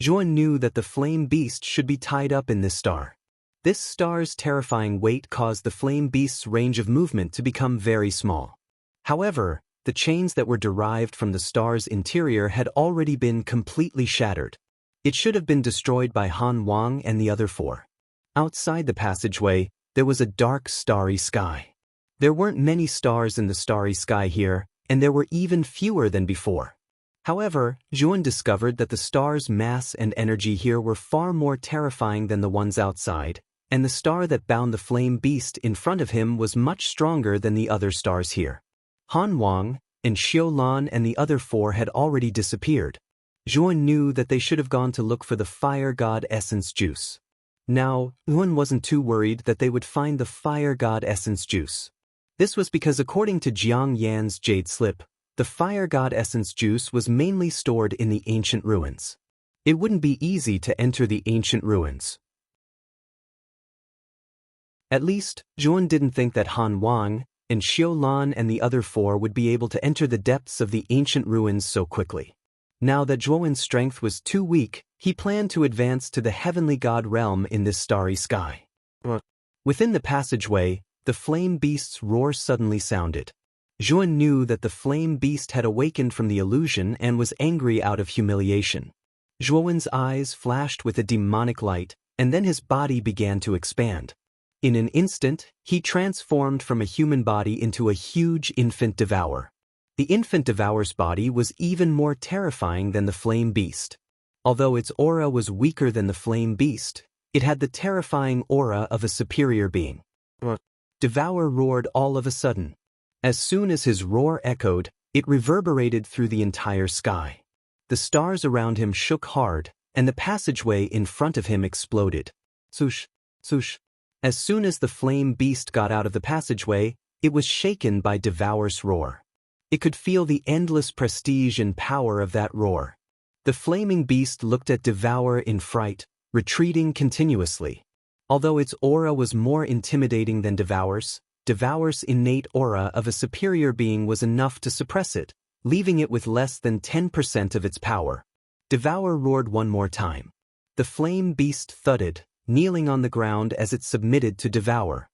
Zhuan knew that the flame beast should be tied up in this star. This star's terrifying weight caused the flame beast's range of movement to become very small. However, the chains that were derived from the star's interior had already been completely shattered. It should have been destroyed by Han Wang and the other four. Outside the passageway, there was a dark starry sky. There weren't many stars in the starry sky here, and there were even fewer than before. However, Zhuan discovered that the star's mass and energy here were far more terrifying than the ones outside, and the star that bound the flame beast in front of him was much stronger than the other stars here. Han Wang and Xiu Lan and the other four had already disappeared. Zhuan knew that they should have gone to look for the fire god essence juice. Now, Zhuan wasn't too worried that they would find the fire god essence juice. This was because according to Jiang Yan's jade slip, the fire god essence juice was mainly stored in the ancient ruins. It wouldn't be easy to enter the ancient ruins. At least, Zhuan didn't think that Han Wang and Xiu Lan and the other four would be able to enter the depths of the ancient ruins so quickly. Now that Zhuan's strength was too weak, he planned to advance to the heavenly god realm in this starry sky. Within the passageway, the flame beast's roar suddenly sounded. Zhuan knew that the flame beast had awakened from the illusion and was angry out of humiliation. Zhuan's eyes flashed with a demonic light, and then his body began to expand. In an instant, he transformed from a human body into a huge infant devourer. The infant devourer's body was even more terrifying than the flame beast. Although its aura was weaker than the flame beast, it had the terrifying aura of a superior being. Devourer roared all of a sudden. As soon as his roar echoed, it reverberated through the entire sky. The stars around him shook hard, and the passageway in front of him exploded. Swoosh, swoosh. As soon as the flame beast got out of the passageway, it was shaken by Devourer's roar. It could feel the endless prestige and power of that roar. The flaming beast looked at Devourer in fright, retreating continuously. Although its aura was more intimidating than Devourer's innate aura of a superior being was enough to suppress it, leaving it with less than 10% of its power. Devourer roared one more time. The flame beast thudded, kneeling on the ground as it submitted to devour.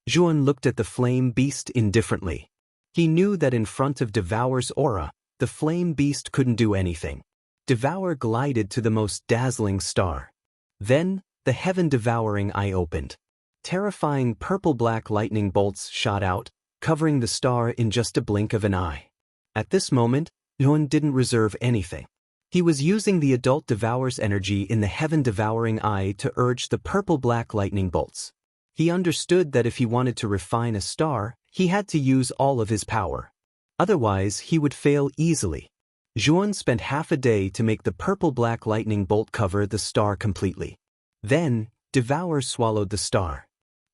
Zhuan looked at the flame beast indifferently. He knew that in front of Devour's aura, the flame beast couldn't do anything. Devour glided to the most dazzling star. Then, the heaven-devouring eye opened. Terrifying purple-black lightning bolts shot out, covering the star in just a blink of an eye. At this moment, Zhuan didn't reserve anything. He was using the adult Devour's energy in the heaven-devouring eye to urge the purple-black lightning bolts. He understood that if he wanted to refine a star, he had to use all of his power. Otherwise, he would fail easily. Zhuan spent half a day to make the purple-black lightning bolt cover the star completely. Then, Devour swallowed the star.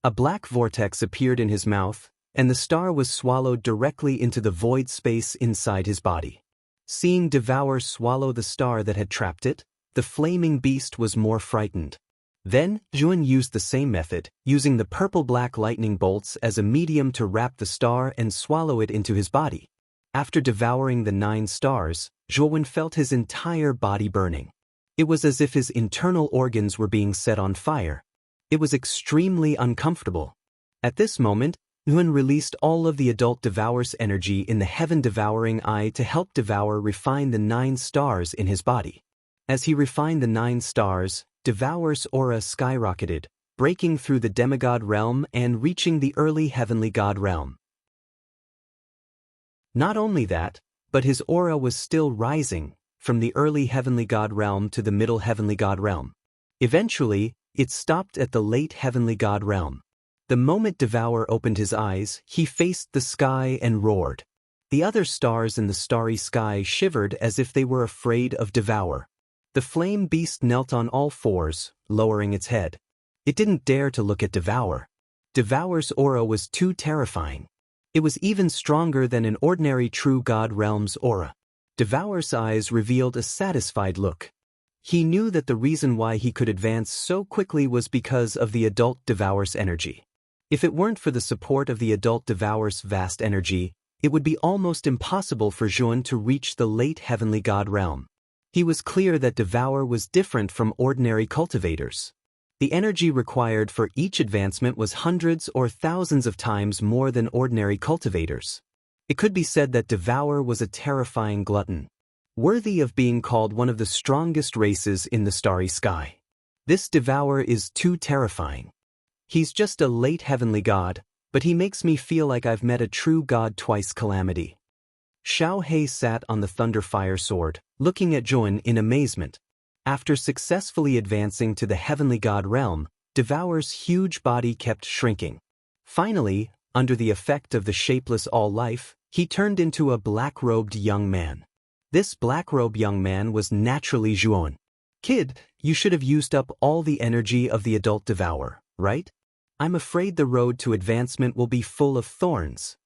A black vortex appeared in his mouth, and the star was swallowed directly into the void space inside his body. Seeing Devour swallow the star that had trapped it, the flaming beast was more frightened. Then, Zhuan used the same method, using the purple-black lightning bolts as a medium to wrap the star and swallow it into his body. After devouring the 9 stars, Zhuan felt his entire body burning. It was as if his internal organs were being set on fire. It was extremely uncomfortable. At this moment, Zhuan released all of the adult Devour's energy in the heaven-devouring eye to help Devour refine the 9 stars in his body. As he refined the 9 stars, Devour's aura skyrocketed, breaking through the demigod realm and reaching the early heavenly god realm. Not only that, but his aura was still rising, from the early heavenly god realm to the middle heavenly god realm. Eventually, it stopped at the late heavenly god realm. The moment Devour opened his eyes, he faced the sky and roared. The other stars in the starry sky shivered as if they were afraid of Devour. The flame beast knelt on all fours, lowering its head. It didn't dare to look at Devour. Devour's aura was too terrifying. It was even stronger than an ordinary true god realm's aura. Devour's eyes revealed a satisfied look. He knew that the reason why he could advance so quickly was because of the adult Devour's energy. If it weren't for the support of the adult Devour's vast energy, it would be almost impossible for Zhuan to reach the late heavenly god realm. He was clear that Devour was different from ordinary cultivators. The energy required for each advancement was hundreds or thousands of times more than ordinary cultivators. It could be said that Devour was a terrifying glutton, worthy of being called one of the strongest races in the starry sky. This Devour is too terrifying. He's just a late heavenly god, but he makes me feel like I've met a true god twice. Calamity. Xiao He sat on the Thunderfire sword, looking at Zhuan in amazement. After successfully advancing to the heavenly god realm, Devour's huge body kept shrinking. Finally, under the effect of the shapeless all-life, he turned into a black-robed young man. This black-robed young man was naturally Zhuan. Kid, you should have used up all the energy of the adult Devour, right? I'm afraid the road to advancement will be full of thorns.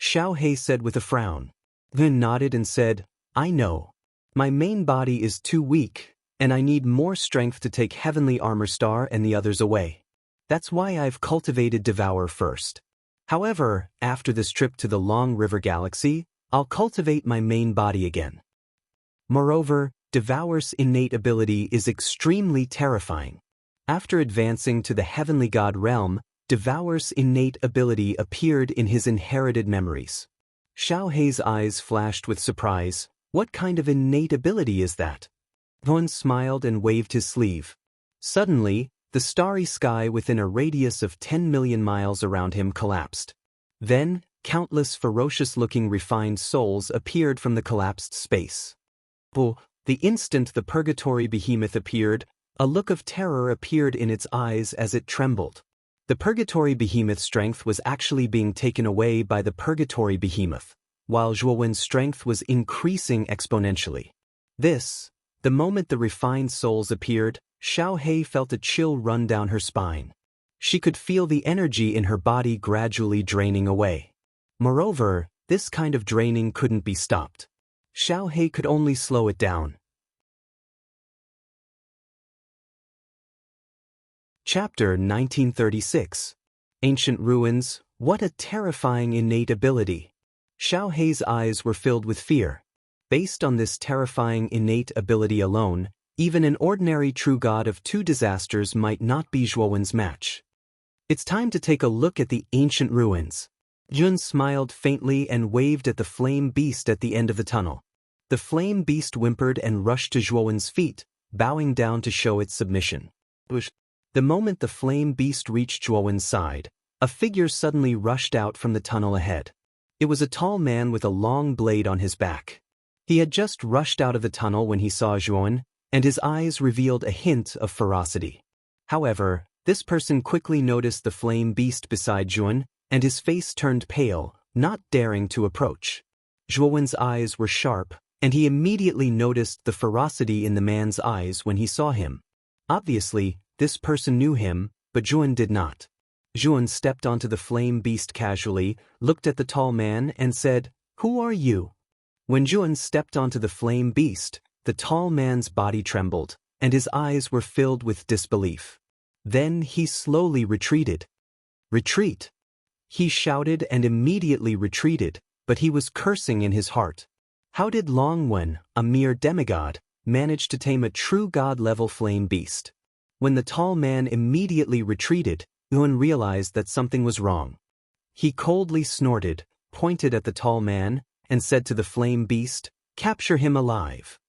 Xiao He said with a frown. Then nodded and said, I know. My main body is too weak, and I need more strength to take Heavenly Armor Star and the others away. That's why I've cultivated Devour first. However, after this trip to the Long River Galaxy, I'll cultivate my main body again. Moreover, Devour's innate ability is extremely terrifying. After advancing to the Heavenly God realm, Devour's innate ability appeared in his inherited memories. Xiao He's eyes flashed with surprise. What kind of innate ability is that? Zhuan smiled and waved his sleeve. Suddenly, the starry sky within a radius of 10 million miles around him collapsed. Then, countless ferocious-looking refined souls appeared from the collapsed space. The instant the purgatory behemoth appeared, a look of terror appeared in its eyes as it trembled. The purgatory behemoth's strength was actually being taken away by the purgatory behemoth, while Zhuowen's strength was increasing exponentially. The moment the refined souls appeared, Xiao He felt a chill run down her spine. She could feel the energy in her body gradually draining away. Moreover, this kind of draining couldn't be stopped. Xiao He could only slow it down. Chapter 1936. Ancient Ruins. What a terrifying innate ability. Xiao He's eyes were filled with fear. Based on this terrifying innate ability alone, Even an ordinary true god of two disasters might not be Zhuowen's match. It's time to take a look at the ancient ruins. Jun smiled faintly and waved at the flame beast at the end of the tunnel. The flame beast whimpered and rushed to Zhuowen's feet, bowing down to show its submission. The moment the flame beast reached Zhuowen's side, a figure suddenly rushed out from the tunnel ahead. It was a tall man with a long blade on his back. He had just rushed out of the tunnel when he saw Zhuowen, and his eyes revealed a hint of ferocity. However, this person quickly noticed the flame beast beside Zhuowen, and his face turned pale, not daring to approach. Zhuowen's eyes were sharp, and he immediately noticed the ferocity in the man's eyes when he saw him. Obviously, this person knew him, but Zhuowen did not. Zhuowen stepped onto the flame beast casually, looked at the tall man, and said, "Who are you?" When Zhuowen stepped onto the flame beast, the tall man's body trembled, and his eyes were filled with disbelief. Then he slowly retreated. "Retreat!" He shouted and immediately retreated, but he was cursing in his heart. How did Long Wen, a mere demigod, manage to tame a true god-level flame beast? When the tall man immediately retreated, Zhuowen realized that something was wrong. He coldly snorted, pointed at the tall man, and said to the flame beast, "Capture him alive."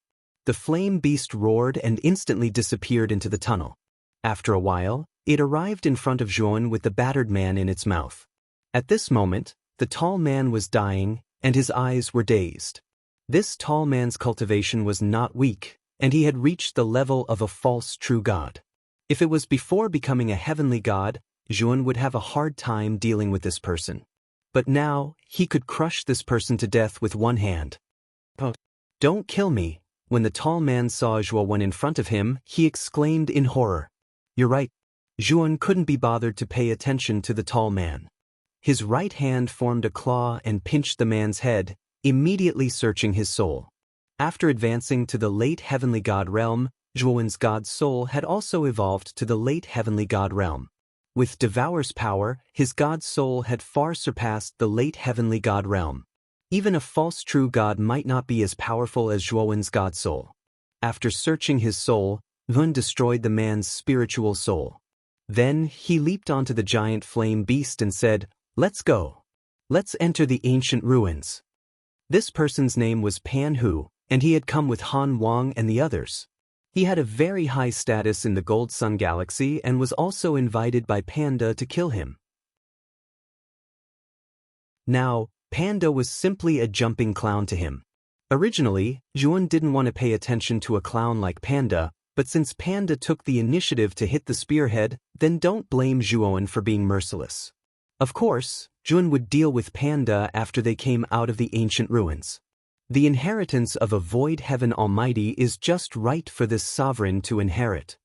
The flame beast roared and instantly disappeared into the tunnel. After a while, it arrived in front of Zhuowen with the battered man in its mouth. At this moment, the tall man was dying, and his eyes were dazed. This tall man's cultivation was not weak, and he had reached the level of a false true god. If it was before becoming a heavenly god, Zhuowen would have a hard time dealing with this person. But now, he could crush this person to death with one hand. "Oh, don't kill me." When the tall man saw Zhuowen in front of him, he exclaimed in horror. "You're right." Zhuowen couldn't be bothered to pay attention to the tall man. His right hand formed a claw and pinched the man's head, immediately searching his soul. After advancing to the late heavenly god realm, Zhuowen's god soul had also evolved to the late heavenly god realm. With Devour's power, his god soul had far surpassed the late heavenly god realm. Even a false true god might not be as powerful as Zhuowen's god soul. After searching his soul, Zhuowen destroyed the man's spiritual soul. Then he leaped onto the giant flame beast and said, "Let's go. Let's enter the ancient ruins." This person's name was Pan Hu, and he had come with Han Wang and the others. He had a very high status in the Gold Sun Galaxy and was also invited by Panda to kill him. Now, Panda was simply a jumping clown to him. Originally, Zhuowen didn't want to pay attention to a clown like Panda, but since Panda took the initiative to hit the spearhead, then don't blame Zhuowen for being merciless. Of course, Zhuowen would deal with Panda after they came out of the ancient ruins. The inheritance of a void heaven almighty is just right for this sovereign to inherit.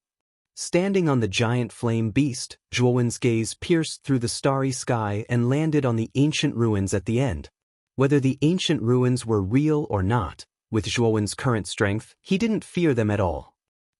Standing on the giant flame beast, Zhuowen's gaze pierced through the starry sky and landed on the ancient ruins at the end. Whether the ancient ruins were real or not, with Zhuowen's current strength, he didn't fear them at all.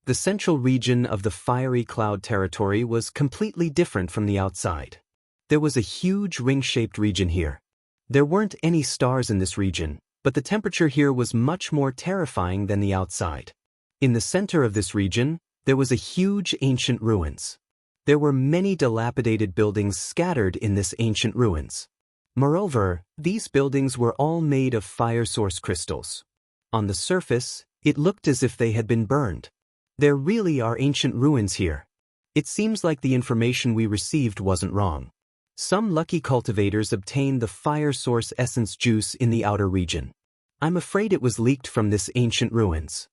The central region of the fiery cloud territory was completely different from the outside. There was a huge ring-shaped region here. There weren't any stars in this region, but the temperature here was much more terrifying than the outside. In the center of this region, there was a huge ancient ruins. There were many dilapidated buildings scattered in this ancient ruins. Moreover, these buildings were all made of fire source crystals. On the surface, it looked as if they had been burned. There really are ancient ruins here. It seems like the information we received wasn't wrong. Some lucky cultivators obtained the fire source essence juice in the outer region. I'm afraid it was leaked from this ancient ruins.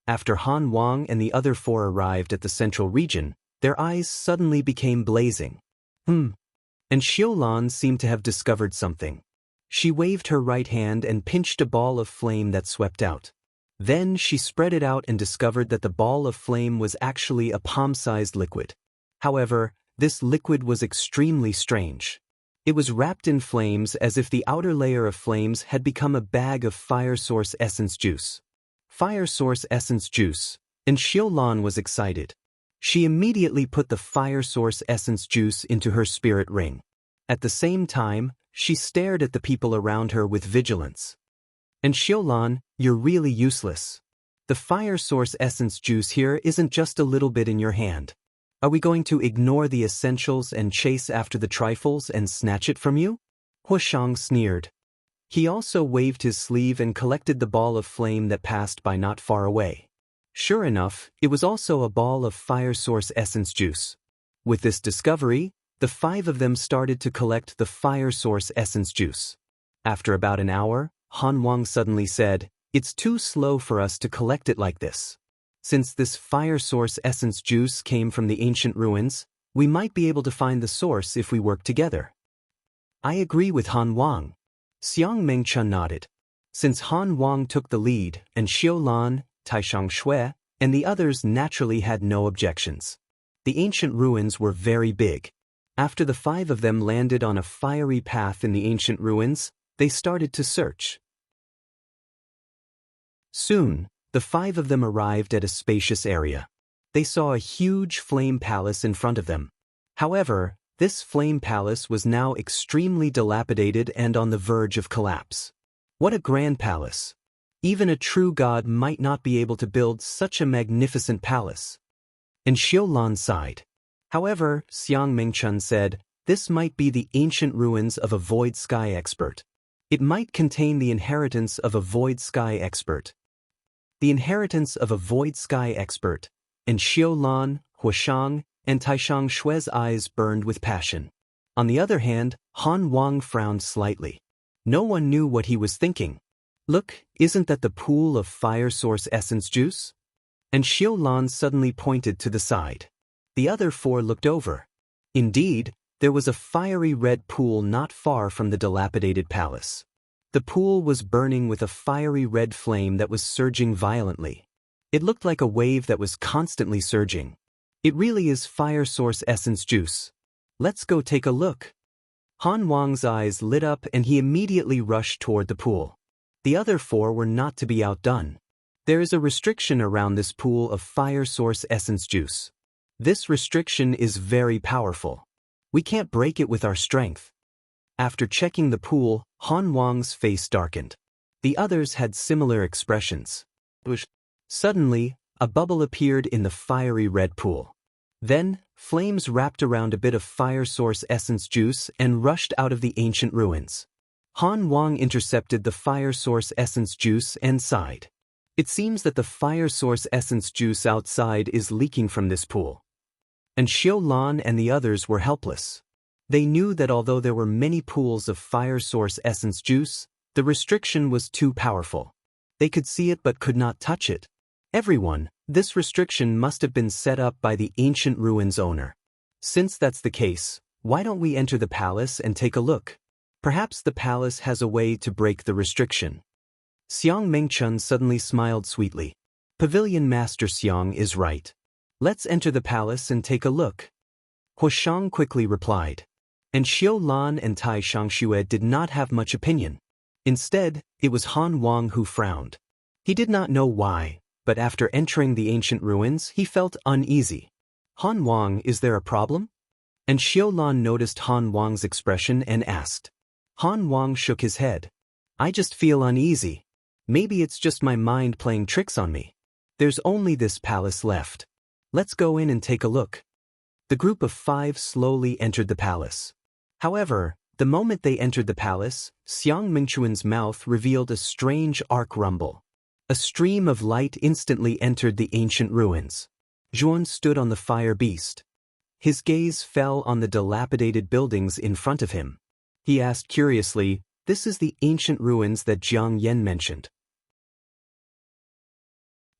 After Han Wang and the other four arrived at the central region, their eyes suddenly became blazing. And Xiaolan seemed to have discovered something. She waved her right hand and pinched a ball of flame that swept out. Then she spread it out and discovered that the ball of flame was actually a palm-sized liquid. However, this liquid was extremely strange. It was wrapped in flames as if the outer layer of flames had become a bag of fire source essence juice. Fire source essence juice, and Xiaolan was excited. She immediately put the fire source essence juice into her spirit ring. At the same time, she stared at the people around her with vigilance. "And Xiaolan, you're really useless." The fire source essence juice here isn't just a little bit in your hand. Are we going to ignore the essentials and chase after the trifles and snatch it from you? Huashang sneered. He also waved his sleeve and collected the ball of flame that passed by not far away. Sure enough, it was also a ball of fire source essence juice. With this discovery, the 5 of them started to collect the fire source essence juice. After about an hour, Han Wang suddenly said, "It's too slow for us to collect it like this. Since this fire source essence juice came from the ancient ruins, we might be able to find the source if we work together." I agree with Han Wang. Xiang Mengchun nodded. Since Han Wang took the lead, and Xiu Lan, Taishang Shui, and the others naturally had no objections. The ancient ruins were very big. After the 5 of them landed on a fiery path in the ancient ruins, they started to search. Soon, the 5 of them arrived at a spacious area. They saw a huge flame palace in front of them. However, this flame palace was now extremely dilapidated and on the verge of collapse. What a grand palace! Even a true god might not be able to build such a magnificent palace. And Xiu Lan sighed. However, Xiang Mengchun said, this might be the ancient ruins of a void sky expert. It might contain the inheritance of a void sky expert. The inheritance of a void sky expert. And Xiu Lan, Huashang, and Taishang Shui's eyes burned with passion. On the other hand, Han Wang frowned slightly. No one knew what he was thinking. Look, isn't that the pool of fire source essence juice? And Xiu Lan suddenly pointed to the side. The other 4 looked over. Indeed, there was a fiery red pool not far from the dilapidated palace. The pool was burning with a fiery red flame that was surging violently. It looked like a wave that was constantly surging. It really is fire source essence juice. Let's go take a look. Han Wang's eyes lit up and he immediately rushed toward the pool. The other 4 were not to be outdone. There is a restriction around this pool of fire source essence juice. This restriction is very powerful. We can't break it with our strength. After checking the pool, Han Wang's face darkened. The others had similar expressions. Suddenly, a bubble appeared in the fiery red pool. Then, flames wrapped around a bit of fire source essence juice and rushed out of the ancient ruins. Han Wang intercepted the fire source essence juice and sighed. It seems that the fire source essence juice outside is leaking from this pool. And Xiu Lan and the others were helpless. They knew that although there were many pools of fire source essence juice, the restriction was too powerful. They could see it but could not touch it. Everyone, this restriction must have been set up by the ancient ruins owner. Since that's the case, why don't we enter the palace and take a look? Perhaps the palace has a way to break the restriction. Xiang Mengchun suddenly smiled sweetly. Pavilion Master Xiang is right. Let's enter the palace and take a look. Huashang quickly replied. And Xiu Lan and Taishang Shui did not have much opinion. Instead, it was Han Wang who frowned. He did not know why, but after entering the ancient ruins, he felt uneasy. Han Wang, is there a problem? And Xiu Lan noticed Han Wang's expression and asked. Han Wang shook his head. I just feel uneasy. Maybe it's just my mind playing tricks on me. There's only this palace left. Let's go in and take a look. The group of 5 slowly entered the palace. However, the moment they entered the palace, Xiang Mingchuan's mouth revealed a strange arc rumble. A stream of light instantly entered the ancient ruins. Zhuan stood on the fire beast. His gaze fell on the dilapidated buildings in front of him. He asked curiously, "This is the ancient ruins that Jiang Yan mentioned?"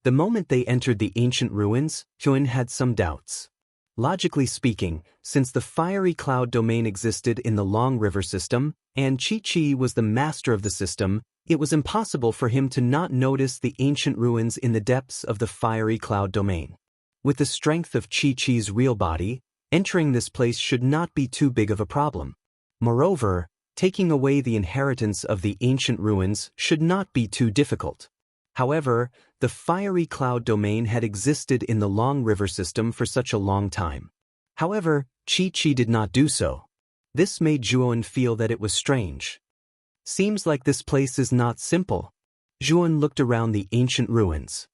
The moment they entered the ancient ruins, Zhuan had some doubts. Logically speaking, since the fiery cloud domain existed in the Long River system, and Qi was the master of the system, it was impossible for him to not notice the ancient ruins in the depths of the fiery cloud domain. With the strength of Qi's real body, entering this place should not be too big of a problem. Moreover, taking away the inheritance of the ancient ruins should not be too difficult. However, the fiery cloud domain had existed in the Long River system for such a long time. However, Qi did not do so. This made Zhuan feel that it was strange. Seems like this place is not simple. Zhuan looked around the ancient ruins.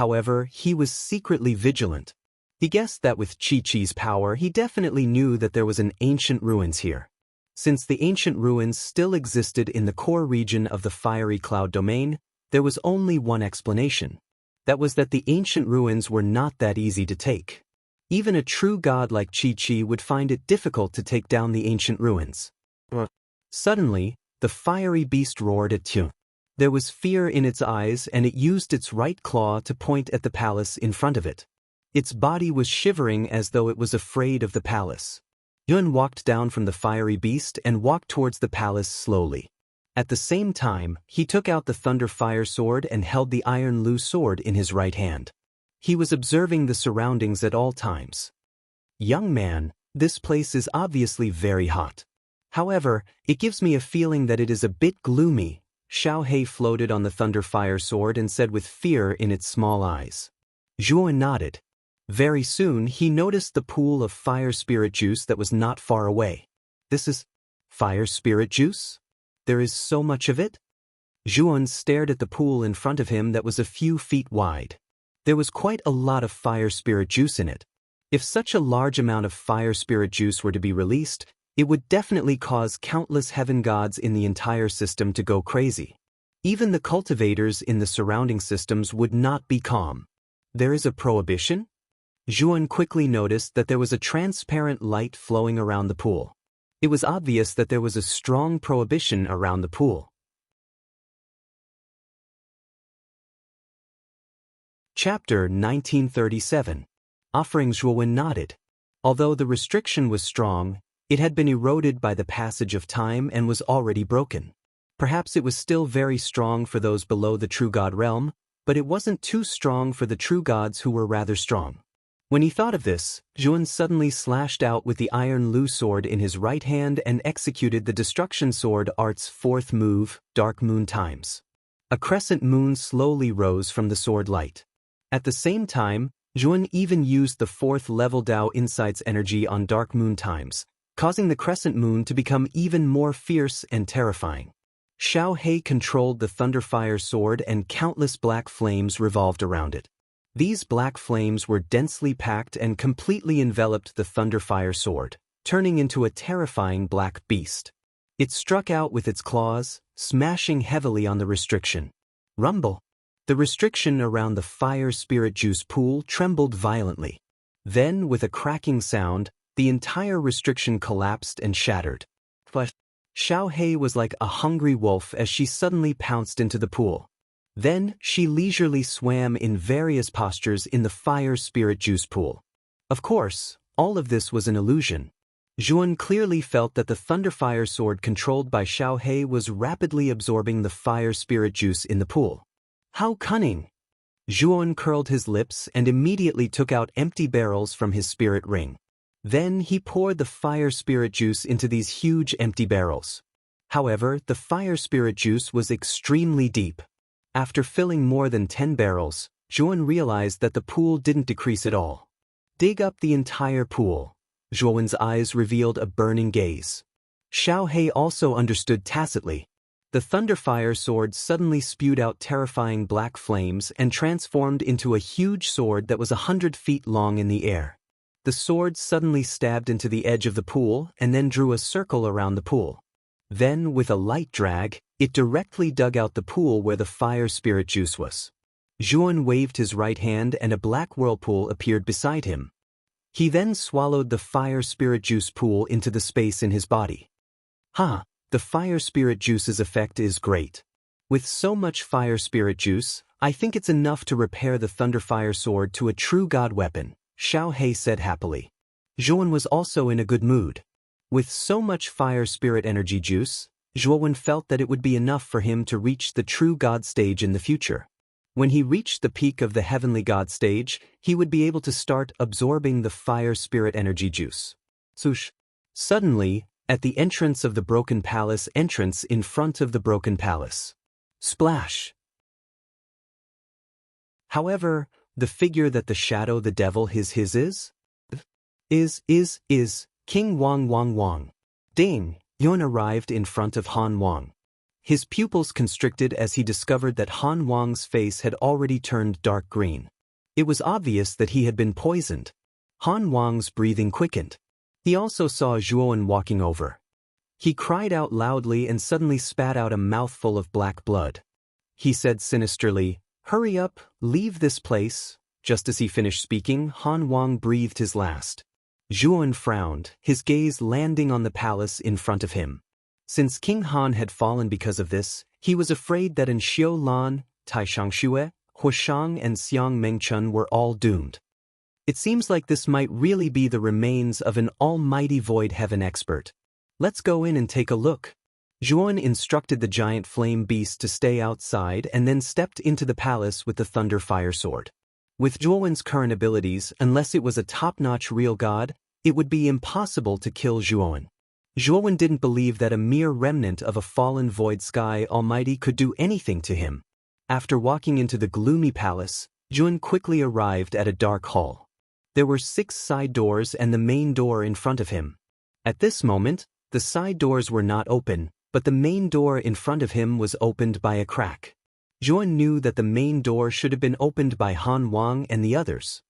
However, he was secretly vigilant. He guessed that with Chi-Chi's power he definitely knew that there was an ancient ruins here. Since the ancient ruins still existed in the core region of the fiery cloud domain, there was only one explanation. That was that the ancient ruins were not that easy to take. Even a true god like Chi-Chi would find it difficult to take down the ancient ruins. Suddenly, the fiery beast roared at Tune. There was fear in its eyes and it used its right claw to point at the palace in front of it. Its body was shivering as though it was afraid of the palace. Yun walked down from the fiery beast and walked towards the palace slowly. At the same time, he took out the Thunder Fire Sword and held the Iron Lu Sword in his right hand. He was observing the surroundings at all times. Young man, this place is obviously very hot. However, it gives me a feeling that it is a bit gloomy. Xiao Hei floated on the Thunder Fire Sword and said with fear in its small eyes. Zhuan nodded. Very soon he noticed the pool of fire spirit juice that was not far away. This is fire spirit juice? There is so much of it? Zhuan stared at the pool in front of him that was a few feet wide. There was quite a lot of fire spirit juice in it. If such a large amount of fire spirit juice were to be released, it would definitely cause countless heaven gods in the entire system to go crazy. Even the cultivators in the surrounding systems would not be calm. There is a prohibition? Zhuan quickly noticed that there was a transparent light flowing around the pool. It was obvious that there was a strong prohibition around the pool. Chapter 1937. Offering. Zhuan nodded. Although the restriction was strong, it had been eroded by the passage of time and was already broken. Perhaps it was still very strong for those below the true god realm, but it wasn't too strong for the true gods who were rather strong. When he thought of this, Zhuan suddenly slashed out with the Iron Lu Sword in his right hand and executed the Destruction Sword Art's fourth move, Dark Moon Times. A crescent moon slowly rose from the sword light. At the same time, Zhuan even used the fourth level Dao Insight's energy on Dark Moon Times, causing the crescent moon to become even more fierce and terrifying. Xiao Hei controlled the Thunderfire Sword and countless black flames revolved around it. These black flames were densely packed and completely enveloped the Thunderfire Sword, turning into a terrifying black beast. It struck out with its claws, smashing heavily on the restriction. Rumble! The restriction around the fire spirit juice pool trembled violently. Then, with a cracking sound, the entire restriction collapsed and shattered. But Xiao Hei was like a hungry wolf as she suddenly pounced into the pool. Then, she leisurely swam in various postures in the fire spirit juice pool. Of course, all of this was an illusion. Zhuan clearly felt that the Thunderfire Sword controlled by Xiao Hei was rapidly absorbing the fire spirit juice in the pool. How cunning! Zhuan curled his lips and immediately took out empty barrels from his spirit ring. Then he poured the fire spirit juice into these huge empty barrels. However, the fire spirit juice was extremely deep. After filling more than 10 barrels, Zhuan realized that the pool didn't decrease at all. Dig up the entire pool. Zhuan's eyes revealed a burning gaze. Xiao Hei also understood tacitly. The Thunderfire Sword suddenly spewed out terrifying black flames and transformed into a huge sword that was 100 feet long in the air. The sword suddenly stabbed into the edge of the pool and then drew a circle around the pool. Then, with a light drag, it directly dug out the pool where the fire spirit juice was. Zhuan waved his right hand and a black whirlpool appeared beside him. He then swallowed the fire spirit juice pool into the space in his body. The fire spirit juice's effect is great. With so much fire spirit juice, I think it's enough to repair the Thunderfire Sword to a true god weapon, Xiao Hei said happily. Zhuan was also in a good mood. With so much fire spirit energy juice, Zhuan felt that it would be enough for him to reach the true god stage in the future. When he reached the peak of the heavenly god stage, he would be able to start absorbing the fire spirit energy juice. Swoosh! Suddenly, at the entrance of the Broken Palace entrance in front of the Broken Palace. Splash! However, the figure that the shadow the devil is King Wang. Ding! Yun arrived in front of Han Wang. His pupils constricted as he discovered that Han Wang's face had already turned dark green. It was obvious that he had been poisoned. Han Wang's breathing quickened. He also saw Zhuan walking over. He cried out loudly and suddenly spat out a mouthful of black blood. He said sinisterly, "Hurry up, leave this place." Just as he finished speaking, Han Wang breathed his last. Zhuan frowned, his gaze landing on the palace in front of him. Since King Han had fallen because of this, he was afraid that in Xiu Lan, Taishanxue, Huashang and Xiang Mengchun were all doomed. It seems like this might really be the remains of an almighty void heaven expert. Let's go in and take a look. Zhuan instructed the giant flame beast to stay outside and then stepped into the palace with the thunder fire sword. With Zhuan's current abilities, unless it was a top-notch real god, it would be impossible to kill Zhuan. Zhuan didn't believe that a mere remnant of a fallen void sky almighty could do anything to him. After walking into the gloomy palace, Zhuan quickly arrived at a dark hall. There were 6 side doors and the main door in front of him. At this moment, the side doors were not open, but the main door in front of him was opened by a crack. Zhuan knew that the main door should have been opened by Han Wang and the others.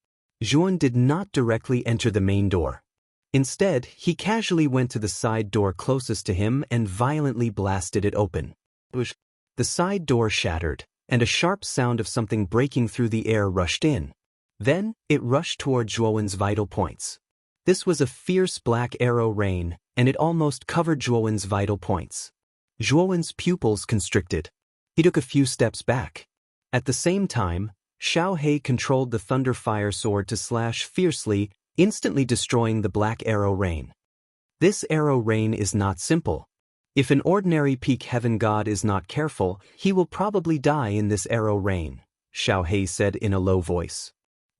Zhuan did not directly enter the main door. Instead, he casually went to the side door closest to him and violently blasted it open. The side door shattered, and a sharp sound of something breaking through the air rushed in. Then, it rushed toward Zhuan's vital points. This was a fierce black arrow rain, and it almost covered Zhuan's vital points. Zhuan's pupils constricted. He took a few steps back. At the same time, Xiao He controlled the thunder fire sword to slash fiercely, instantly destroying the black arrow rain. This arrow rain is not simple. If an ordinary peak heaven god is not careful, he will probably die in this arrow rain, Xiao He said in a low voice.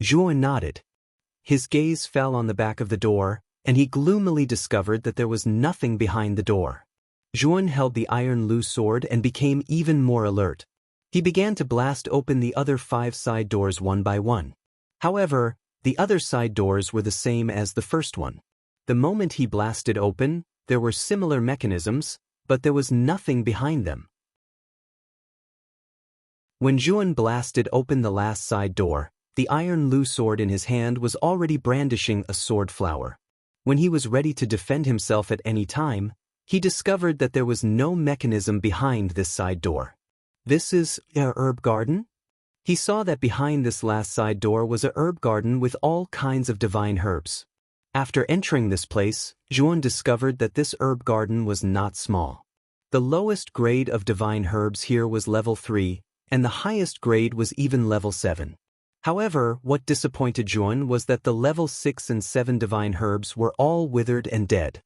Zhuan nodded. His gaze fell on the back of the door, and he gloomily discovered that there was nothing behind the door. Zhuan held the iron Lu sword and became even more alert. He began to blast open the other 5 side doors one by one. However, the other side doors were the same as the first one. The moment he blasted open, there were similar mechanisms, but there was nothing behind them. When Zhuan blasted open the last side door, the iron Lu sword in his hand was already brandishing a sword flower. When he was ready to defend himself at any time, he discovered that there was no mechanism behind this side door. This is a herb garden? He saw that behind this last side door was a herb garden with all kinds of divine herbs. After entering this place, Zhuan discovered that this herb garden was not small. The lowest grade of divine herbs here was level 3, and the highest grade was even level 7. However, what disappointed Zhuan was that the level 6 and 7 divine herbs were all withered and dead.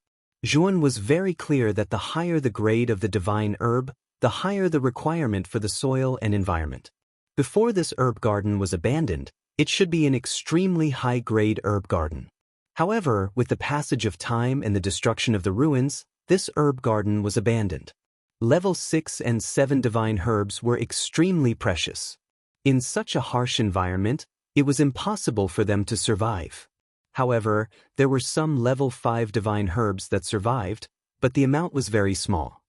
Zhuan was very clear that the higher the grade of the divine herb, the higher the requirement for the soil and environment. Before this herb garden was abandoned, it should be an extremely high-grade herb garden. However, with the passage of time and the destruction of the ruins, this herb garden was abandoned. Level 6 and 7 divine herbs were extremely precious. In such a harsh environment, it was impossible for them to survive. However, there were some level 5 divine herbs that survived, but the amount was very small.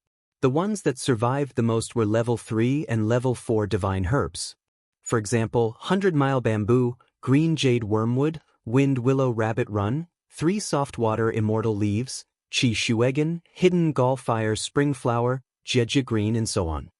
The ones that survived the most were level 3 and level 4 divine herbs. For example, 100-mile bamboo, green jade wormwood, wind willow rabbit run, 3 soft-water immortal leaves, chi shuegan, hidden gallfire spring flower, jeje green and so on.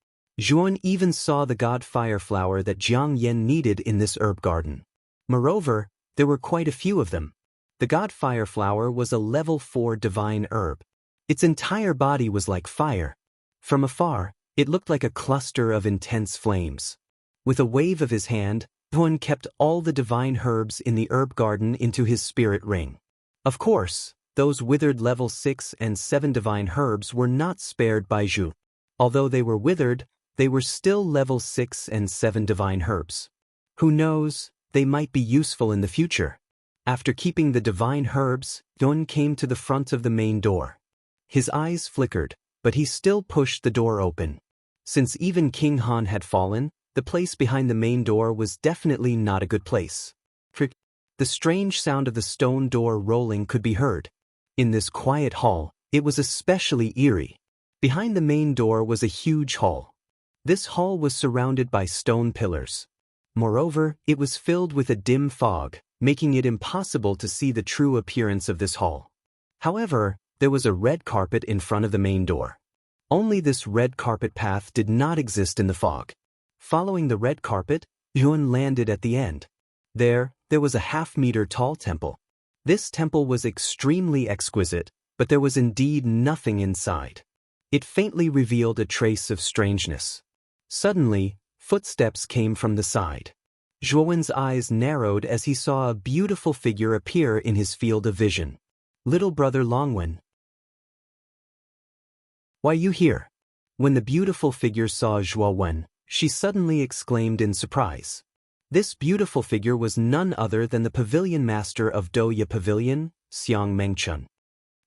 Zhuan even saw the god fire flower that Jiang Yan needed in this herb garden. Moreover, there were quite a few of them. The god fire flower was a level 4 divine herb. Its entire body was like fire. From afar, it looked like a cluster of intense flames. With a wave of his hand, Zhuan kept all the divine herbs in the herb garden into his spirit ring. Of course, those withered level 6 and 7 divine herbs were not spared by Zhu. Although they were withered, they were still level 6 and 7 divine herbs. Who knows, they might be useful in the future. After keeping the divine herbs, Zhuan came to the front of the main door. His eyes flickered, but he still pushed the door open. Since even King Han had fallen, the place behind the main door was definitely not a good place. The strange sound of the stone door rolling could be heard. In this quiet hall, it was especially eerie. Behind the main door was a huge hall. This hall was surrounded by stone pillars. Moreover, it was filled with a dim fog, making it impossible to see the true appearance of this hall. However, there was a red carpet in front of the main door. Only this red carpet path did not exist in the fog. Following the red carpet, Yun landed at the end. There was a half-meter tall temple. This temple was extremely exquisite, but there was indeed nothing inside. It faintly revealed a trace of strangeness. Suddenly, footsteps came from the side. Zhuowen's eyes narrowed as he saw a beautiful figure appear in his field of vision. Little brother Longwen. Why you here? When the beautiful figure saw Zhuowen, she suddenly exclaimed in surprise. This beautiful figure was none other than the pavilion master of Douya Pavilion, Xiang Mengchun.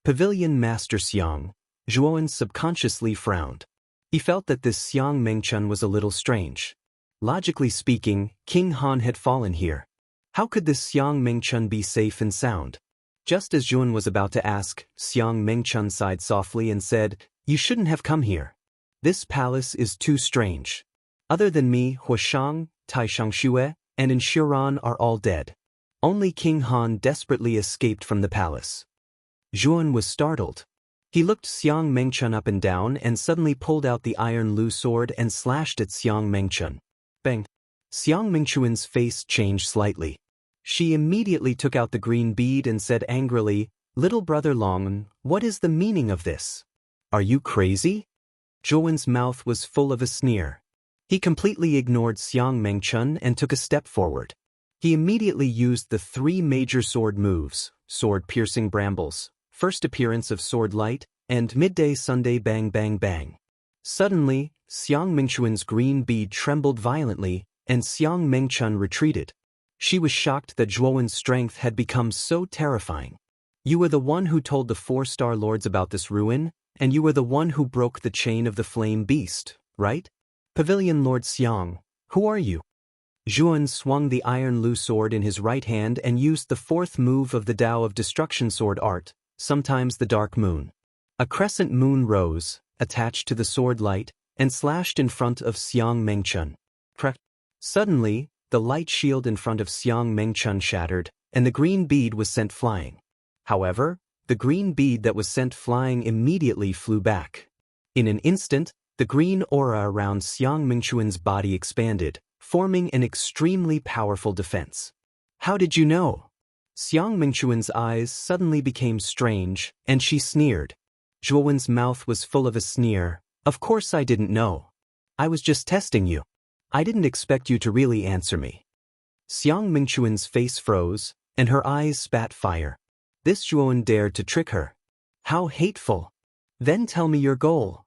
Pavilion Master Xiang. Zhuowen subconsciously frowned. He felt that this Xiang Mengchun was a little strange. Logically speaking, King Han had fallen here. How could this Xiang Mengchun be safe and sound? Just as Zhuowen was about to ask, Xiang Mengchun sighed softly and said, "You shouldn't have come here. This palace is too strange. Other than me, Huashang, Taishanxue, and Inshuran are all dead. Only King Han desperately escaped from the palace." Zhuowen was startled. He looked Xiang Mengchun up and down and suddenly pulled out the iron Lu sword and slashed at Xiang Mengchun. Bang! Xiang Mengchun's face changed slightly. She immediately took out the green bead and said angrily, "Little brother Long, what is the meaning of this? Are you crazy?" Zhuowen's mouth was full of a sneer. He completely ignored Xiang Mengchun and took a step forward. He immediately used the 3 major sword moves: sword-piercing brambles, first appearance of sword light, and midday Sunday bang bang bang. Suddenly, Xiang Mengchun's green bead trembled violently, and Xiang Mengchun retreated. She was shocked that Zhuowen's strength had become so terrifying. "You were the one who told the 4-star lords about this ruin, and you were the one who broke the chain of the flame beast, right? Pavilion Lord Xiang, who are you?" Zhuowen swung the iron Lu sword in his right hand and used the 4th move of the Tao of Destruction sword art, sometimes the Dark Moon. A crescent moon rose, attached to the sword light, and slashed in front of Xiang Mengchun. Suddenly, the light shield in front of Xiang Mengchun shattered, and the green bead was sent flying. However, the green bead that was sent flying immediately flew back. In an instant, the green aura around Xiang Mengchun's body expanded, forming an extremely powerful defense. "How did you know?" Xiang Mengchun's eyes suddenly became strange, and she sneered. Zhuowen's mouth was full of a sneer. "Of course I didn't know. I was just testing you. I didn't expect you to really answer me." Xiang Mengchun's face froze, and her eyes spat fire. This Zhuowen dared to trick her. How hateful! "Then tell me your goal,"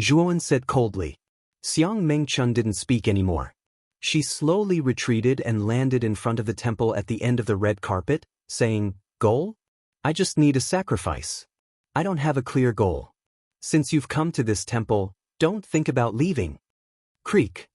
Zhuowen said coldly. Xiang Mengchun didn't speak anymore. She slowly retreated and landed in front of the temple at the end of the red carpet, saying, "Goal? I just need a sacrifice. I don't have a clear goal. Since you've come to this temple, don't think about leaving." Creak.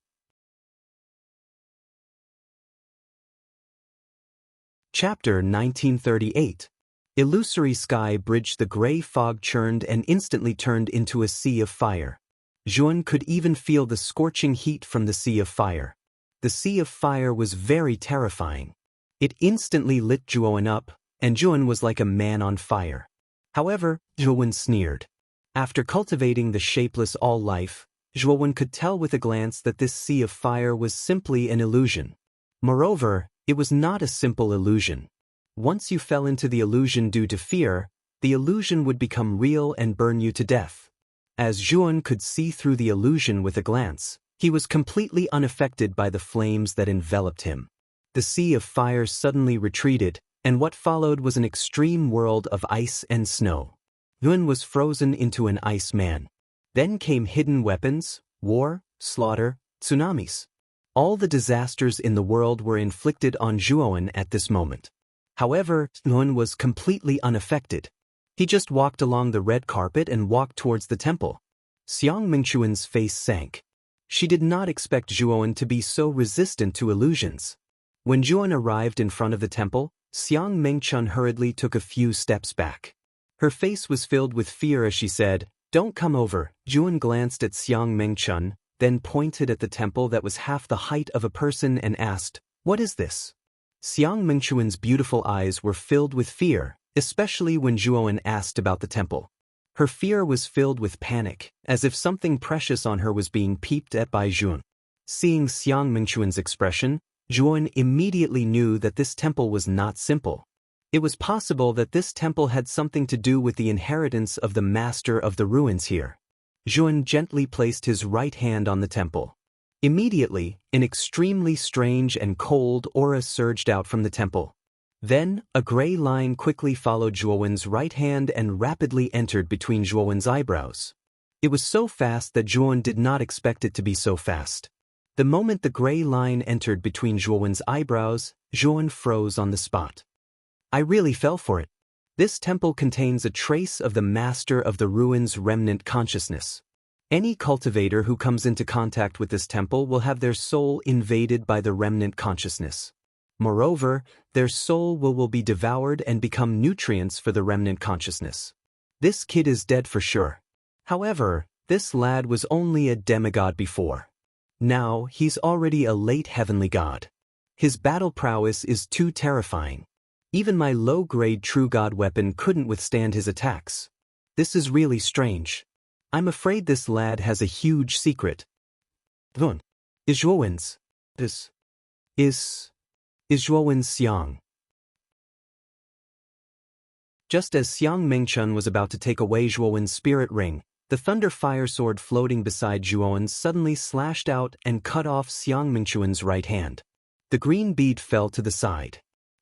Chapter 1938. Illusory sky bridged the gray fog churned and instantly turned into a sea of fire. Zhuowen could even feel the scorching heat from the sea of fire. The sea of fire was very terrifying. It instantly lit Zhuowen up, and Zhuowen was like a man on fire. However, Zhuowen sneered. After cultivating the shapeless all-life, Zhuowen could tell with a glance that this sea of fire was simply an illusion. Moreover, it was not a simple illusion. Once you fell into the illusion due to fear, the illusion would become real and burn you to death. As Zhuowen could see through the illusion with a glance, he was completely unaffected by the flames that enveloped him. The sea of fire suddenly retreated, and what followed was an extreme world of ice and snow. Yun was frozen into an ice man. Then came hidden weapons, war, slaughter, tsunamis. All the disasters in the world were inflicted on Zhuowen at this moment. However, Yun was completely unaffected. He just walked along the red carpet and walked towards the temple. Xiang Mengchun's face sank. She did not expect Zhuowen to be so resistant to illusions. When Zhuowen arrived in front of the temple, Xiang Mengchun hurriedly took a few steps back. Her face was filled with fear as she said, Don't come over. Juan glanced at Xiang Mengchun, then pointed at the temple that was half the height of a person and asked, "What is this?" Xiang Mengchun's beautiful eyes were filled with fear, especially when Zhuan asked about the temple. Her fear was filled with panic, as if something precious on her was being peeped at by Zhuan. Seeing Xiang Mengchun's expression, Zhuan immediately knew that this temple was not simple. It was possible that this temple had something to do with the inheritance of the master of the ruins here. Zhuan gently placed his right hand on the temple. Immediately, an extremely strange and cold aura surged out from the temple. Then, a gray line quickly followed Zhuan's right hand and rapidly entered between Zhuan's eyebrows. It was so fast that Zhuan did not expect it to be so fast. The moment the gray line entered between Zhuan's eyebrows, Zhuan froze on the spot. I really fell for it. This temple contains a trace of the master of the ruins' remnant consciousness. Any cultivator who comes into contact with this temple will have their soul invaded by the remnant consciousness. Moreover, their soul will be devoured and become nutrients for the remnant consciousness. This kid is dead for sure. However, this lad was only a demigod before. Now, he's already a late heavenly god. His battle prowess is too terrifying. Even my low-grade true god weapon couldn't withstand his attacks. This is really strange. I'm afraid this lad has a huge secret. Vun. Is Zhuan's. Is Zhuan's Xiang. Just as Xiang Mengchun was about to take away Zhuan's spirit ring, the thunder fire sword floating beside Zhuan suddenly slashed out and cut off Xiang Mengchun's right hand. The green bead fell to the side.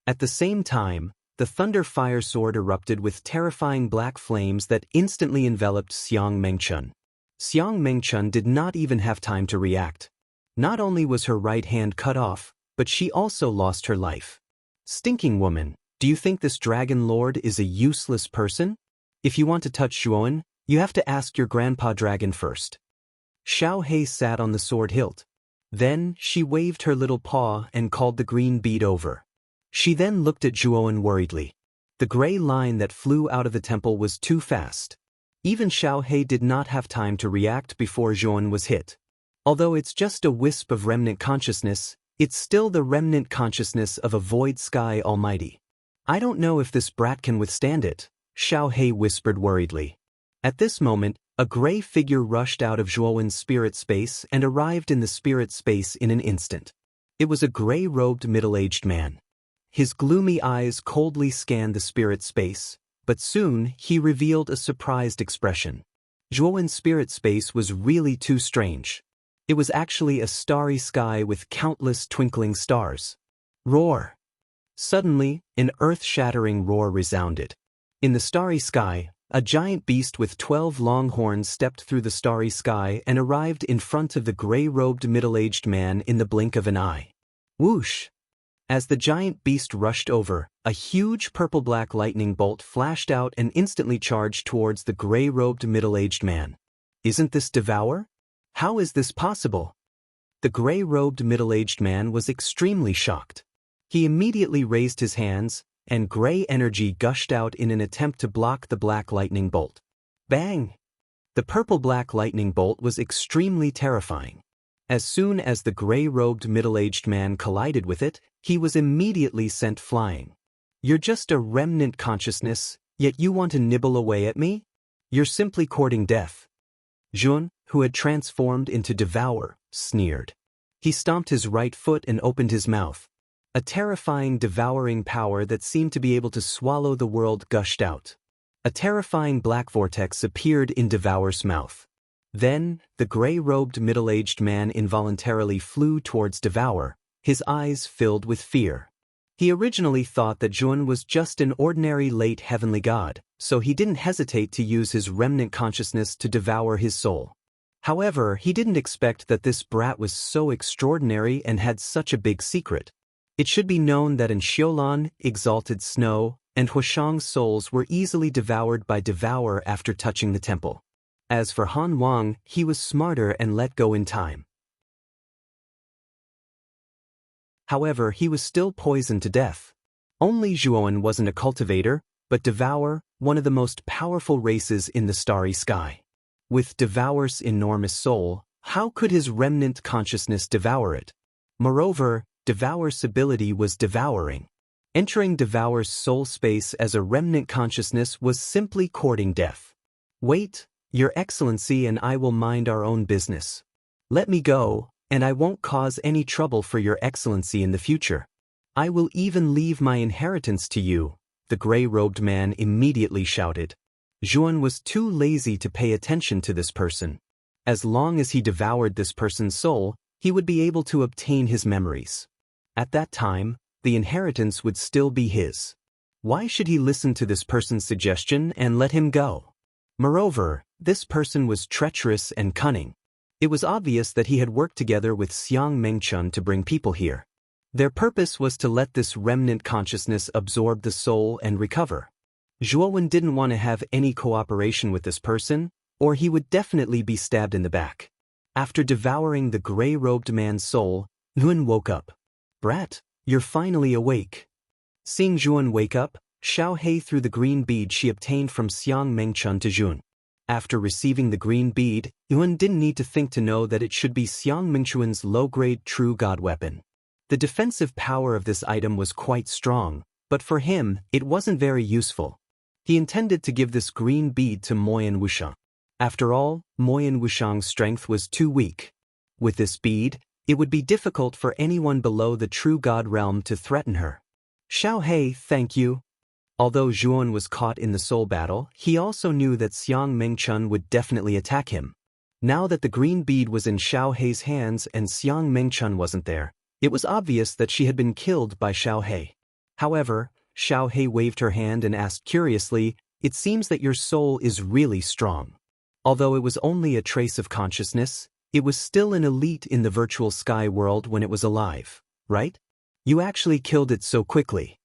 At the same time, the thunder fire sword erupted with terrifying black flames that instantly enveloped Xiang Mengchun. Xiang Mengchun did not even have time to react. Not only was her right hand cut off, but she also lost her life. Stinking woman, do you think this dragon lord is a useless person? If you want to touch Zhuan, you have to ask your grandpa dragon first. Xiao Hei sat on the sword hilt. Then, she waved her little paw and called the green bead over. She then looked at Zhuan worriedly. The gray line that flew out of the temple was too fast. Even Xiao Hei did not have time to react before Zhuan was hit. Although it's just a wisp of remnant consciousness, it's still the remnant consciousness of a void sky almighty. I don't know if this brat can withstand it, Xiao Hei whispered worriedly. At this moment, a gray figure rushed out of Zhuan's spirit space and arrived in the spirit space in an instant. It was a gray-robed middle-aged man. His gloomy eyes coldly scanned the spirit space, but soon he revealed a surprised expression. Zhuan's spirit space was really too strange. It was actually a starry sky with countless twinkling stars. Roar! Suddenly, an earth-shattering roar resounded. In the starry sky, a giant beast with 12 long horns stepped through the starry sky and arrived in front of the gray-robed middle-aged man in the blink of an eye. Whoosh! As the giant beast rushed over, a huge purple-black lightning bolt flashed out and instantly charged towards the gray-robed middle-aged man. Isn't this Devour? How is this possible? The gray-robed middle-aged man was extremely shocked. He immediately raised his hands, and gray energy gushed out in an attempt to block the black lightning bolt. Bang! The purple-black lightning bolt was extremely terrifying. As soon as the gray-robed middle-aged man collided with it, he was immediately sent flying. You're just a remnant consciousness, yet you want to nibble away at me? You're simply courting death. Zhuan, who had transformed into Devour, sneered. He stomped his right foot and opened his mouth. A terrifying devouring power that seemed to be able to swallow the world gushed out. A terrifying black vortex appeared in Devour's mouth. Then, the gray-robed middle-aged man involuntarily flew towards Devour, his eyes filled with fear. He originally thought that Zhuan was just an ordinary late heavenly god, so he didn't hesitate to use his remnant consciousness to devour his soul. However, he didn't expect that this brat was so extraordinary and had such a big secret. It should be known that in Xiulan, Exalted Snow, and Huashang's souls were easily devoured by Devour after touching the temple. As for Han Wang, he was smarter and let go in time. However, he was still poisoned to death. Only Zhuan wasn't a cultivator, but Devour, one of the most powerful races in the starry sky. With Devour's enormous soul, how could his remnant consciousness devour it? Moreover, Devour's ability was devouring. Entering Devour's soul space as a remnant consciousness was simply courting death. Wait, Your Excellency, and I will mind our own business. Let me go, and I won't cause any trouble for Your Excellency in the future. I will even leave my inheritance to you, the gray-robed man immediately shouted. Zhuan was too lazy to pay attention to this person. As long as he devoured this person's soul, he would be able to obtain his memories. At that time, the inheritance would still be his. Why should he listen to this person's suggestion and let him go? Moreover, this person was treacherous and cunning. It was obvious that he had worked together with Xiang Mengchun to bring people here. Their purpose was to let this remnant consciousness absorb the soul and recover. Zhuowen didn't want to have any cooperation with this person, or he would definitely be stabbed in the back. After devouring the gray-robed man's soul, Zhuan woke up. Brat, you're finally awake. Seeing Zhuan wake up, Xiao He threw the green bead she obtained from Xiang Mengchun to Zhuan. After receiving the green bead, Zhuan didn't need to think to know that it should be Xiang Mengchun's low-grade true god weapon. The defensive power of this item was quite strong, but for him, it wasn't very useful. He intended to give this green bead to Moyan Wushang. After all, Moyan Wushang's strength was too weak. With this bead, it would be difficult for anyone below the true god realm to threaten her. Xiao He, thank you. Although Zhuan was caught in the soul battle, he also knew that Xiang Mengchun would definitely attack him. Now that the green bead was in Xiao He's hands and Xiang Mengchun wasn't there, it was obvious that she had been killed by Xiao He. However, Xiao He waved her hand and asked curiously, "It seems that your soul is really strong." Although it was only a trace of consciousness, it was still an elite in the virtual sky world when it was alive, right? You actually killed it so quickly.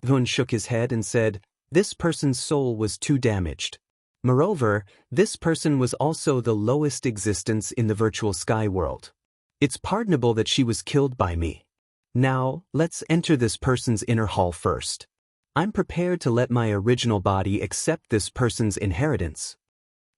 Zhuan shook his head and said, this person's soul was too damaged. Moreover, this person was also the lowest existence in the virtual sky world. It's pardonable that she was killed by me. Now, let's enter this person's inner hall first. I'm prepared to let my original body accept this person's inheritance.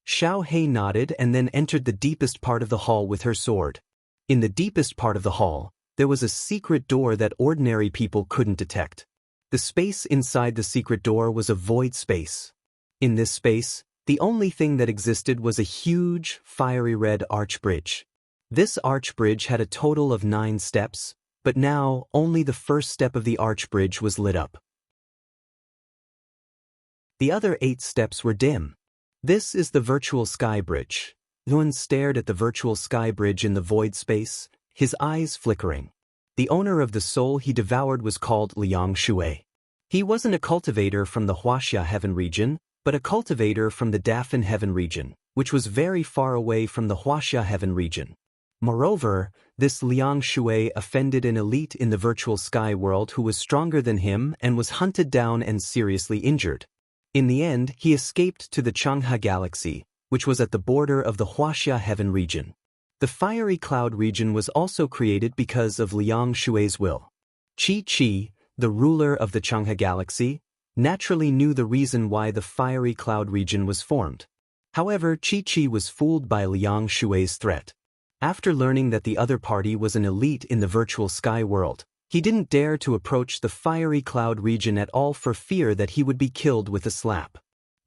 Xiao He nodded and then entered the deepest part of the hall with her sword. In the deepest part of the hall, there was a secret door that ordinary people couldn't detect. The space inside the secret door was a void space. In this space, the only thing that existed was a huge, fiery red arch bridge. This arch bridge had a total of 9 steps, but now only the first step of the arch bridge was lit up. The other 8 steps were dim. This is the virtual sky bridge. Zhuan stared at the virtual sky bridge in the void space, his eyes flickering. The owner of the soul he devoured was called Liang Shui. He wasn't a cultivator from the Huaxia heaven region, but a cultivator from the Dafan heaven region, which was very far away from the Huaxia heaven region. Moreover, this Liang Shui offended an elite in the virtual sky world who was stronger than him and was hunted down and seriously injured. In the end, he escaped to the Changha Galaxy, which was at the border of the Huaxia heaven region. The fiery cloud region was also created because of Liang Shui's will. Qi, the ruler of the Changha Galaxy, naturally knew the reason why the fiery cloud region was formed. However, Qi was fooled by Liang Shui's threat. After learning that the other party was an elite in the virtual sky world, he didn't dare to approach the fiery cloud region at all for fear that he would be killed with a slap.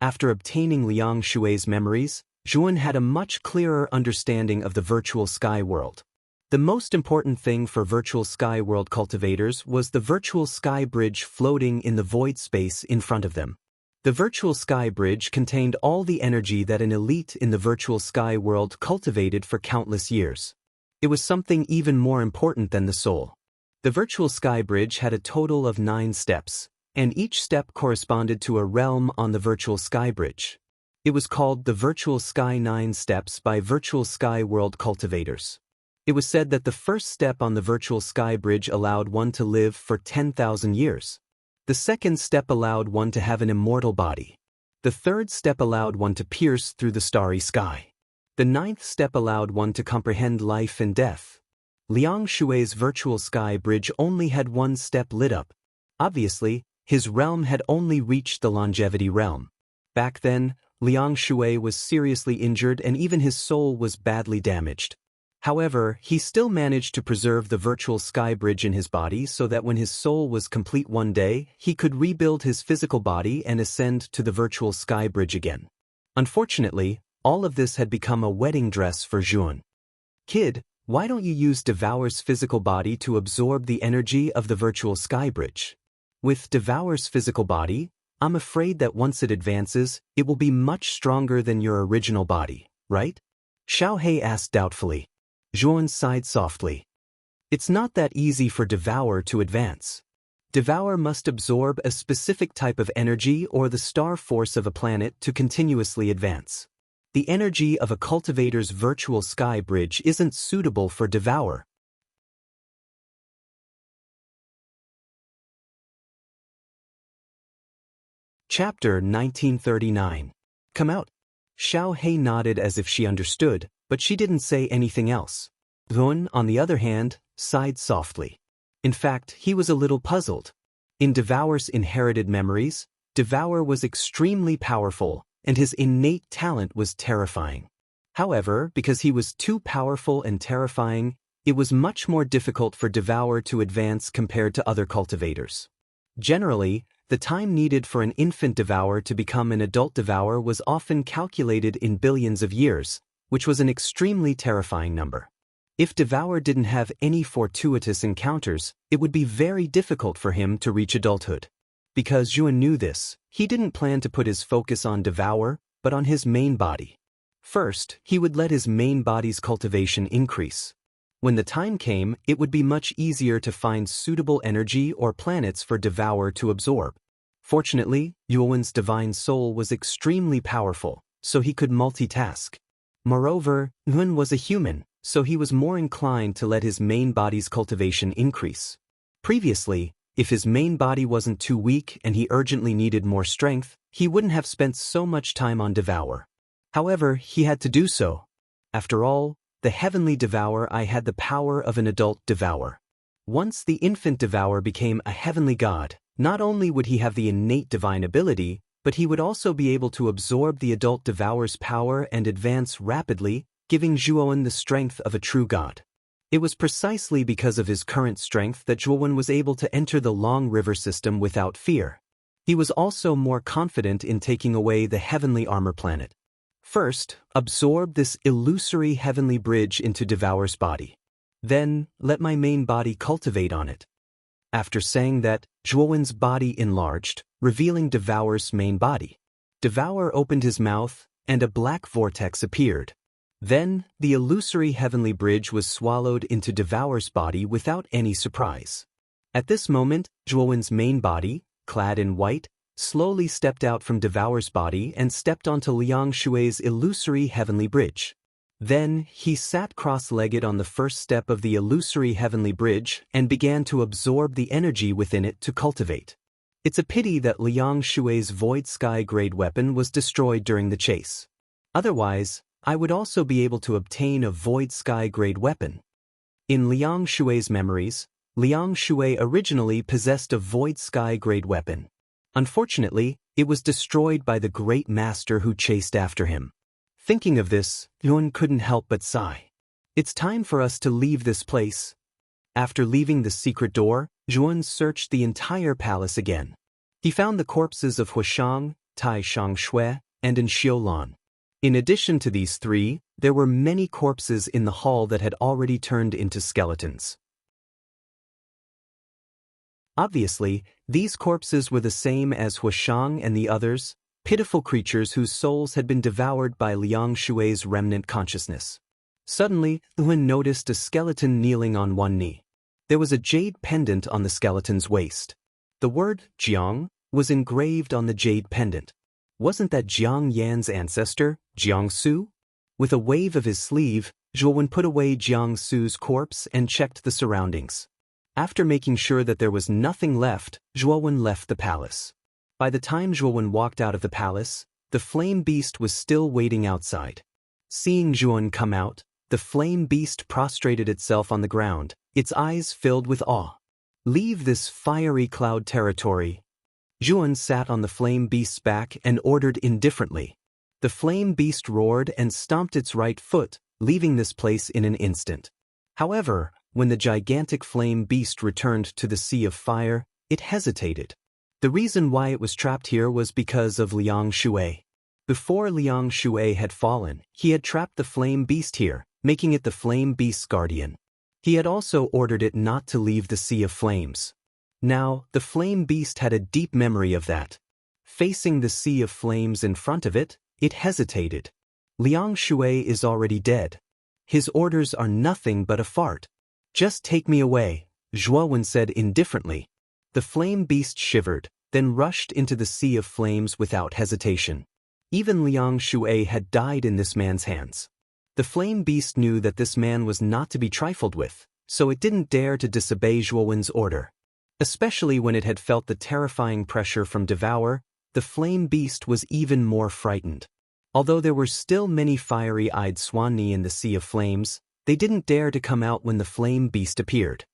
After obtaining Liang Shui's memories, Zhuan had a much clearer understanding of the virtual sky world. The most important thing for virtual sky world cultivators was the virtual sky bridge floating in the void space in front of them. The virtual sky bridge contained all the energy that an elite in the virtual sky world cultivated for countless years. It was something even more important than the soul. The virtual sky bridge had a total of 9 steps, and each step corresponded to a realm on the virtual sky bridge. It was called the Virtual Sky 9 Steps by virtual sky world cultivators. It was said that the first step on the virtual sky bridge allowed one to live for 10,000 years. The second step allowed one to have an immortal body. The third step allowed one to pierce through the starry sky. The 9th step allowed one to comprehend life and death. Liang Shui's virtual sky bridge only had 1 step lit up. Obviously, his realm had only reached the longevity realm. Back then, Liang Shui was seriously injured and even his soul was badly damaged. However, he still managed to preserve the virtual sky bridge in his body so that when his soul was complete one day, he could rebuild his physical body and ascend to the virtual sky bridge again. Unfortunately, all of this had become a wedding dress for Zhuan. Kid, why don't you use Devour's physical body to absorb the energy of the virtual sky bridge? With Devour's physical body, I'm afraid that once it advances, it will be much stronger than your original body, right? Xiao He asked doubtfully. Zhuan sighed softly. It's not that easy for Devour to advance. Devour must absorb a specific type of energy or the star force of a planet to continuously advance. The energy of a cultivator's virtual sky bridge isn't suitable for Devour. Chapter 1939. Come out. Xiao He nodded as if she understood, but she didn't say anything else. Zhuan, on the other hand, sighed softly. In fact, he was a little puzzled. In Devour's inherited memories, Devour was extremely powerful, and his innate talent was terrifying. However, because he was too powerful and terrifying, it was much more difficult for Devour to advance compared to other cultivators. Generally, the time needed for an infant Devour to become an adult Devour was often calculated in billions of years, which was an extremely terrifying number. If Devour didn't have any fortuitous encounters, it would be very difficult for him to reach adulthood. Because Zhuan knew this, he didn't plan to put his focus on Devour, but on his main body. First, he would let his main body's cultivation increase. When the time came, it would be much easier to find suitable energy or planets for Devour to absorb. Fortunately, Yuan's divine soul was extremely powerful, so he could multitask. Moreover, Yuan was a human, so he was more inclined to let his main body's cultivation increase. Previously, if his main body wasn't too weak and he urgently needed more strength, he wouldn't have spent so much time on Devour. However, he had to do so. After all, the heavenly Devour I had the power of an adult Devour. Once the infant Devour became a heavenly god, not only would he have the innate divine ability, but he would also be able to absorb the adult Devour's power and advance rapidly, giving Zhuan the strength of a true god. It was precisely because of his current strength that Zhuan was able to enter the long river system without fear. He was also more confident in taking away the heavenly armor planet. First, absorb this illusory heavenly bridge into Devour's body. Then, let my main body cultivate on it. After saying that, Zhuan's body enlarged, revealing Devour's main body. Devour opened his mouth, and a black vortex appeared. Then, the illusory heavenly bridge was swallowed into Devour's body without any surprise. At this moment, Zhuan's main body, clad in white, slowly stepped out from Devour's body and stepped onto Liang Shui's illusory heavenly bridge. Then, he sat cross-legged on the first step of the illusory heavenly bridge and began to absorb the energy within it to cultivate. It's a pity that Liang Shui's Void Sky grade weapon was destroyed during the chase. Otherwise, I would also be able to obtain a Void Sky grade weapon. In Liang Shui's memories, Liang Shui originally possessed a Void Sky grade weapon. Unfortunately, it was destroyed by the great master who chased after him. Thinking of this, Yuan couldn't help but sigh. It's time for us to leave this place. After leaving the secret door, Yuan searched the entire palace again. He found the corpses of Huashang, Tai Shangshui, and Xiulan. In addition to these three, there were many corpses in the hall that had already turned into skeletons. Obviously, these corpses were the same as Huashang and the others, pitiful creatures whose souls had been devoured by Liang Shui's remnant consciousness. Suddenly, Yuan noticed a skeleton kneeling on one knee. There was a jade pendant on the skeleton's waist. The word Jiang was engraved on the jade pendant. Wasn't that Jiang Yan's ancestor, Jiangsu? With a wave of his sleeve, Zhuan put away Jiangsu's corpse and checked the surroundings. After making sure that there was nothing left, Zhuan left the palace. By the time Zhuan walked out of the palace, the flame beast was still waiting outside. Seeing Zhuan come out, the flame beast prostrated itself on the ground, its eyes filled with awe. "Leave this fiery cloud territory." Zhuan sat on the flame beast's back and ordered indifferently. The flame beast roared and stomped its right foot, leaving this place in an instant. However, when the gigantic flame beast returned to the Sea of Fire, it hesitated. The reason why it was trapped here was because of Liang Shui. Before Liang Shui had fallen, he had trapped the flame beast here, making it the flame beast's guardian. He had also ordered it not to leave the Sea of Flames. Now, the flame beast had a deep memory of that. Facing the Sea of Flames in front of it, it hesitated. Liang Shui is already dead. His orders are nothing but a fart. Just take me away, Zhuowen said indifferently. The flame beast shivered, then rushed into the Sea of Flames without hesitation. Even Liang Shui had died in this man's hands. The flame beast knew that this man was not to be trifled with, so it didn't dare to disobey Zhuowen's order. Especially when it had felt the terrifying pressure from Devour, the flame beast was even more frightened. Although there were still many fiery-eyed Swanni in the Sea of Flames, they didn't dare to come out when the flame beast appeared.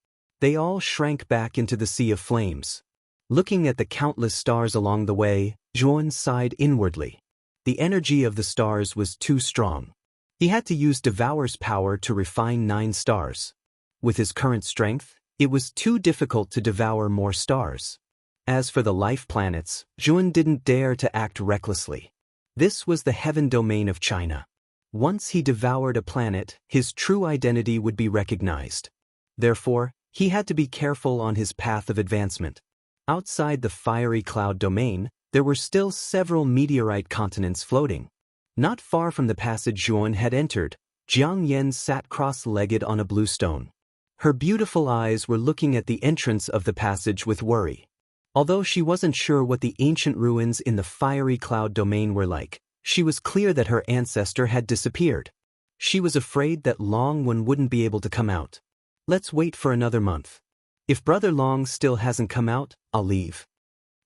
They all shrank back into the Sea of Flames. Looking at the countless stars along the way, Zhuan sighed inwardly. The energy of the stars was too strong. He had to use Devour's power to refine 9 stars. With his current strength, it was too difficult to devour more stars. As for the life planets, Zhuan didn't dare to act recklessly. This was the heaven domain of China. Once he devoured a planet, his true identity would be recognized. Therefore, he had to be careful on his path of advancement. Outside the fiery cloud domain, there were still several meteorite continents floating. Not far from the passage Zhuan had entered, Jiang Yan sat cross-legged on a blue stone. Her beautiful eyes were looking at the entrance of the passage with worry. Although she wasn't sure what the ancient ruins in the fiery cloud domain were like, she was clear that her ancestor had disappeared. She was afraid that Long Wen wouldn't be able to come out. Let's wait for another month. If Brother Long still hasn't come out, I'll leave.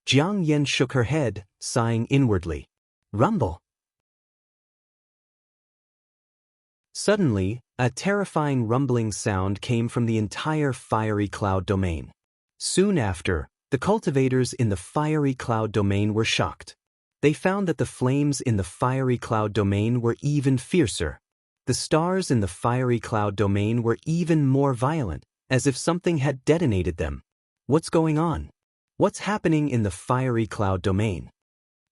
Jiang Yan shook her head, sighing inwardly. Rumble. Suddenly, a terrifying rumbling sound came from the entire fiery cloud domain. Soon after, the cultivators in the fiery cloud domain were shocked. They found that the flames in the fiery cloud domain were even fiercer. The stars in the fiery cloud domain were even more violent, as if something had detonated them. What's going on? What's happening in the fiery cloud domain?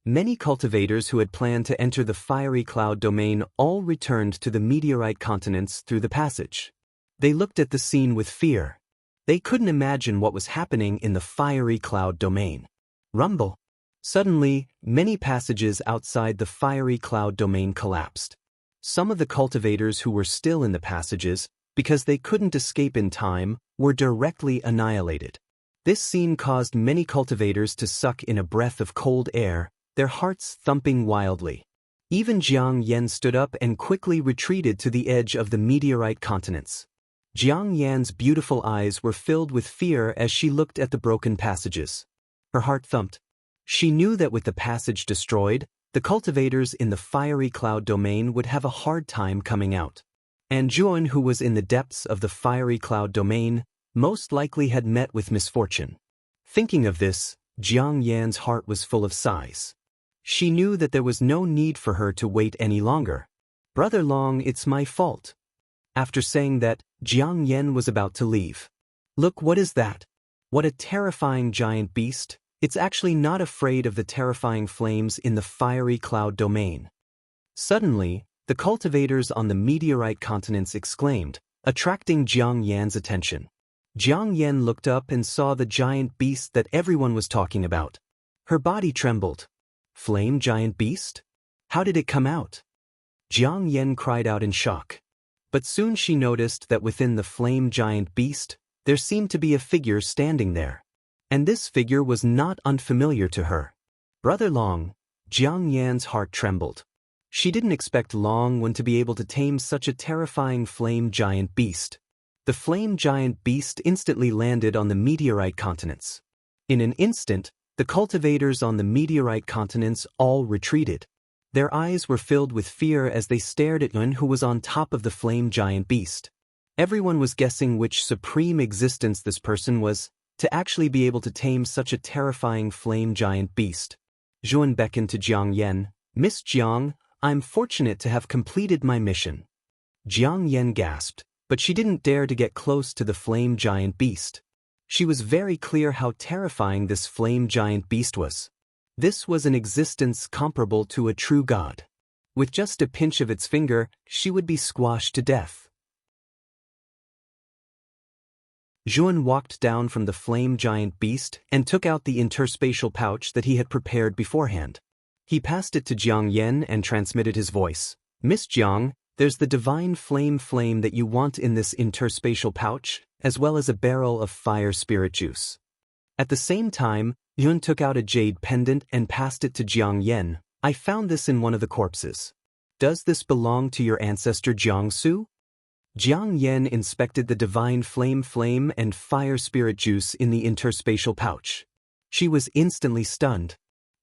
Many cultivators who had planned to enter the fiery cloud domain all returned to the meteorite continents through the passage. They looked at the scene with fear. They couldn't imagine what was happening in the fiery cloud domain. Rumble. Suddenly, many passages outside the fiery cloud domain collapsed. Some of the cultivators who were still in the passages, because they couldn't escape in time, were directly annihilated. This scene caused many cultivators to suck in a breath of cold air, their hearts thumping wildly. Even Jiang Yan stood up and quickly retreated to the edge of the meteorite continents. Jiang Yan's beautiful eyes were filled with fear as she looked at the broken passages. Her heart thumped. She knew that with the passage destroyed, the cultivators in the fiery cloud domain would have a hard time coming out. And Zhuan, who was in the depths of the fiery cloud domain, most likely had met with misfortune. Thinking of this, Jiang Yan's heart was full of sighs. She knew that there was no need for her to wait any longer. Brother Long, it's my fault. After saying that, Jiang Yan was about to leave. Look, what is that? What a terrifying giant beast. It's actually not afraid of the terrifying flames in the fiery cloud domain. Suddenly, the cultivators on the meteorite continents exclaimed, attracting Jiang Yan's attention. Jiang Yan looked up and saw the giant beast that everyone was talking about. Her body trembled. Flame giant beast? How did it come out? Jiang Yan cried out in shock. But soon she noticed that within the flame giant beast, there seemed to be a figure standing there. And this figure was not unfamiliar to her. Brother Long. Jiang Yan's heart trembled. She didn't expect Long Wen to be able to tame such a terrifying flame giant beast. The flame giant beast instantly landed on the meteorite continents. In an instant, the cultivators on the meteorite continents all retreated. Their eyes were filled with fear as they stared at Yun, who was on top of the flame giant beast. Everyone was guessing which supreme existence this person was, to actually be able to tame such a terrifying flame giant beast. Zhuan beckoned to Jiang Yan. Miss Jiang, I'm fortunate to have completed my mission. Jiang Yan gasped, but she didn't dare to get close to the flame giant beast. She was very clear how terrifying this flame giant beast was. This was an existence comparable to a true god. With just a pinch of its finger, she would be squashed to death. Zhuan walked down from the flame giant beast and took out the interspatial pouch that he had prepared beforehand. He passed it to Jiang Yan and transmitted his voice. Miss Jiang, there's the divine flame that you want in this interspatial pouch, as well as a barrel of fire spirit juice. At the same time, Yun took out a jade pendant and passed it to Jiang Yan. I found this in one of the corpses. Does this belong to your ancestor Jiangsu? Jiang Yan inspected the divine flame and fire spirit juice in the interspatial pouch. She was instantly stunned.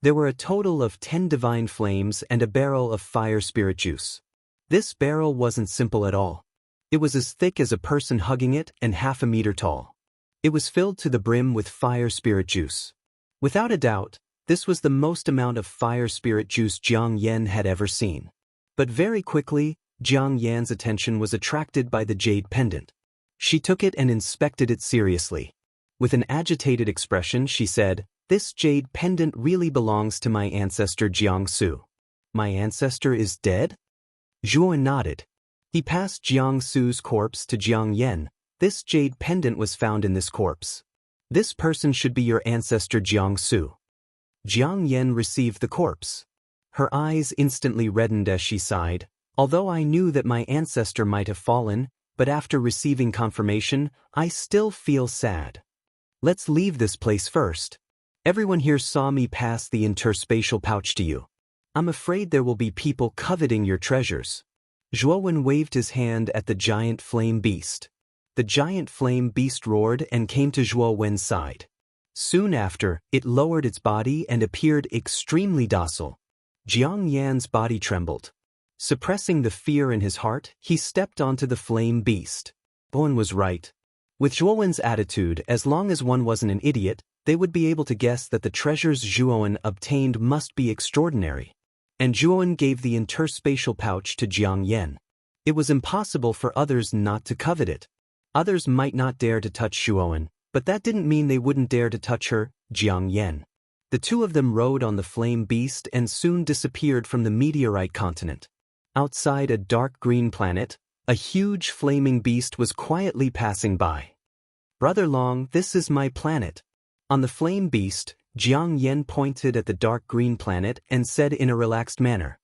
There were a total of 10 divine flames and a barrel of fire spirit juice. This barrel wasn't simple at all. It was as thick as a person hugging it and half a meter tall. It was filled to the brim with fire spirit juice. Without a doubt, this was the most amount of fire spirit juice Jiang Yan had ever seen. But very quickly, Jiang Yan's attention was attracted by the jade pendant. She took it and inspected it seriously. With an agitated expression, she said, "This jade pendant really belongs to my ancestor Jiangsu. My ancestor is dead?" Zhuan nodded. He passed Jiangsu's corpse to Jiang Yan. This jade pendant was found in this corpse. This person should be your ancestor Jiangsu. Jiang Yan received the corpse. Her eyes instantly reddened as she sighed. Although I knew that my ancestor might have fallen, but after receiving confirmation, I still feel sad. Let's leave this place first. Everyone here saw me pass the interspatial pouch to you. I'm afraid there will be people coveting your treasures. Zhuowen waved his hand at the giant flame beast. The giant flame beast roared and came to Zhuowen's side. Soon after, it lowered its body and appeared extremely docile. Jiang Yan's body trembled. Suppressing the fear in his heart, he stepped onto the flame beast. Zhuowen was right. With Zhuowen's attitude, as long as one wasn't an idiot, they would be able to guess that the treasures Zhuowen obtained must be extraordinary. And Zhuowen gave the interspatial pouch to Jiang Yan. It was impossible for others not to covet it. Others might not dare to touch Zhuowen, but that didn't mean they wouldn't dare to touch her, Jiang Yan. The two of them rode on the flame beast and soon disappeared from the meteorite continent. Outside a dark green planet, a huge flaming beast was quietly passing by. Brother Long, this is my planet. On the flame beast, Jiang Yan pointed at the dark green planet and said in a relaxed manner.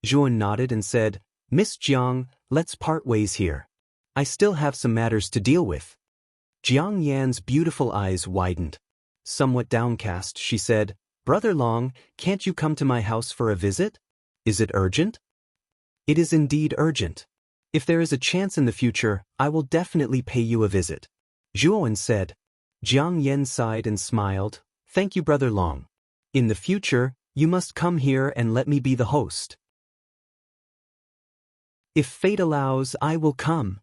Zhuan nodded and said, Miss Jiang, let's part ways here. I still have some matters to deal with. Jiang Yan's beautiful eyes widened. Somewhat downcast, she said, Brother Long, can't you come to my house for a visit? Is it urgent? It is indeed urgent. If there is a chance in the future, I will definitely pay you a visit. Zhuowen said. Jiang Yan sighed and smiled. Thank you, Brother Long. In the future, you must come here and let me be the host. If fate allows, I will come.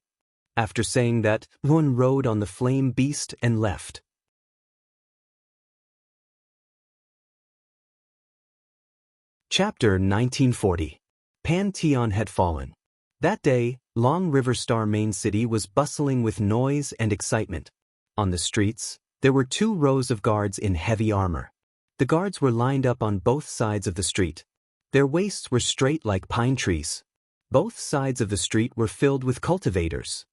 After saying that, Zhuowen rode on the flame beast and left. Chapter 1940. Pantheon had fallen. That day, Long River Star main city was bustling with noise and excitement. On the streets, there were 2 rows of guards in heavy armor. The guards were lined up on both sides of the street. Their waists were straight like pine trees. Both sides of the street were filled with cultivators.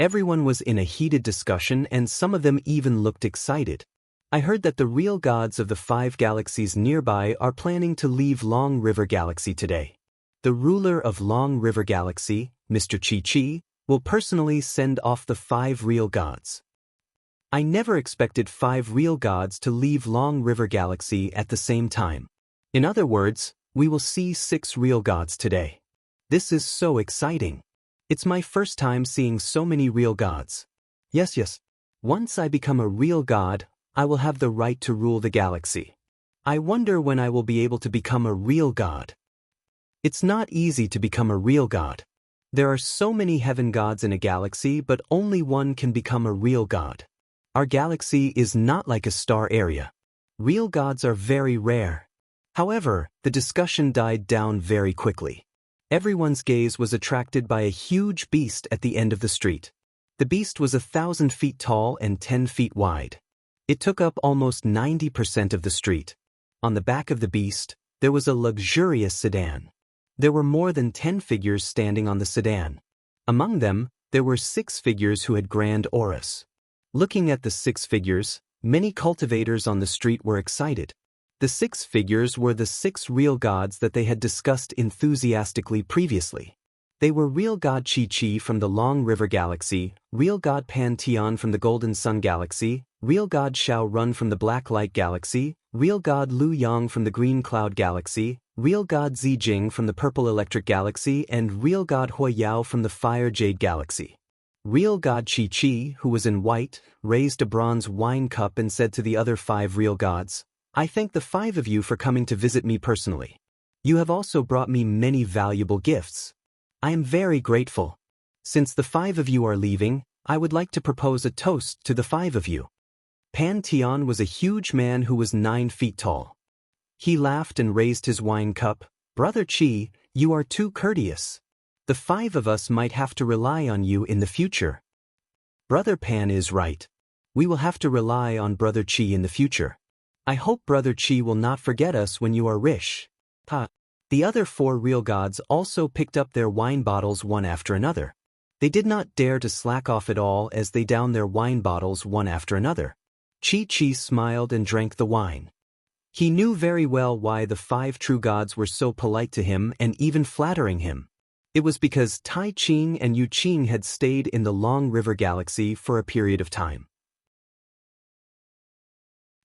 Everyone was in a heated discussion and some of them even looked excited. I heard that the real gods of the 5 galaxies nearby are planning to leave Long River Galaxy today. The ruler of Long River Galaxy, Mr. Chi-Chi, will personally send off the 5 real gods. I never expected 5 real gods to leave Long River Galaxy at the same time. In other words, we will see 6 real gods today. This is so exciting. It's my first time seeing so many real gods. Yes. Once I become a real god, I will have the right to rule the galaxy. I wonder when I will be able to become a real god. It's not easy to become a real god. There are so many heaven gods in a galaxy, but only one can become a real god. Our galaxy is not like a star area. Real gods are very rare. However, the discussion died down very quickly. Everyone's gaze was attracted by a huge beast at the end of the street. The beast was 1,000 feet tall and 10 feet wide. It took up almost 90% of the street. On the back of the beast, there was a luxurious sedan. There were more than 10 figures standing on the sedan. Among them, there were 6 figures who had grand auras. Looking at the 6 figures, many cultivators on the street were excited. The 6 figures were the 6 real gods that they had discussed enthusiastically previously. They were real god Chi-Chi from the Long River Galaxy, real god Pan-Tian from the Golden Sun Galaxy, real god Shao-Run from the Black Light Galaxy, real god Lu Yang from the Green Cloud Galaxy, real god Zijing from the Purple Electric Galaxy, and real god Hui Yao from the Fire Jade Galaxy. Real god Chi-Chi, who was in white, raised a bronze wine cup and said to the other 5 real gods, "I thank the 5 of you for coming to visit me personally. You have also brought me many valuable gifts. I am very grateful. Since the 5 of you are leaving, I would like to propose a toast to the 5 of you." Pan-Tian was a huge man who was 9 feet tall. He laughed and raised his wine cup. "Brother Chi, you are too courteous. The 5 of us might have to rely on you in the future." Brother Pan is right. We will have to rely on Brother Chi in the future. I hope Brother Chi will not forget us when you are rich. The other 4 real gods also picked up their wine bottles one after another. They did not dare to slack off at all as they downed their wine bottles one after another. Chi-Chi smiled and drank the wine. He knew very well why the 5 true gods were so polite to him and even flattering him. It was because Tai Ching and Yu Qing had stayed in the Long River Galaxy for a period of time.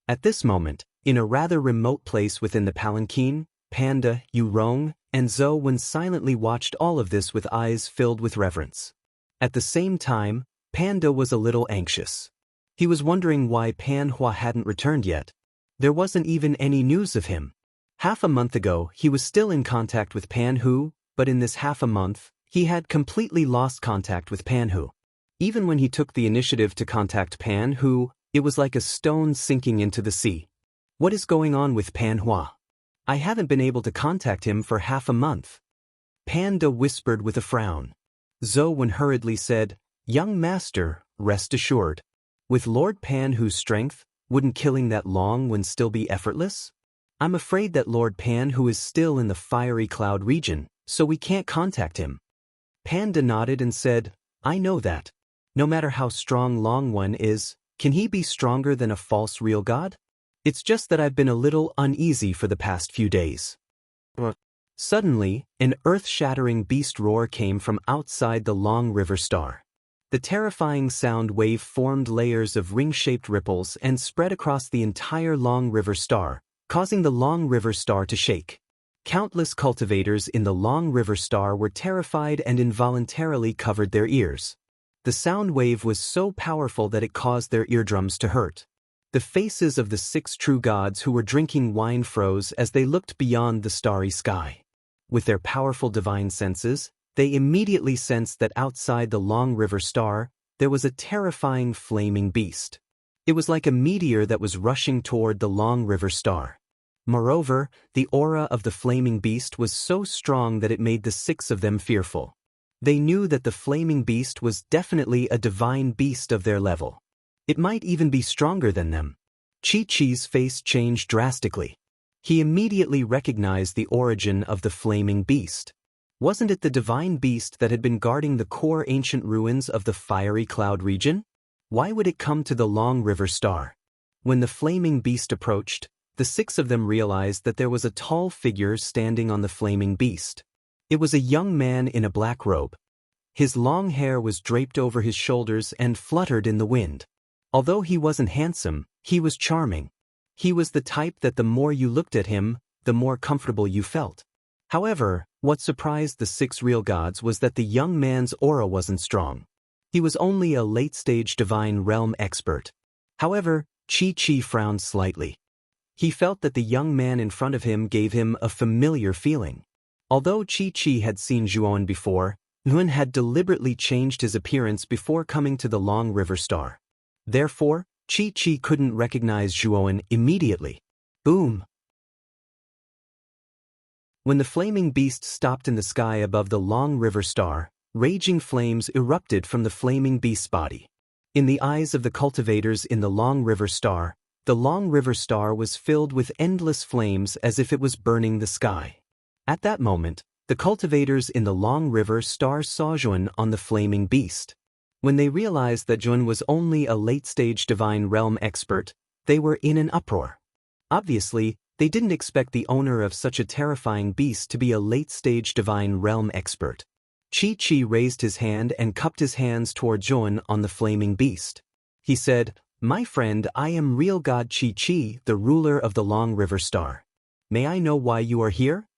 At this moment, in a rather remote place within the palanquin, Panda, Yu Rong, and Zhou Wen silently watched all of this with eyes filled with reverence. At the same time, Panda was a little anxious. He was wondering why Pan Hua hadn't returned yet. There wasn't even any news of him. Half a month ago, he was still in contact with Pan Hu, but in this half a month, he had completely lost contact with Pan Hu. Even when he took the initiative to contact Pan Hu, it was like a stone sinking into the sea. What is going on with Pan Hua? I haven't been able to contact him for half a month. Panda whispered with a frown. Zhou Wen hurriedly said, "Young master, rest assured. With Lord Pan Hu's strength, wouldn't killing that Long Wen still be effortless? I'm afraid that Lord Pan Hu is still in the fiery cloud region, so we can't contact him." Panda nodded and said, "I know that. No matter how strong Long Wen is, can he be stronger than a false real god? It's just that I've been a little uneasy for the past few days." Suddenly, an earth-shattering beast roar came from outside the Long River Star. The terrifying sound wave formed layers of ring-shaped ripples and spread across the entire Long River Star, causing the Long River Star to shake. Countless cultivators in the Long River Star were terrified and involuntarily covered their ears. The sound wave was so powerful that it caused their eardrums to hurt. The faces of the 6 true gods who were drinking wine froze as they looked beyond the starry sky. With their powerful divine senses, they immediately sensed that outside the Long River Star, there was a terrifying flaming beast. It was like a meteor that was rushing toward the Long River Star. Moreover, the aura of the flaming beast was so strong that it made the 6 of them fearful. They knew that the flaming beast was definitely a divine beast of their level. It might even be stronger than them. Chi-Chi's face changed drastically. He immediately recognized the origin of the flaming beast. Wasn't it the divine beast that had been guarding the core ancient ruins of the fiery cloud region? Why would it come to the Long River Star? When the flaming beast approached, the 6 of them realized that there was a tall figure standing on the flaming beast. It was a young man in a black robe. His long hair was draped over his shoulders and fluttered in the wind. Although he wasn't handsome, he was charming. He was the type that the more you looked at him, the more comfortable you felt. However, what surprised the 6 real gods was that the young man's aura wasn't strong. He was only a late-stage divine realm expert. However, Chi-Chi frowned slightly. He felt that the young man in front of him gave him a familiar feeling. Although Chi-Chi had seen Zhuowen before, Nguyen had deliberately changed his appearance before coming to the Long River Star. Therefore, Chi couldn't recognize Zhuowen immediately. Boom! When the flaming beast stopped in the sky above the long river star, raging flames erupted from the flaming beast's body. In the eyes of the cultivators in the long river star was filled with endless flames as if it was burning the sky. At that moment, the cultivators in the long river star saw Zhuowen on the flaming beast. When they realized that Zhuowen was only a late-stage divine realm expert, they were in an uproar. Obviously, they didn't expect the owner of such a terrifying beast to be a late-stage divine realm expert. Chi raised his hand and cupped his hands toward Zhuowen on the flaming beast. He said, "My friend, I am real god Chi, the ruler of the long river star. May I know why you are here?"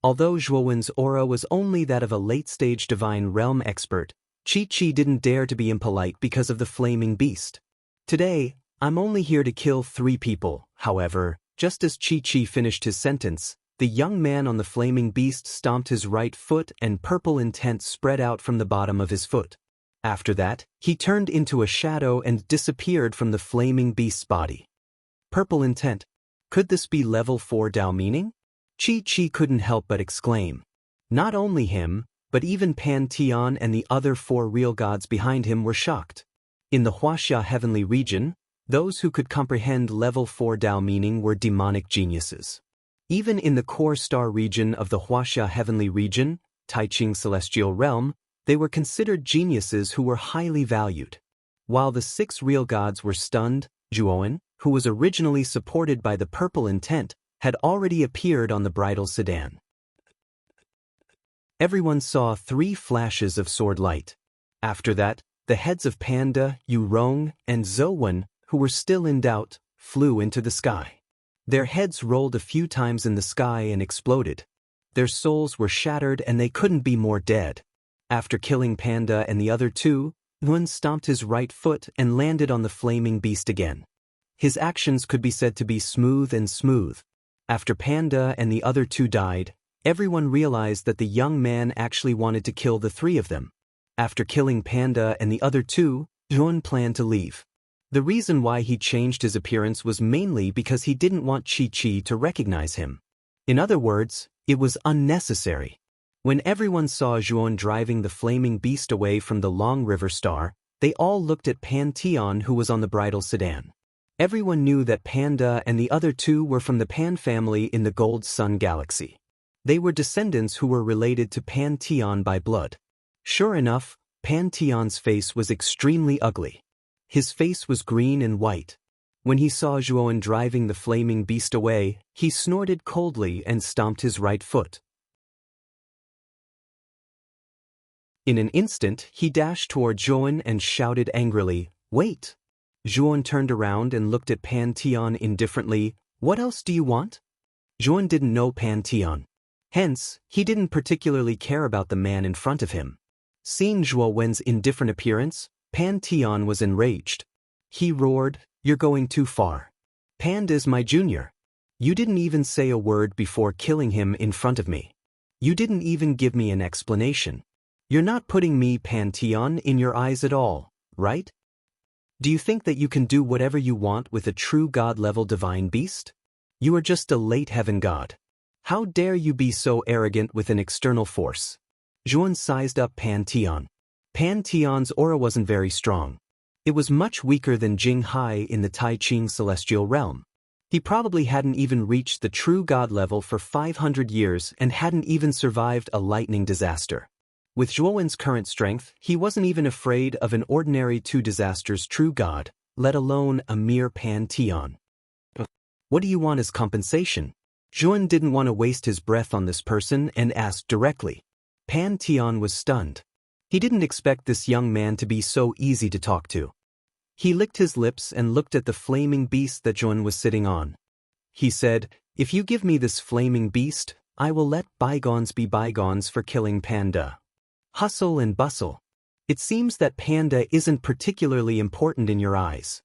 Although Zhuowen's aura was only that of a late-stage divine realm expert, Chi didn't dare to be impolite because of the flaming beast. "Today, I'm only here to kill 3 people, however." Just as Chi finished his sentence, the young man on the flaming beast stomped his right foot and purple intent spread out from the bottom of his foot. After that, he turned into a shadow and disappeared from the flaming beast's body. Purple intent. Could this be level 4 Dao meaning? Chi couldn't help but exclaim. Not only him, but even Pantheon and the other 4 real gods behind him were shocked. In the Huaxia heavenly region, those who could comprehend level 4 Dao meaning were demonic geniuses. Even in the core star region of the Huaxia heavenly region, Taiqing celestial realm, they were considered geniuses who were highly valued. While the 6 real gods were stunned, Zhuowen, who was originally supported by the purple intent, had already appeared on the bridal sedan. Everyone saw 3 flashes of sword light. After that, the heads of Panda, Yurong, and Zhouwen, who were still in doubt, flew into the sky. Their heads rolled a few times in the sky and exploded. Their souls were shattered and they couldn't be more dead. After killing Panda and the other 2, Yun stomped his right foot and landed on the flaming beast again. His actions could be said to be smooth and smooth. After Panda and the other 2 died, everyone realized that the young man actually wanted to kill the 3 of them. After killing Panda and the other 2, Yun planned to leave. The reason why he changed his appearance was mainly because he didn't want Chi to recognize him. In other words, it was unnecessary. When everyone saw Zhuowen driving the flaming beast away from the long river star, they all looked at Pantheon, who was on the bridal sedan. Everyone knew that Panda and the other 2 were from the Pan family in the Gold Sun galaxy. They were descendants who were related to Pantheon by blood. Sure enough, Pantheon's face was extremely ugly. His face was green and white. When he saw Zhuowen driving the flaming beast away, he snorted coldly and stomped his right foot. In an instant, he dashed toward Zhuowen and shouted angrily, "Wait!" Zhuowen turned around and looked at Pantheon indifferently. "What else do you want?" Zhuowen didn't know Pantheon. Hence, he didn't particularly care about the man in front of him. Seeing Zhuowen's indifferent appearance, Pantheon was enraged. He roared, "You're going too far. Panda's my junior. You didn't even say a word before killing him in front of me. You didn't even give me an explanation. You're not putting me, Pantheon, in your eyes at all, right? Do you think that you can do whatever you want with a true god-level divine beast? You are just a late heaven god. How dare you be so arrogant with an external force?" Zhuowen sized up Pantheon. Pantheon's aura wasn't very strong. It was much weaker than Jing Hai in the Taiqing celestial realm. He probably hadn't even reached the true god level for 500 years and hadn't even survived a lightning disaster. With Zhuowen's current strength, he wasn't even afraid of an ordinary 2 disasters true god, let alone a mere Pantheon. "What do you want as compensation?" Zhuowen didn't want to waste his breath on this person and asked directly. Pantheon was stunned. He didn't expect this young man to be so easy to talk to. He licked his lips and looked at the flaming beast that Zhuowen was sitting on. He said, "If you give me this flaming beast, I will let bygones be bygones for killing Panda." Hustle and bustle. It seems that Panda isn't particularly important in your eyes.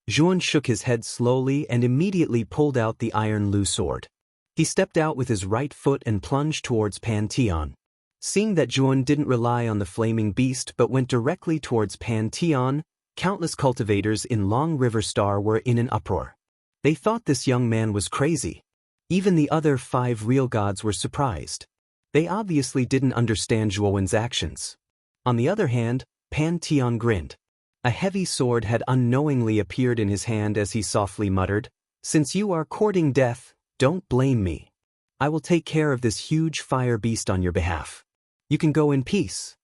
Zhuowen shook his head slowly and immediately pulled out the iron Lu sword. He stepped out with his right foot and plunged towards Pantheon. Seeing that Zhuowen didn't rely on the flaming beast but went directly towards Pantheon, Countless cultivators in Long River Star were in an uproar. They thought this young man was crazy. Even the other 5 real gods were surprised. They obviously didn't understand Zhuowen's actions. On the other hand, Pantheon grinned. A heavy sword had unknowingly appeared in his hand as he softly muttered, "Since you are courting death, don't blame me. I will take care of this huge fire beast on your behalf. You can go in peace."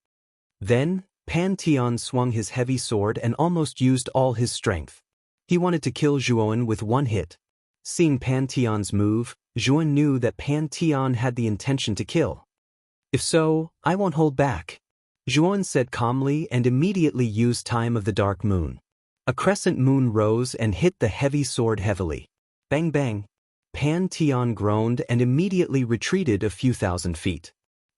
Then, Pantheon swung his heavy sword and almost used all his strength. He wanted to kill Zhuowen with one hit. Seeing Pantheon's move, Zhuowen knew that Pantheon had the intention to kill. "If so, I won't hold back," Zhuowen said calmly and immediately used Time of the Dark Moon. A crescent moon rose and hit the heavy sword heavily. Bang bang. Pantheon groaned and immediately retreated a few thousand feet.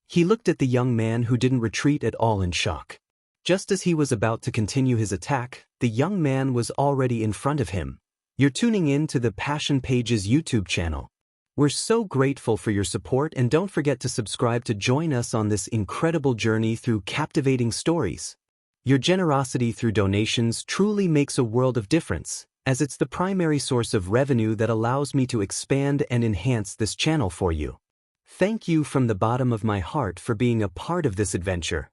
He looked at the young man who didn't retreat at all in shock. Just as he was about to continue his attack, the young man was already in front of him. "You're tuning in to the Passion Pages YouTube channel. We're so grateful for your support, and don't forget to subscribe to join us on this incredible journey through captivating stories. Your generosity through donations truly makes a world of difference, as it's the primary source of revenue that allows me to expand and enhance this channel for you. Thank you from the bottom of my heart for being a part of this adventure.